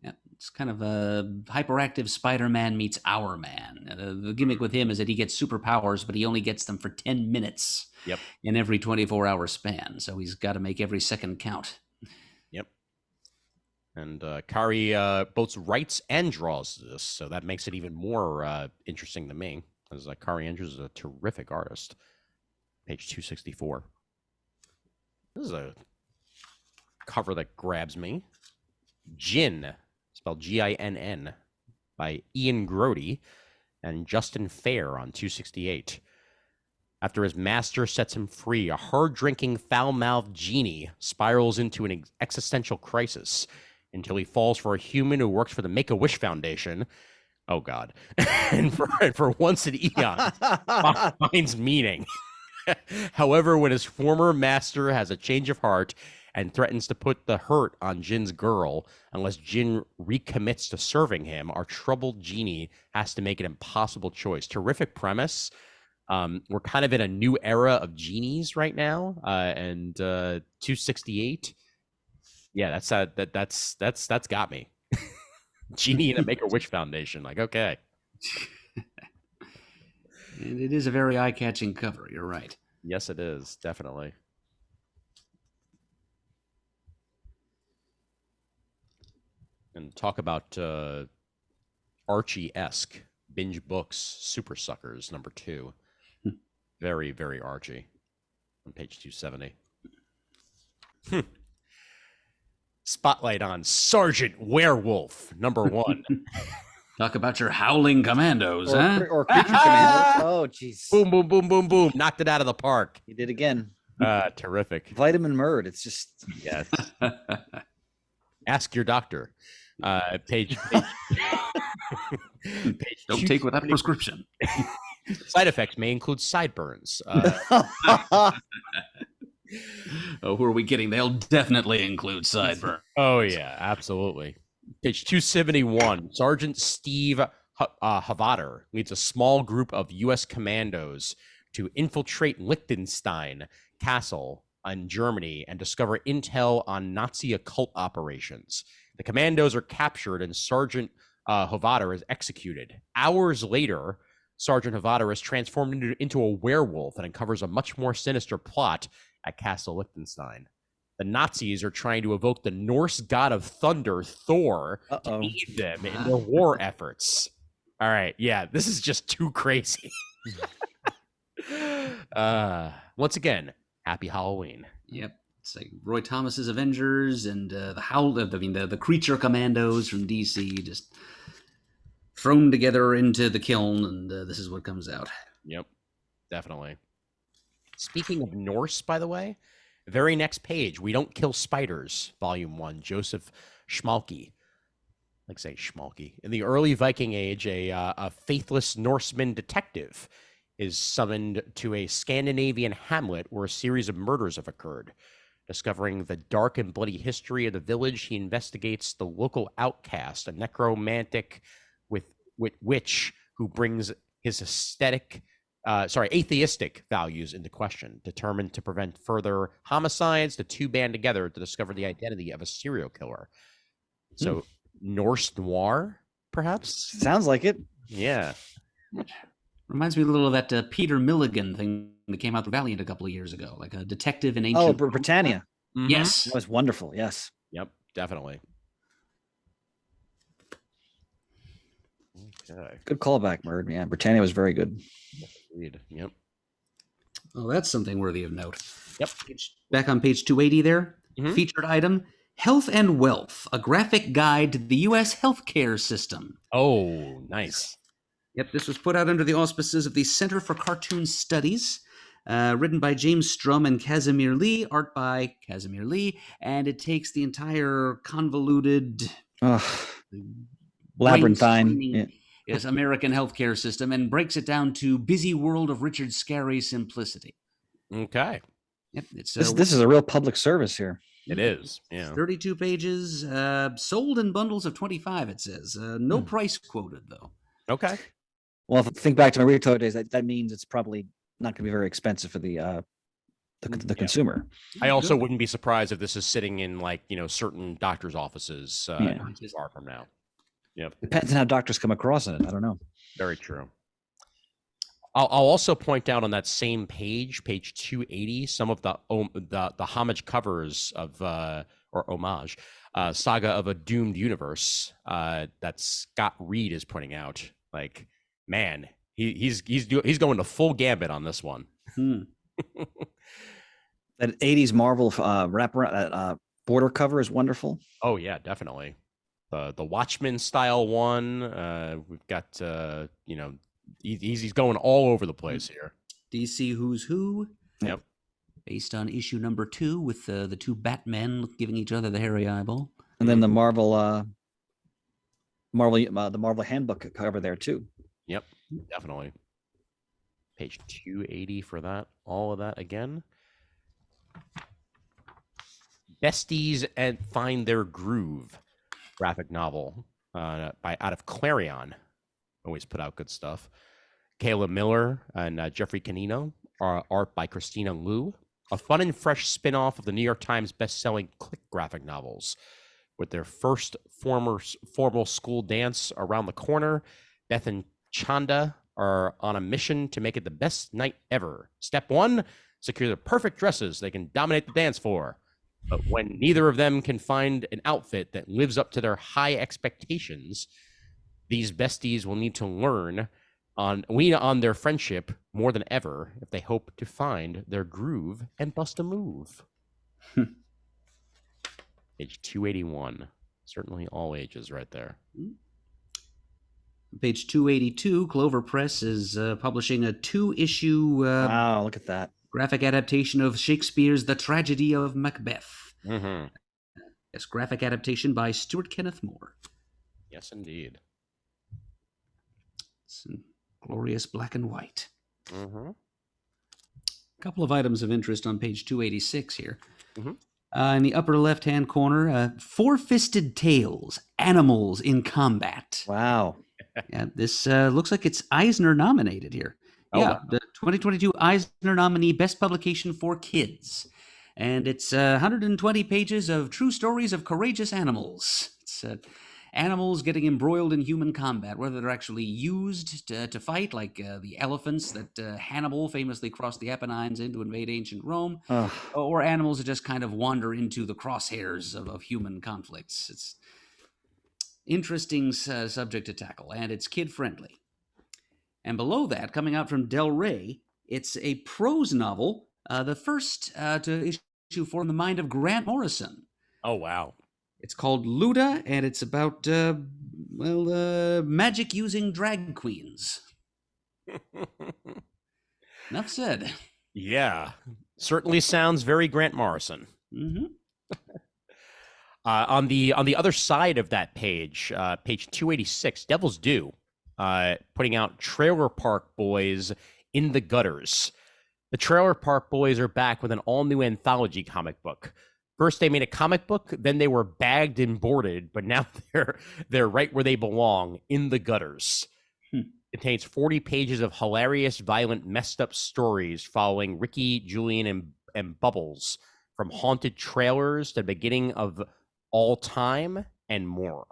Yeah, it's kind of a hyperactive Spider-Man meets Our Man. The gimmick with him is that he gets superpowers, but he only gets them for 10 minutes in every 24-hour span. So he's got to make every second count. Yep. And Kari both writes and draws this, so that makes it even more interesting to me, as Kari Andrews is a terrific artist. Page 264. This is a cover that grabs me. Jinn, spelled Ginn, by Ian Grody and Justin Fair on 268. After his master sets him free, a hard-drinking, foul-mouthed genie spirals into an existential crisis until he falls for a human who works for the Make-A-Wish Foundation. Oh, God. and for once in eons, finds meaning. However, when his former master has a change of heart and threatens to put the hurt on Jinn's girl unless Jinn recommits to serving him, our troubled genie has to make an impossible choice. Terrific premise. We're kind of in a new era of genies right now, and 268. Yeah, that's got me. Genie in a Make-A-Wish Foundation. Like, okay. And it is a very eye-catching cover. You're right. Yes, it is. Definitely. And talk about Archie-esque binge books, Super Suckers, number 2. Very, very Archie. On page 270. Spotlight on Sergeant Werewolf, number 1. Talk about your howling commandos, or creature commandos. Oh, jeez. Boom, boom, boom, boom, boom. Knocked it out of the park. He did again. Terrific. Vitamin Murd. It's just... Yes. Ask your doctor. Page Don't take without prescription. Side effects may include sideburns. Oh, who are we kidding? They'll definitely include sideburn. Oh, yeah, absolutely. Page 271. Sergeant Steve Havater leads a small group of U.S. commandos to infiltrate Liechtenstein Castle in Germany and discover intel on Nazi occult operations. The commandos are captured and Sergeant Havater is executed. Hours later, Sergeant Havada is transformed into a werewolf and uncovers a much more sinister plot at Castle Liechtenstein. The Nazis are trying to evoke the Norse god of thunder, Thor, to aid them in their war efforts. All right, yeah, this is just too crazy. Once again, happy Halloween. Yep. It's like Roy Thomas's Avengers and the Creature Commandos from DC just thrown together into the kiln, and this is what comes out. Yep, definitely. Speaking of Norse, by the way, very next page, We Don't Kill Spiders, Volume 1, Joseph Schmalke. Like say Schmalke. In the early Viking Age, a faithless Norseman detective is summoned to a Scandinavian hamlet where a series of murders have occurred. Discovering the dark and bloody history of the village, he investigates the local outcast, a necromantic witch who brings his atheistic values into question. Determined to prevent further homicides, the two band together to discover the identity of a serial killer. So, Norse noir, perhaps? Sounds like it. Yeah. Reminds me a little of that Peter Milligan thing that came out with Valiant a couple of years ago, like a detective in ancient... Oh, Britannia. Mm-hmm. Yes. That was wonderful, yes. Yep, definitely. Okay. Good callback, Murd. Yeah, Britannia was very good. Indeed. Yep. Oh, that's something worthy of note. Yep. Back on page 280 there, featured item, Health and Wealth, a graphic guide to the U.S. healthcare system. Oh, nice. Yep, this was put out under the auspices of the Center for Cartoon Studies, written by James Strum and Casimir Lee, art by Casimir Lee, and it takes the entire convoluted... labyrinthine. Yes, American healthcare system, and breaks it down to busy world of Richard Scarry's simplicity. Okay. Yep, it's This is a real public service here. It is. Yeah. 32 pages, sold in bundles of 25, it says. No price quoted, though. Okay. Well, if I think back to my retail days, that means it's probably not going to be very expensive for the consumer. I also wouldn't be surprised if this is sitting in certain doctors' offices not too far from now. Yep. Depends on how doctors come across it. I don't know. Very true. I'll also point out on that same page 280, some of the homage covers of or homage Saga of a Doomed Universe that Scott Reed is putting out. Like, man, he's going to full gambit on this one. That 80s Marvel wraparound border cover is wonderful. Oh yeah, definitely. The Watchmen style one. We've got he's going all over the place here. DC Who's Who. Yep. Based on issue number 2 with the two Batmen giving each other the hairy eyeball. And then the Marvel handbook cover there too. Yep, definitely. Page 280 for that. All of that again. Besties and Find Their Groove graphic novel out of Clarion. Always put out good stuff. Kayla Miller and Jeffrey Canino, art by Christina Liu. A fun and fresh spin-off of the New York Times best-selling Click graphic novels. With their first formal school dance around the corner, Beth and Chanda are on a mission to make it the best night ever. Step 1, secure the perfect dresses they can dominate the dance floor. But when neither of them can find an outfit that lives up to their high expectations, these besties will need to lean on their friendship more than ever if they hope to find their groove and bust a move. Page 281. Certainly all ages right there. Page 282, Clover Press is publishing a 2-issue wow, look at that. graphic adaptation of Shakespeare's The Tragedy of Macbeth. Mm-hmm. Yes, graphic adaptation by Stuart Kenneth Moore. Yes, indeed. It's in glorious black and white. Mm-hmm. A couple of items of interest on page 286 here. Mm-hmm. In the upper left-hand corner, Four-Fisted Tales, Animals in Combat. Wow. Yeah, this looks like it's Eisner nominated here. Oh, Yeah, wow. the 2022 Eisner nominee, Best Publication for Kids. And it's 120 pages of true stories of courageous animals. animals getting embroiled in human combat, whether they're actually used to fight, like the elephants that Hannibal famously crossed the Apennines in to invade ancient Rome, Ugh. or animals that just kind of wander into the crosshairs of human conflicts. It's interesting subject to tackle, and it's kid-friendly. And below that, coming out from Del Rey, it's a prose novel, the first to issue for In the Mind of Grant Morrison. Oh, wow. It's called Luda, and it's about, magic using drag queens. Enough said. Yeah. Certainly sounds very Grant Morrison. Mm-hmm. On the other side of that page, page 286, Devil's Due, putting out Trailer Park Boys in the Gutters. The Trailer Park Boys are back with an all-new anthology comic book. First, they made a comic book, then they were bagged and boarded, but now they're right where they belong, in the gutters. Contains 40 pages of hilarious, violent, messed up stories following Ricky, Julian, and Bubbles, from haunted trailers to the beginning of all time and more.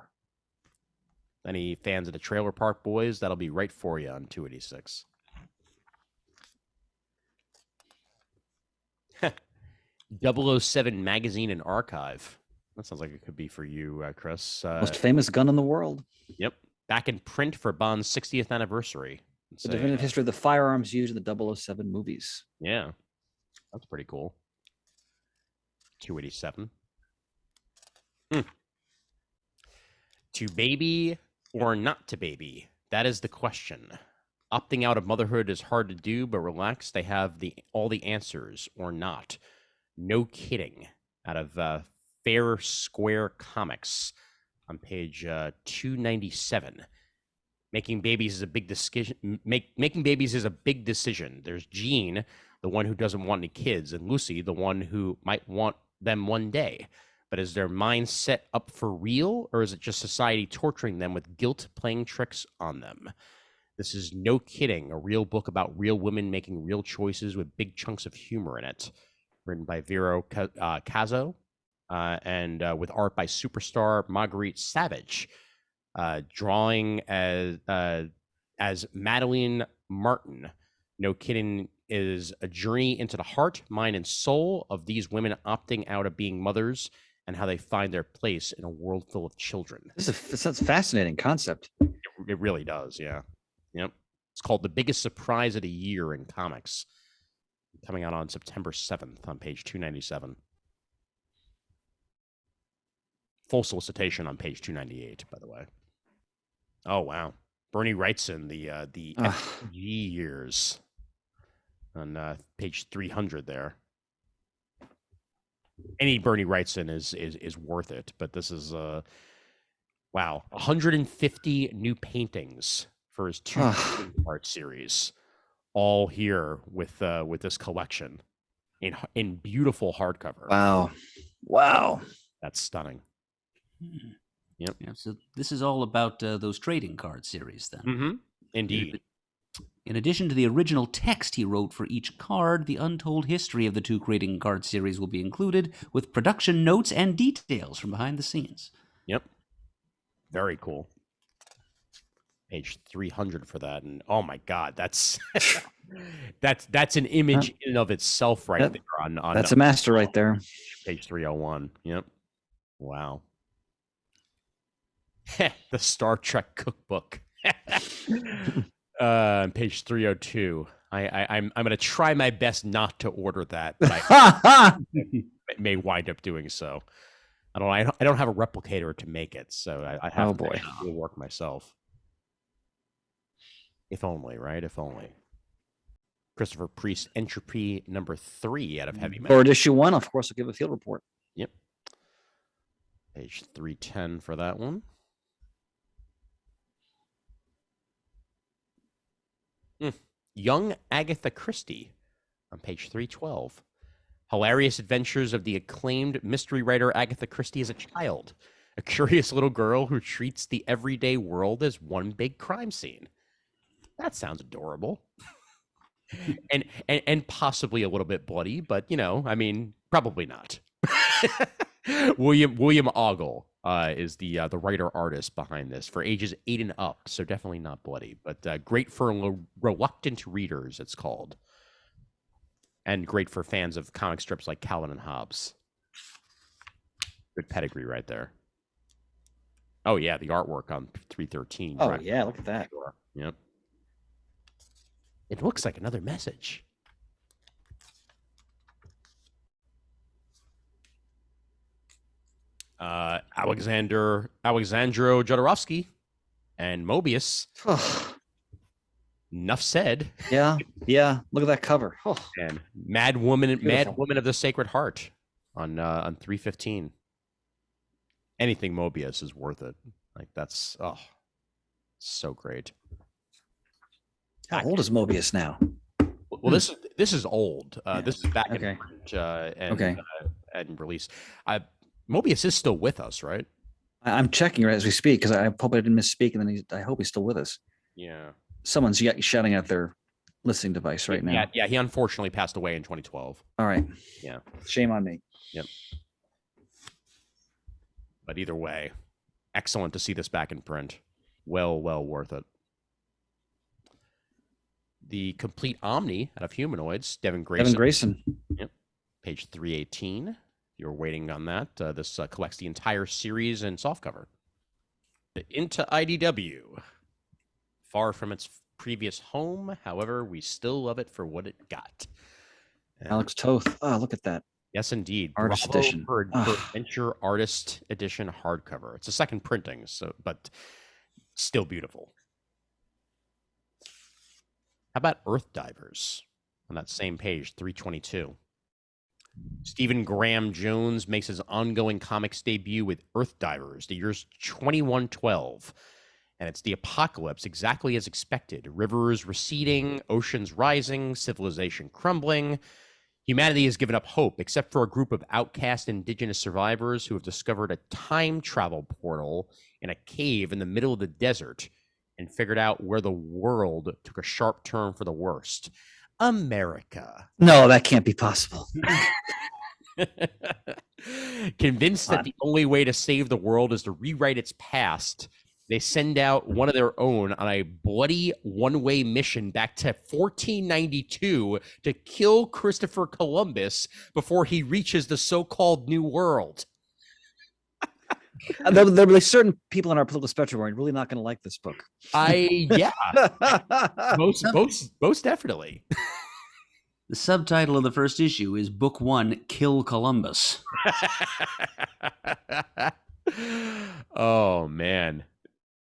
Any fans of the Trailer Park Boys, that'll be right for you on 286. 007 Magazine and Archive. That sounds like it could be for you, Chris. Most famous gun in the world. Yep. Back in print for Bond's 60th anniversary. The definitive history of the firearms used in the 007 movies. Yeah. That's pretty cool. 287. To baby or not to baby? That is the question. Opting out of motherhood is hard to do, but relax, they have all the answers, or not. No Kidding, out of Fair Square Comics on page 297. Making babies is a big decision. Making babies is a big decision. There's Jean, the one who doesn't want any kids, and Lucy, the one who might want them one day. But is their mind set up for real, or is it just society torturing them with guilt playing tricks on them? This is No Kidding, a real book about real women making real choices with big chunks of humor in it. Written by Vero Cazo, and with art by superstar Marguerite Savage. Drawing as Madeline Martin. No Kidding is a journey into the heart, mind, and soul of these women opting out of being mothers and how they find their place in a world full of children. This is a fascinating concept. It really does, yeah. Yep. It's called The Biggest Surprise of the Year in Comics. Coming out on September 7th on page 297. Full solicitation on page 298, by the way. Oh, wow. Bernie Wrightson, the FG years on page 300 there. Any Bernie Wrightson is worth it, but this is wow, 150 new paintings for his two art series, all here with this collection in beautiful hardcover. Wow, that's stunning. Yep. Yeah, so this is all about those trading card series, then. Mm-hmm. Indeed. In addition to the original text he wrote for each card, the untold history of the two trading card series will be included, with production notes and details from behind the scenes. Yep. Very cool. Page 300 for that, and oh my God, that's that's an image in and of itself, right there. On that's a master right there. Page 301. Yep. Wow. The Star Trek cookbook. Page 302. I'm gonna try my best not to order that, but I may wind up doing so. I don't have a replicator to make it, so I have to do work myself. If only, right? If only. Christopher Priest, Entropy number 3 out of Heavy Metal. Or at issue 1, of course, I'll give a field report. Yep. Page 310 for that one. Young Agatha Christie on page 312. Hilarious adventures of the acclaimed mystery writer Agatha Christie as a child, a curious little girl who treats the everyday world as one big crime scene. That sounds adorable. and possibly a little bit bloody, but I mean, probably not. William Ogle is the writer artist behind this for ages 8 and up, so definitely not bloody, but great for reluctant readers. It's called, and great for fans of comic strips like Calvin and Hobbes. Good pedigree right there. Oh yeah, the artwork on 313. Oh right? yeah, look at that. Yep. It looks like another message. Alexandro Jodorowsky and Mobius. Enough said. Yeah. Look at that cover. Oh. And Mad Woman Beautiful. of the Sacred Heart on 315. Anything Mobius is worth it. Like that's so great. How old is Mobius now? Well, this is old. This is back Okay. in print and release. Mobius is still with us, right? I'm checking right as we speak because I hope I didn't misspeak, and then I hope he's still with us. Yeah. Someone's shouting at their listening device right now. Yeah. He unfortunately passed away in 2012. All right. Yeah. Shame on me. Yep. But either way, excellent to see this back in print. Well worth it. The Complete Omni out of Humanoids, Devin Grayson. Yep. Page 318. You're waiting on that. This collects the entire series in softcover. Into IDW. Far from its previous home, however, we still love it for what it got. And Alex Toth. Oh, look at that. yes, indeed. Artist Bravo edition. for Adventure Artist Edition hardcover. It's a second printing, but still beautiful. How about Earth Divers on that same page, 322? Stephen Graham Jones makes his ongoing comics debut with Earth Divers. The year's 2112. And it's the apocalypse exactly as expected. Rivers receding, oceans rising, civilization crumbling. Humanity has given up hope, except for a group of outcast indigenous survivors who have discovered a time travel portal in a cave in the middle of the desert and figured out where the world took a sharp turn for the worst. America. No, that can't be possible. Convinced that the only way to save the world is to rewrite its past, they send out one of their own on a bloody one-way mission back to 1492 to kill Christopher Columbus before he reaches the so-called New World. There'll be certain people in our political spectrum who are really not going to like this book. Yeah, most definitely. The subtitle of the first issue is Book 1, Kill Columbus. Oh man.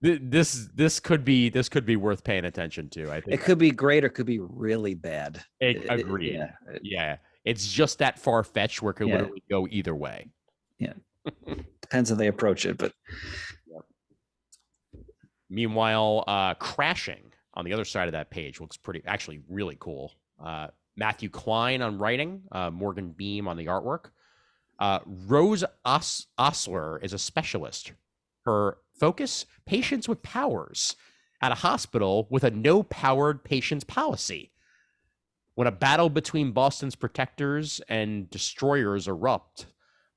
This could be worth paying attention to. I think It could be great or it could be really bad. Agreed. Yeah. It's just that far-fetched where it could literally go either way. Yeah. Depends how they approach it, but meanwhile, Crashing on the other side of that page looks actually really cool. Matthew Klein on writing, Morgan Beam on the artwork. Rose Osler is a specialist. Her focus, patients with powers at a hospital with a no-powered patients policy. When a battle between Boston's protectors and destroyers erupt,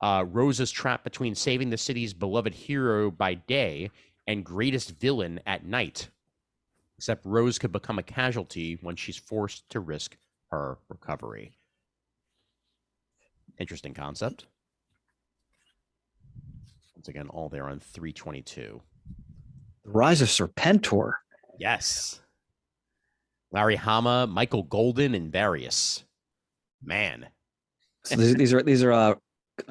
Rose is trapped between saving the city's beloved hero by day and greatest villain at night. Except Rose could become a casualty when she's forced to risk her recovery. Interesting concept. Once again, all there on 322. The Rise of Serpentor. Yes. Larry Hama, Michael Golden, and various. Man. So these are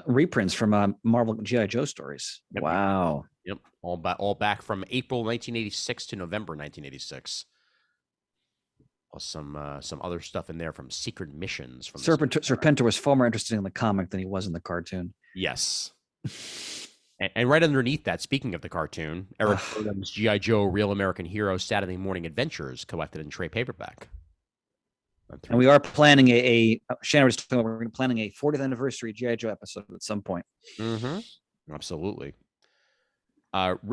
reprints from Marvel G.I. Joe stories. Yep. Wow. Yep. All back from April 1986 to November 1986. Plus some other stuff in there from Secret Missions. From Serpentor was far more interesting in the comic than he was in the cartoon. Yes. And right underneath that, speaking of the cartoon, Eric Burnham's G.I. Joe Real American Hero Saturday Morning Adventures collected in trade paperback. And we are planning Shannon was talking about, we're planning a 40th anniversary G.I. Joe episode at some point. Mm-hmm. Absolutely.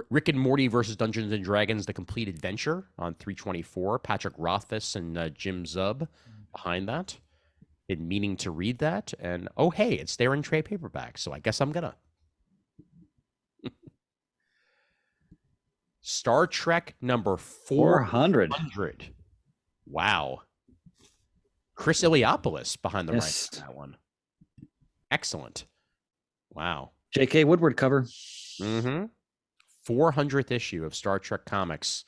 Rick and Morty versus Dungeons and Dragons: The Complete Adventure on 324. Patrick Rothfuss and Jim Zub behind that. Been meaning to read that, and oh hey, it's there in trade paperback, so I guess I'm gonna. Star Trek number 400. 400. Wow. Chris Iliopoulos behind the Yes. writing of that one. Excellent. Wow. J.K. Woodward cover. 400th issue of Star Trek comics.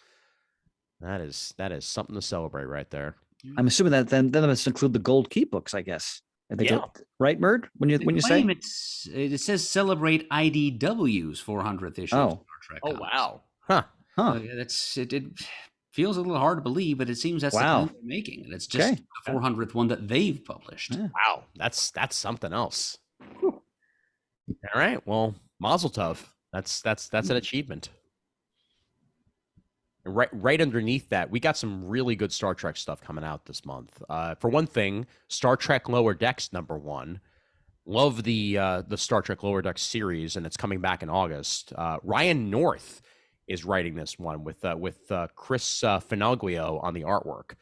That is something to celebrate right there. I'm assuming that then that must include the gold key books, I guess. Right, Murd? When you say it says celebrate IDW's 400th issue of Star Trek. Oh, comics. wow. Huh. It feels a little hard to believe, but it seems that's the claim they're making. And it's just the 400th one that they've published. Yeah. Wow. That's something else. Whew. All right. Well, Mazel Tov. That's an achievement. And right underneath that, we got some really good Star Trek stuff coming out this month. For one thing, Star Trek Lower Decks #1. Love the Star Trek Lower Decks series, and it's coming back in August. Ryan North is writing this one with Chris Finoglio on the artwork.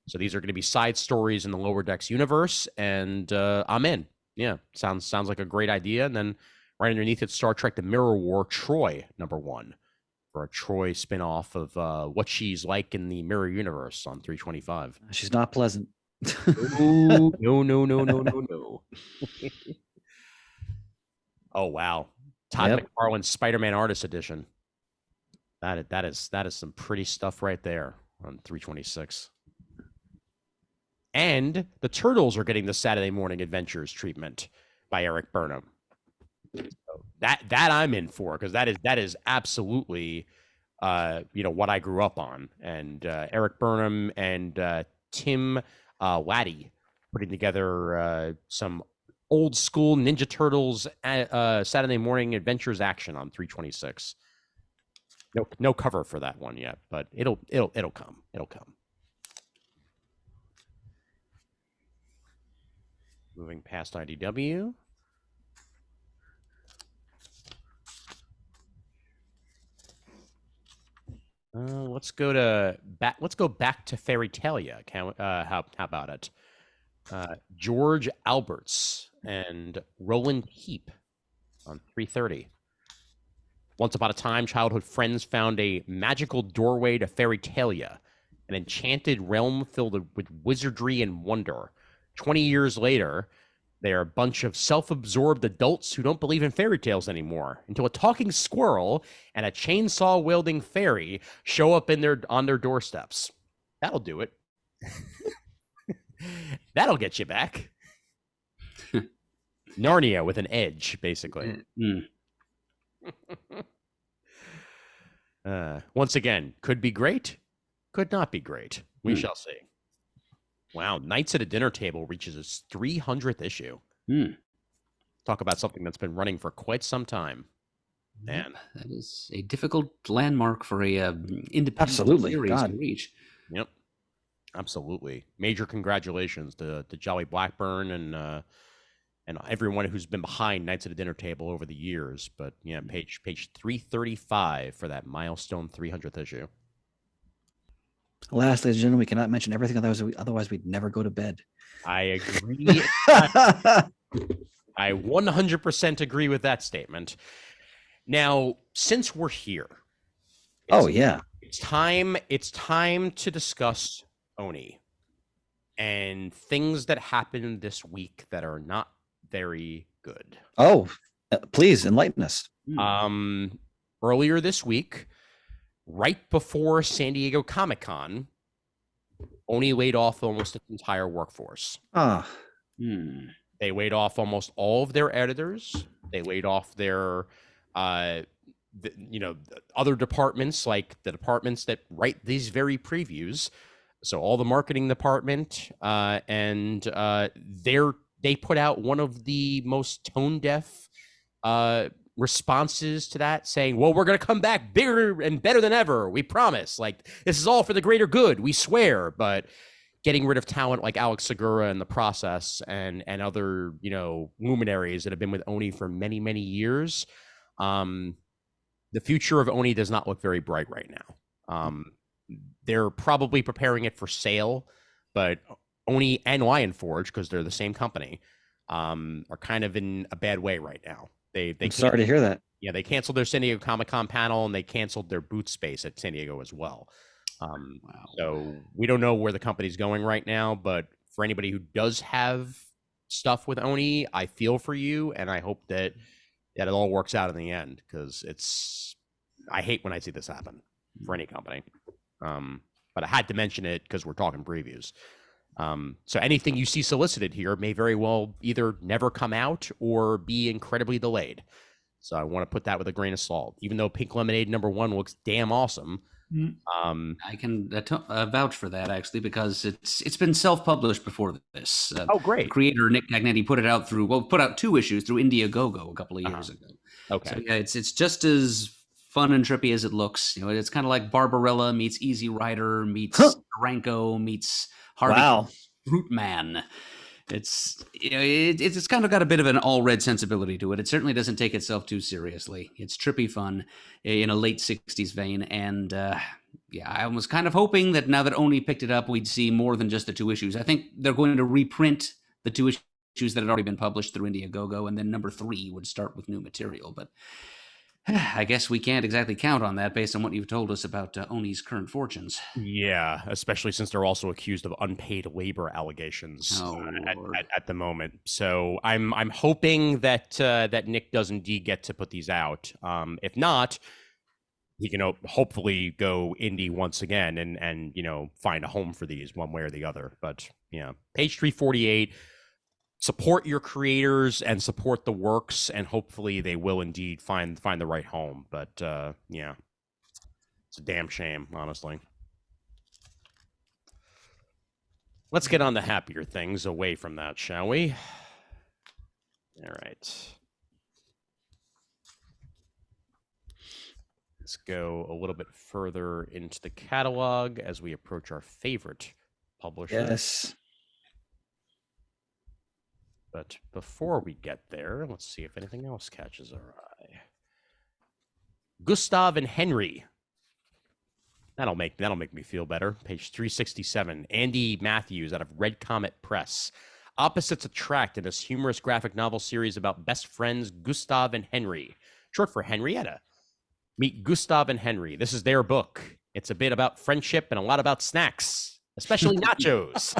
So these are going to be side stories in the Lower Decks universe, and I'm in. Yeah, sounds like a great idea. And then right underneath it, Star Trek: The Mirror War Troy #1. For a Troy spinoff of what she's like in the Mirror Universe on 325. She's not pleasant. No. Oh wow, Todd McFarlane's Spider-Man Artist Edition. That is some pretty stuff right there on 326. And the Turtles are getting the Saturday Morning Adventures treatment by Eric Burnham. So that I'm in for, because that is absolutely what I grew up on. And Eric Burnham and Tim Laddie putting together some old school Ninja Turtles Saturday Morning Adventures action on 326. No cover for that one yet, but it'll come. It'll come. Moving past IDW. Let's go back to Fairytalia. How about it? George Alberts and Roland Heap on 330. Once upon a time, childhood friends found a magical doorway to Fairytalia, an enchanted realm filled with wizardry and wonder. 20 years later, they are a bunch of self-absorbed adults who don't believe in fairy tales anymore, until a talking squirrel and a chainsaw-wielding fairy show up on their doorsteps. That'll do it. That'll get you back. Narnia with an edge, basically. Once again, could be great, could not be great. We shall see. Wow, Nights at a Dinner Table reaches its 300th issue. Talk about something that's been running for quite some time. Man, that is a difficult landmark for a independent series to reach. Yep, absolutely. Major congratulations to Jolly Blackburn and everyone who's been behind Nights at a Dinner Table over the years. But yeah, page 335 for that milestone 300th issue. Last, ladies and gentlemen, we cannot mention everything, otherwise we'd never go to bed. I agree. I 100% agree with that statement. Now, since we're here, it's time to discuss Oni and things that happened this week that are not very good. Oh, please enlighten us. Earlier this week, right before San Diego Comic-Con, Oni laid off almost its entire workforce. They laid off almost all of their editors. They laid off their, other departments, like the departments that write these very previews. So all the marketing department, and they put out one of the most tone-deaf responses to that, saying, well, we're going to come back bigger and better than ever. We promise. Like, this is all for the greater good. We swear. But getting rid of talent like Alex Segura in the process and other, luminaries that have been with Oni for many, many years. The future of Oni does not look very bright right now. They're probably preparing it for sale, but Oni and Lion Forge, because they're the same company, are kind of in a bad way right now. I'm sorry to hear that. Yeah, they canceled their San Diego Comic-Con panel, and they canceled their booth space at San Diego as well. Wow. So we don't know where the company's going right now, but for anybody who does have stuff with Oni, I feel for you, and I hope that it all works out in the end, because I hate when I see this happen for any company. But I had to mention it because we're talking previews. So anything you see solicited here may very well either never come out or be incredibly delayed. So I want to put that with a grain of salt. Even though Pink Lemonade #1 looks damn awesome, I can vouch for that, actually, because it's been self-published before this. Oh, great! The creator Nick Cagnetti put out 2 issues through Indiegogo a couple of years ago. Okay, so yeah, it's just as fun and trippy as it looks. It's kind of like Barbarella meets Easy Rider meets Ranko meets Harvey Fruit Man. It's it's kind of got a bit of an all red sensibility to it. It certainly doesn't take itself too seriously. It's trippy fun in a late 60s vein, and I was kind of hoping that now that Oni picked it up, we'd see more than just the 2 issues. I think they're going to reprint the 2 issues that had already been published through Indiegogo, and then #3 would start with new material. But I guess we can't exactly count on that based on what you've told us about Oni's current fortunes. Yeah, especially since they're also accused of unpaid labor allegations at the moment. So I'm hoping that that Nick does indeed get to put these out. If not, he can hopefully go indie once again and find a home for these one way or the other. But page 348. Support your creators and support the works, and hopefully they will indeed find the right home. But it's a damn shame, honestly. Let's get on to happier things away from that, shall we? All right. Let's go a little bit further into the catalog as we approach our favorite publisher. Yes. But before we get there, let's see if anything else catches our eye. Gustav and Henry. That'll make me feel better. Page 367. Andy Matthews out of Red Comet Press. Opposites attract in this humorous graphic novel series about best friends Gustav and Henry, short for Henrietta. Meet Gustav and Henry. This is their book. It's a bit about friendship and a lot about snacks, especially nachos.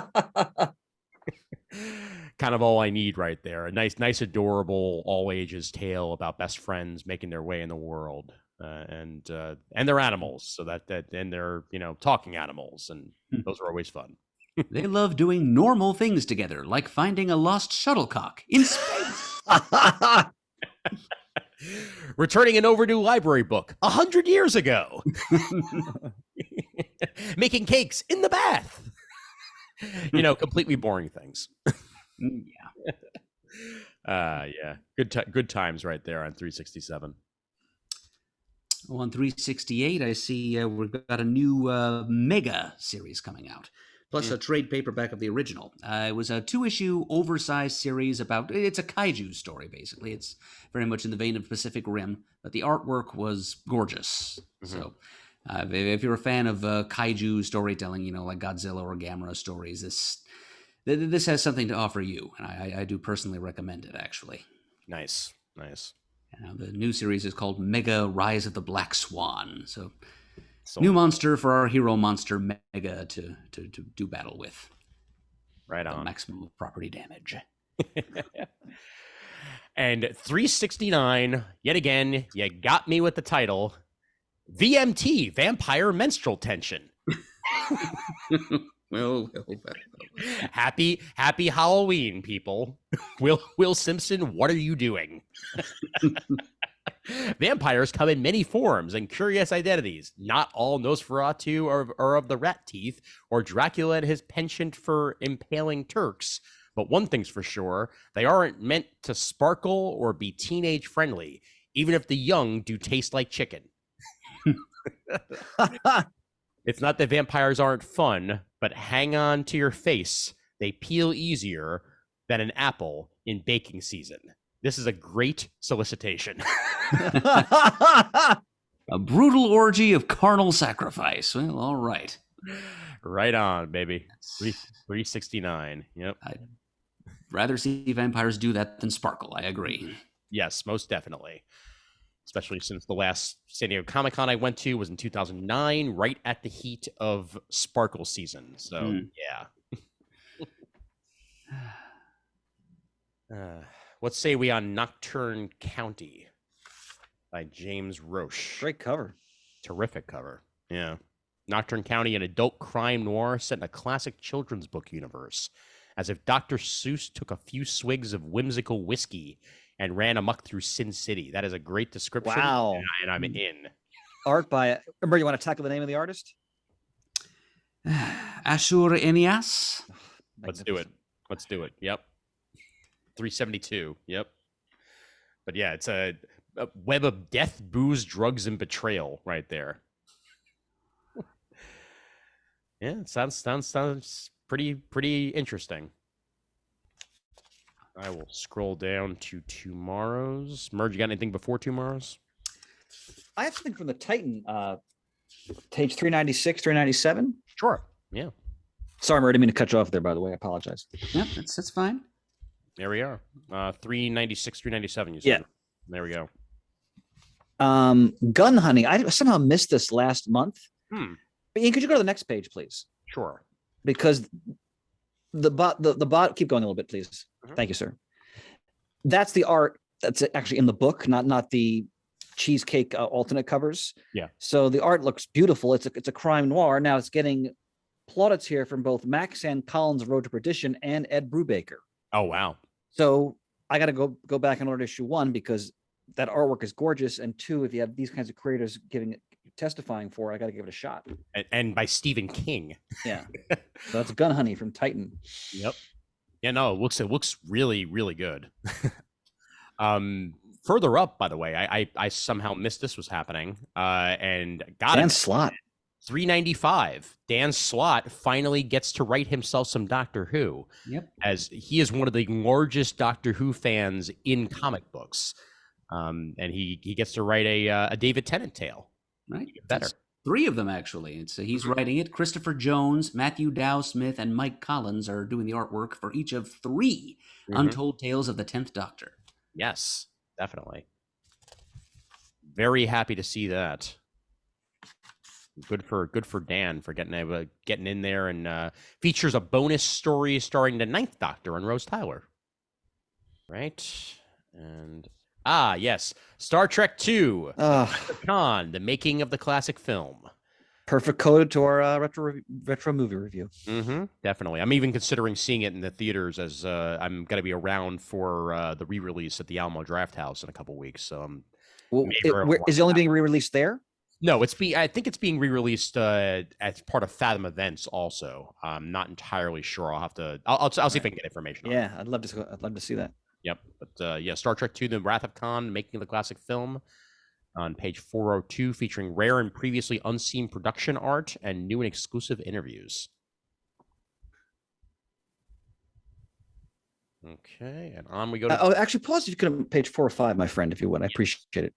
Kind of all I need right there. A nice, adorable, all ages tale about best friends making their way in the world, and they're animals. So and they're talking animals, and those are always fun. They love doing normal things together, like finding a lost shuttlecock in space. Returning an overdue library book 100 years ago. Making cakes in the bath. Completely boring things. Yeah. Good times right there on 367. Well, on 368, I see we've got a new mega series coming out, plus a trade paperback of the original. It was a 2-issue oversized series it's a kaiju story, basically. It's very much in the vein of Pacific Rim, but the artwork was gorgeous. Mm-hmm. So if you're a fan of kaiju storytelling, like Godzilla or Gamera stories, this has something to offer you, and I do personally recommend it, actually. Nice. The new series is called Mega Rise of the Black Swan. So new monster for our hero monster Mega to do battle with. Right on. Maximum property damage. And 369, yet again, you got me with the title. VMT, Vampire Menstrual Tension. Well. Happy Halloween, people. Will Simpson, what are you doing? Vampires come in many forms and curious identities. Not all Nosferatu are of the rat teeth, or Dracula and his penchant for impaling Turks. But one thing's for sure, they aren't meant to sparkle or be teenage friendly, even if the young do taste like chicken. It's not that vampires aren't fun, but hang on to your face. They peel easier than an apple in baking season. This is a great solicitation. A brutal orgy of carnal sacrifice. Well, all right. Right on, baby. 369. Yep. I'd rather see vampires do that than sparkle. I agree. Yes, most definitely. Especially since the last San Diego Comic-Con I went to was in 2009, right at the heat of Sparkle season. So, yeah. What say we on Nocturne County by James Roche? Great cover. Terrific cover. Yeah. Nocturne County, an adult crime noir set in a classic children's book universe. As if Dr. Seuss took a few swigs of whimsical whiskey and ran amok through Sin City. That is a great description. Wow. And I'm in. Art by, remember, you want to tackle the name of the artist? Ashur Enias. Let's do it. Let's do it. Yep. 372. Yep. But yeah, it's a web of death, booze, drugs, and betrayal right there. Yeah, it sounds pretty interesting. I will scroll down to tomorrow's. Murd, you got anything before tomorrow's? I have something from the Titan, page 396, 397. Sure. Yeah. Sorry, Murd, I didn't mean to cut you off there, by the way. I apologize. Yep, that's fine. There we are. 396, 397, you said. Yeah. There we go. Gun hunting. I somehow missed this last month. But Ian, could you go to the next page, please? Sure. Because the bot, keep going a little bit, please. Thank you, sir. That's the art that's actually in the book, not the cheesecake alternate covers. Yeah. So the art looks beautiful. It's a crime noir. Now it's getting plaudits here from both Max and Collins' Road to Perdition and Ed Brubaker. Oh, wow. So I got to go back and order issue 1 because that artwork is gorgeous. And 2, if you have these kinds of creators testifying for it, I got to give it a shot. And by Stephen King. Yeah. So that's Gun Honey from Titan. Yep. Yeah, no, it looks really, really good. Further up, by the way, I somehow missed this was happening. And got Dan Slott. 395. Dan Slott finally gets to write himself some Doctor Who. Yep. As he is one of the largest Doctor Who fans in comic books. And he gets to write a David Tennant tale. Right. Better. It's 3 of them, actually. It's he's writing it. Christopher Jones, Matthew Dow Smith, and Mike Collins are doing the artwork for each of 3 Untold Tales of the 10th Doctor. Yes, definitely. Very happy to see that. Good for Dan for getting in there, and features a bonus story starring the 9th Doctor and Rose Tyler. Right? And yes, Star Trek II, Con, the making of the classic film. Perfect coded to our retro movie review. Definitely. I'm even considering seeing it in the theaters as I'm going to be around for the re-release at the Alamo Draft House in a couple weeks. So is it only being re-released there? No, I think it's being re-released as part of Fathom Events also. I'm not entirely sure. I'll see if I can get information on it. Yeah, I'd love to see that. Yep. But yeah, Star Trek II, The Wrath of Khan, making of the classic film, on page 402, featuring rare and previously unseen production art and new and exclusive interviews. Okay, and on we go to... actually, pause if you could on page 4 or 5, my friend, if you would. I appreciate it.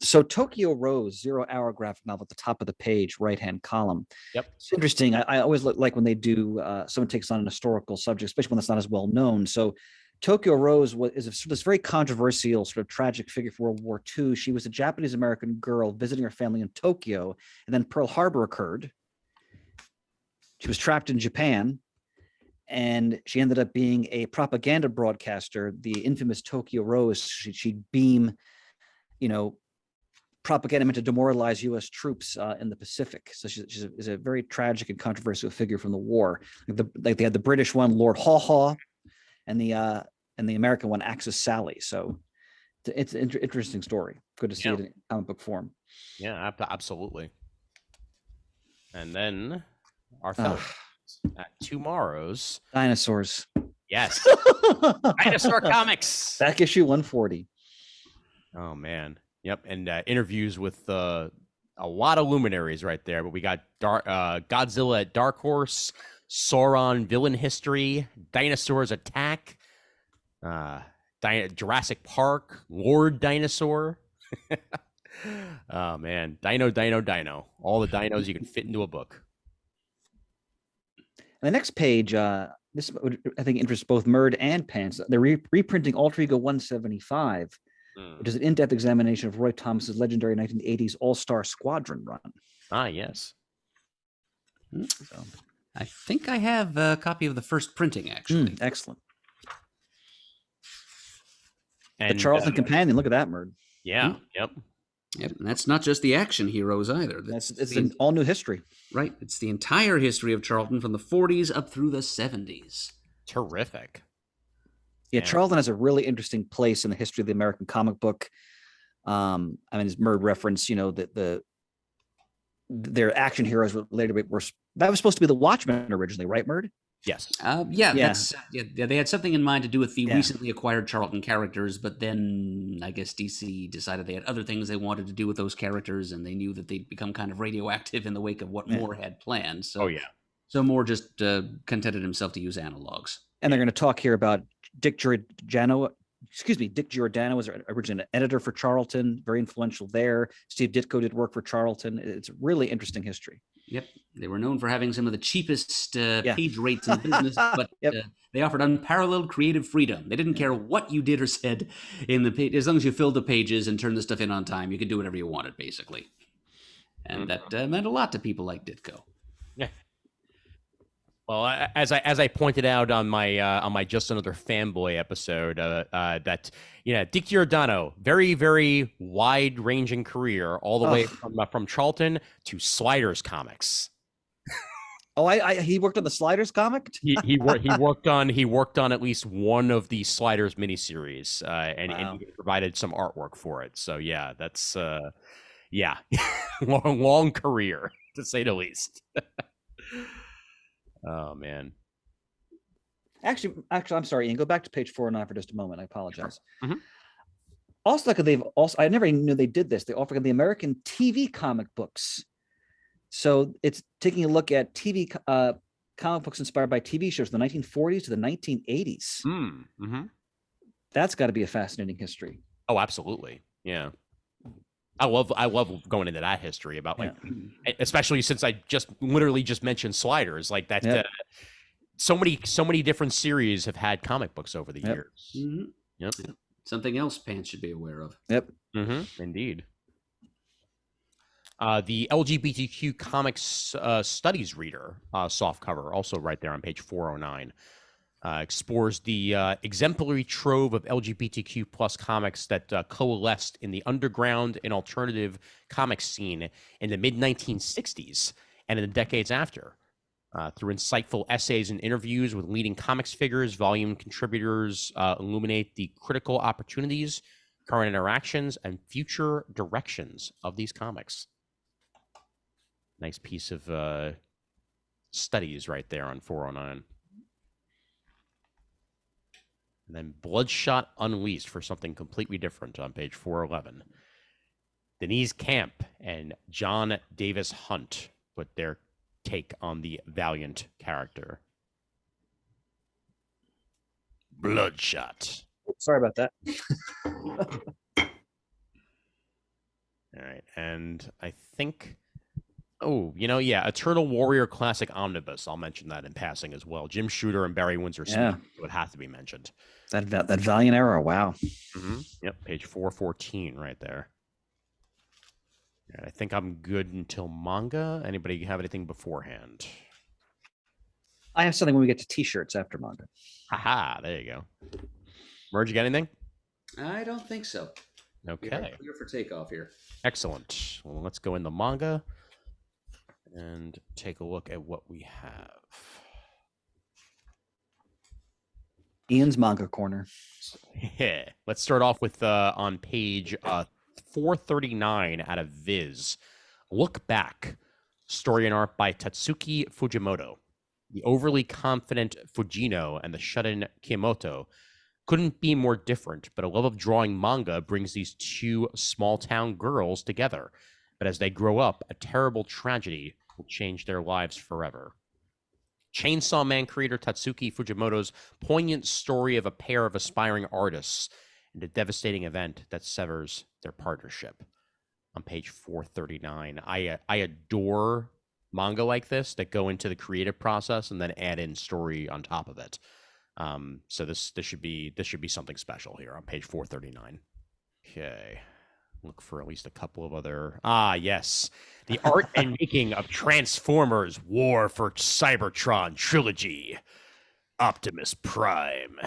So Tokyo Rose, 0-hour graphic novel at the top of the page, right-hand column. Yep. It's interesting. I always like when they do, someone takes on an historical subject, especially one that's not as well known. So Tokyo Rose is this very controversial sort of tragic figure for World War II. She was a Japanese-American girl visiting her family in Tokyo, and then Pearl Harbor occurred. She was trapped in Japan, and she ended up being a propaganda broadcaster, the infamous Tokyo Rose. She'd beam propaganda meant to demoralize U.S. troops in the Pacific. So she's a very tragic and controversial figure from the war. Like they had the British one, Lord Haw Haw, and the American one, Axis Sally. So it's an interesting story. Good to see it in comic book form. Yeah, absolutely. And then our fellow at tomorrow's Dinosaurs. Yes. Dinosaur Comics. Back issue 140. Oh man. Yep. And interviews with a lot of luminaries right there. But we got Godzilla at Dark Horse, Sauron Villain History, Dinosaurs Attack, Jurassic Park, Lord Dinosaur. Oh man. Dino. All the dinos you can fit into a book. The next page, this would, I think, interests both Murd and Pants. They're reprinting Alter Ego 175, which is an in-depth examination of Roy Thomas's legendary 1980s All-Star Squadron run. Ah, yes. So, I think I have a copy of the first printing, actually. excellent. And The Charlton Companion. Look at that, Murd. Yeah. Yep. Yep, and that's not just the action heroes either. It's an all-new history. Right. It's the entire history of Charlton from the 40s up through the 70s. Terrific. Yeah, Charlton has a really interesting place in the history of the American comic book. I mean, as Murd referenced, that their action heroes were later were that was supposed to be the Watchmen originally, right, Murd? Yes. They had something in mind to do with the recently acquired Charlton characters, but then I guess DC decided they had other things they wanted to do with those characters, and they knew that they'd become kind of radioactive in the wake of what Moore had planned. So, so Moore just contented himself to use analogs. And they're going to talk here about Dick Giordano. Dick Giordano was originally an editor for Charlton, very influential there. Steve Ditko did work for Charlton. It's a really interesting history. Yep. They were known for having some of the cheapest page rates in the business, but they offered unparalleled creative freedom. They didn't care what you did or said in the page. As long as you filled the pages and turned the stuff in on time, you could do whatever you wanted, basically. And that meant a lot to people like Ditko. Yeah. Well, as I pointed out on my Just Another Fanboy episode, that Dick Giordano, very, very wide ranging career, all the way from Charlton to Sliders Comics. He worked on the Sliders comic. he worked on at least one of the Sliders miniseries, and he provided some artwork for it. So yeah, that's long career to say the least. Oh man. Actually, I'm sorry, Ian. Go back to page 409 for just a moment. I apologize. Sure. Mm-hmm. Also, I never even knew they did this. They offered the American TV comic books. So it's taking a look at TV comic books inspired by TV shows from the 1940s to the 1980s. Mm-hmm. That's got to be a fascinating history. Oh, absolutely. Yeah. I love going into that history about especially since I literally just mentioned Sliders, like that. Yep. So many different series have had comic books over the years. Mm-hmm. Yep. Something else Pants should be aware of. Yep. Mm-hmm. Indeed. The LGBTQ comics studies reader softcover, also right there on page 409. Explores the exemplary trove of LGBTQ plus comics that coalesced in the underground and alternative comic scene in the mid-1960s and in the decades after. Through insightful essays and interviews with leading comics figures, volume contributors illuminate the critical opportunities, current interactions, and future directions of these comics. Nice piece of studies right there on 409. And then Bloodshot Unleashed for something completely different on page 411. Denise Camp and John Davis Hunt put their take on the Valiant character. Bloodshot. Sorry about that. All right. And I think... Eternal Warrior Classic Omnibus. I'll mention that in passing as well. Jim Shooter and Barry Windsor Smith would have to be mentioned. That Valiant era, wow. Mm-hmm. Yep, page 414 right there. And I think I'm good until manga. Anybody have anything beforehand? I have something when we get to t-shirts after manga. Haha, there you go. Murd, you got anything? I don't think so. Okay. Clear for takeoff here. Excellent. Well, let's go in the manga and take a look at what we have. Ian's Manga Corner. Yeah. Let's start off with on page 439 out of Viz. Look Back. Story and art by Tatsuki Fujimoto. The overly confident Fujino and the shut-in Kiyomoto couldn't be more different, but a love of drawing manga brings these two small-town girls together. But as they grow up, a terrible tragedy will change their lives forever. Chainsaw Man creator Tatsuki Fujimoto's poignant story of a pair of aspiring artists and a devastating event that severs their partnership. On page 439, I adore manga like this that go into the creative process and then add in story on top of it. So this should be something special here on page 439. Okay. Look for at least a couple of other. Yes. The Art and Making of Transformers War for Cybertron Trilogy. Optimus Prime.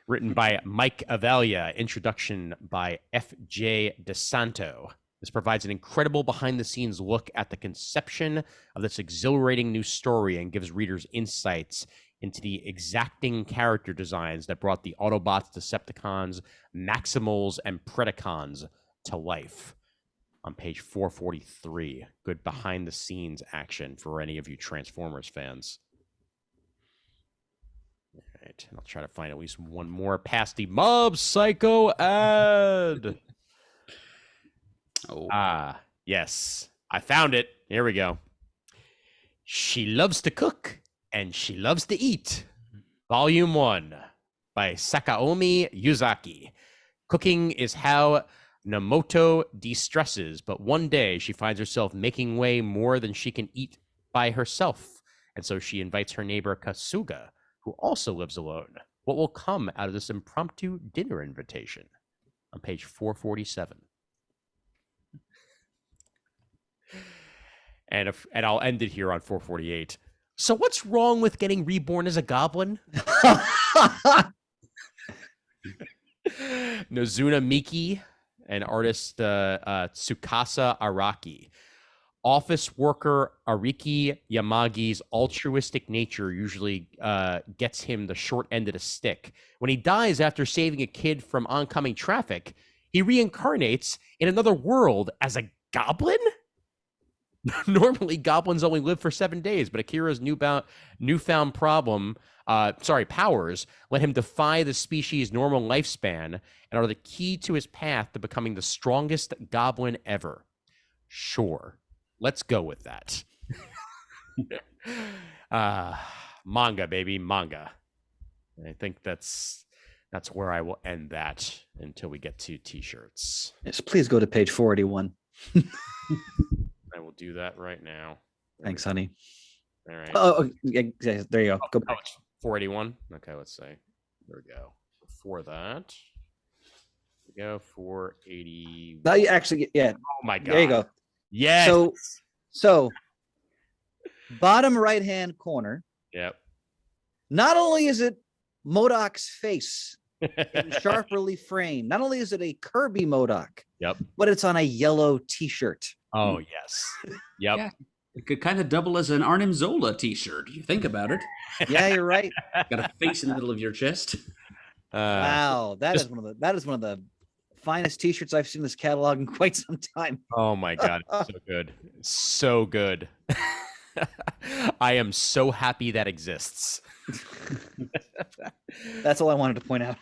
Written by Mike Avalia. Introduction by F.J. DeSanto. This provides an incredible behind-the-scenes look at the conception of this exhilarating new story and gives readers insights into the exacting character designs that brought the Autobots, Decepticons, Maximals, and Predacons to life. On page 443, good behind-the-scenes action for any of you Transformers fans. All right, and I'll try to find at least one more past the Mob Psycho ad. Yes, I found it. Here we go. She loves to cook and she loves to eat. Volume 1 by Sakaomi Yuzaki. Cooking is how Namoto de-stresses, but one day she finds herself making way more than she can eat by herself. And so she invites her neighbor Kasuga, who also lives alone. What will come out of this impromptu dinner invitation? On page 447. And I'll end it here on 448. So what's wrong with getting reborn as a goblin? Nozuna Miki and artist Tsukasa Araki. Office worker Ariki Yamagi's altruistic nature usually gets him the short end of the stick. When he dies after saving a kid from oncoming traffic, he reincarnates in another world as a goblin? Normally, goblins only live for 7 days, but Akira's newfound powers let him defy the species' normal lifespan and are the key to his path to becoming the strongest goblin ever. Sure, let's go with that. Manga, baby, manga. I think that's where I will end that until we get to t-shirts. Yes, please go to page 481. I will do that right now. Thanks, honey. All right. Oh, yeah, there you go. Go back. 481. Okay, let's see. There we go. Before that, we go 480. No, you actually, yeah. Oh my god. There you go. Yes. So bottom right-hand corner. Yep. Not only is it MODOK's face in sharp relief frame, not only is it a Kirby MODOK, yep, but it's on a yellow t-shirt. Oh, yes. Yep. Yeah. It could kind of double as an Arnim Zola t-shirt. You think about it. Yeah, you're right. Got a face in the middle of your chest. Wow, that is one of the finest t-shirts I've seen in this catalog in quite some time. Oh my god, it's so good. So good. I am so happy that exists. That's all I wanted to point out.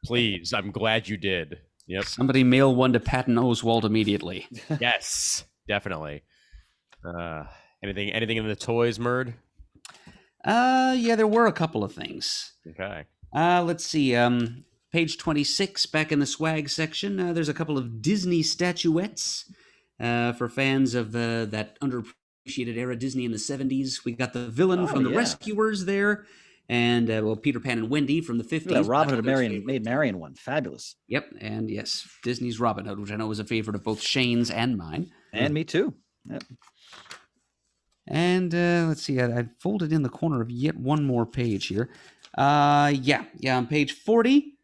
Please, I'm glad you did. Yep. Somebody mail one to Patton Oswalt immediately. Yes, definitely. Anything in the toys, Murd? Yeah, there were a couple of things. Okay. Let's see. Page 26, back in the swag section, there's a couple of Disney statuettes for fans of that underappreciated era Disney in the 70s. We got the villain from The Rescuers there, and Peter Pan and Wendy from the 50s. Yeah, Robin Hood made Marion one. Fabulous. Yep, and yes, Disney's Robin Hood, which I know was a favorite of both Shane's and mine. And me too. Yep. And let's see, I folded in the corner of yet one more page here. Yeah, on page 40,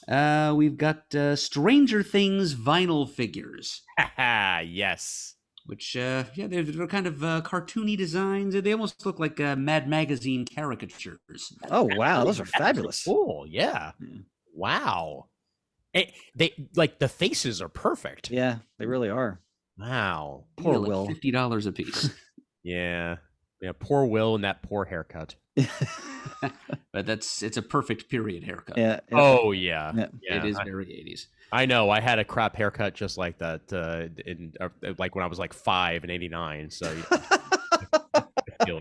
we've got Stranger Things vinyl figures. Yes. Which, they're kind of cartoony designs. They almost look like Mad Magazine caricatures. Oh, wow, those are fabulous. Cool, yeah. Wow. They like the faces are perfect. Yeah, they really are. Wow. Poor like Will. $50 a piece. Yeah. Poor Will and that poor haircut. But it's a perfect period haircut. Yeah. Oh yeah. It is very 80s. I know. I had a crap haircut just like that like when I was like 5 in '89. So the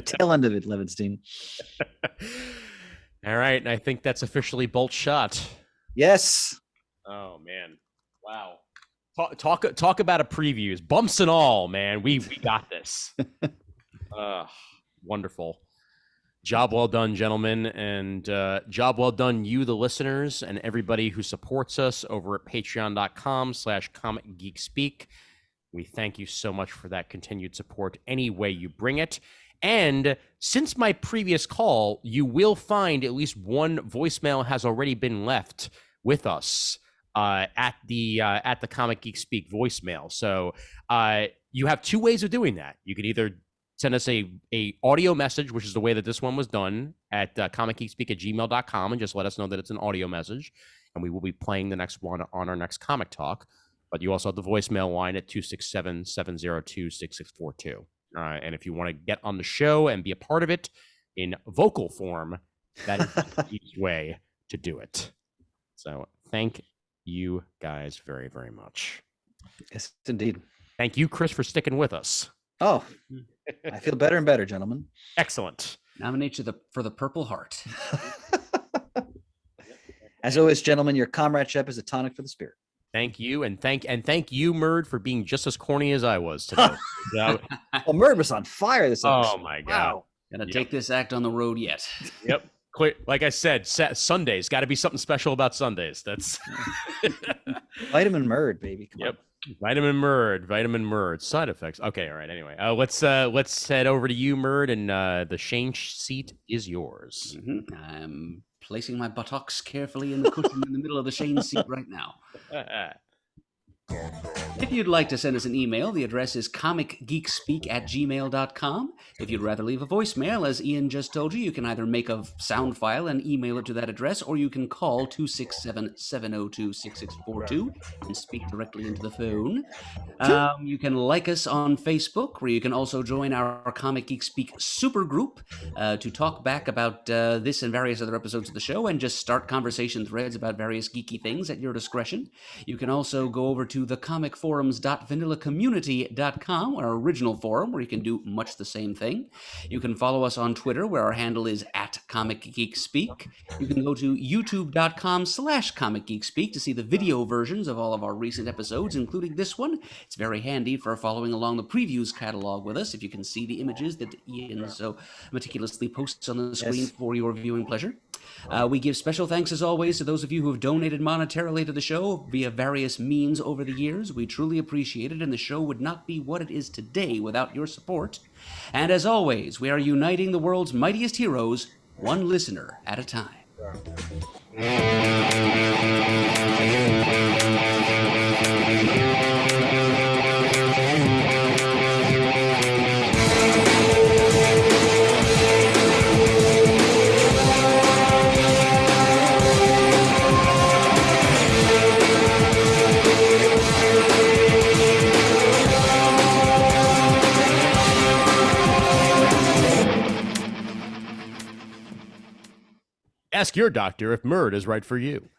tail end of it, Levinstein. All right, and I think that's officially Bolt Shot. Yes. Oh man. Wow. Talk about a previews, bumps and all, man. We got this. Wonderful. Job well done, gentlemen, and job well done, you, the listeners, and everybody who supports us over at patreon.com/comicgeekspeak. We thank you so much for that continued support any way you bring it. And since my previous call, you will find at least one voicemail has already been left with us at the Comic Geek Speak voicemail. So you have two ways of doing that. You can either send us a audio message, which is the way that this one was done, at comicgeekspeak@gmail.com, and just let us know that it's an audio message, and we will be playing the next one on our next Comic Talk. But you also have the voicemail line at 267-702-6642. And if you want to get on the show and be a part of it in vocal form, that is the easiest way to do it. So thank you guys very, very much. Yes, indeed. Thank you, Chris, for sticking with us. Oh, I feel better and better, gentlemen. Excellent. Nominate you for the Purple Heart. As always, gentlemen, your comradeship is a tonic for the spirit. Thank you, and thank you, Murd, for being just as corny as I was today. Well, Murd was on fire this episode. Oh my god! Wow. Gotta take this act on the road yet. Yep. Like I said, Sundays got to be something special about Sundays. That's Vitamin Murd, baby. Come on. Vitamin Murd. Side effects. Okay, all right. Anyway, let's head over to you, Murd, and the Shane seat is yours. Mm-hmm. I'm placing my buttocks carefully in the cushion in the middle of the Shane seat right now. If you'd like to send us an email, the address is comicgeekspeak@gmail.com. If you'd rather leave a voicemail, as Ian just told you, you can either make a sound file and email it to that address, or you can call 267-702-6642 and speak directly into the phone. You can like us on Facebook, where you can also join our Comic Geek Speak super group to talk back about this and various other episodes of the show, and just start conversation threads about various geeky things at your discretion. You can also go over to thecomicforums.vanillacommunity.com, our original forum, where you can do much the same thing. You can follow us on Twitter, where our handle is @ComicGeekSpeak. You can go to youtube.com/ComicGeekSpeak to see the video versions of all of our recent episodes, including this one. It's very handy for following along the previews catalog with us, if you can see the images that Ian so meticulously posts on the screen for your viewing pleasure. We give special thanks, as always, to those of you who have donated monetarily to the show via various means over the years. We truly appreciate it, and the show would not be what it is today without your support. And as always, we are uniting the world's mightiest heroes, one listener at a time. Ask your doctor if Murd is right for you.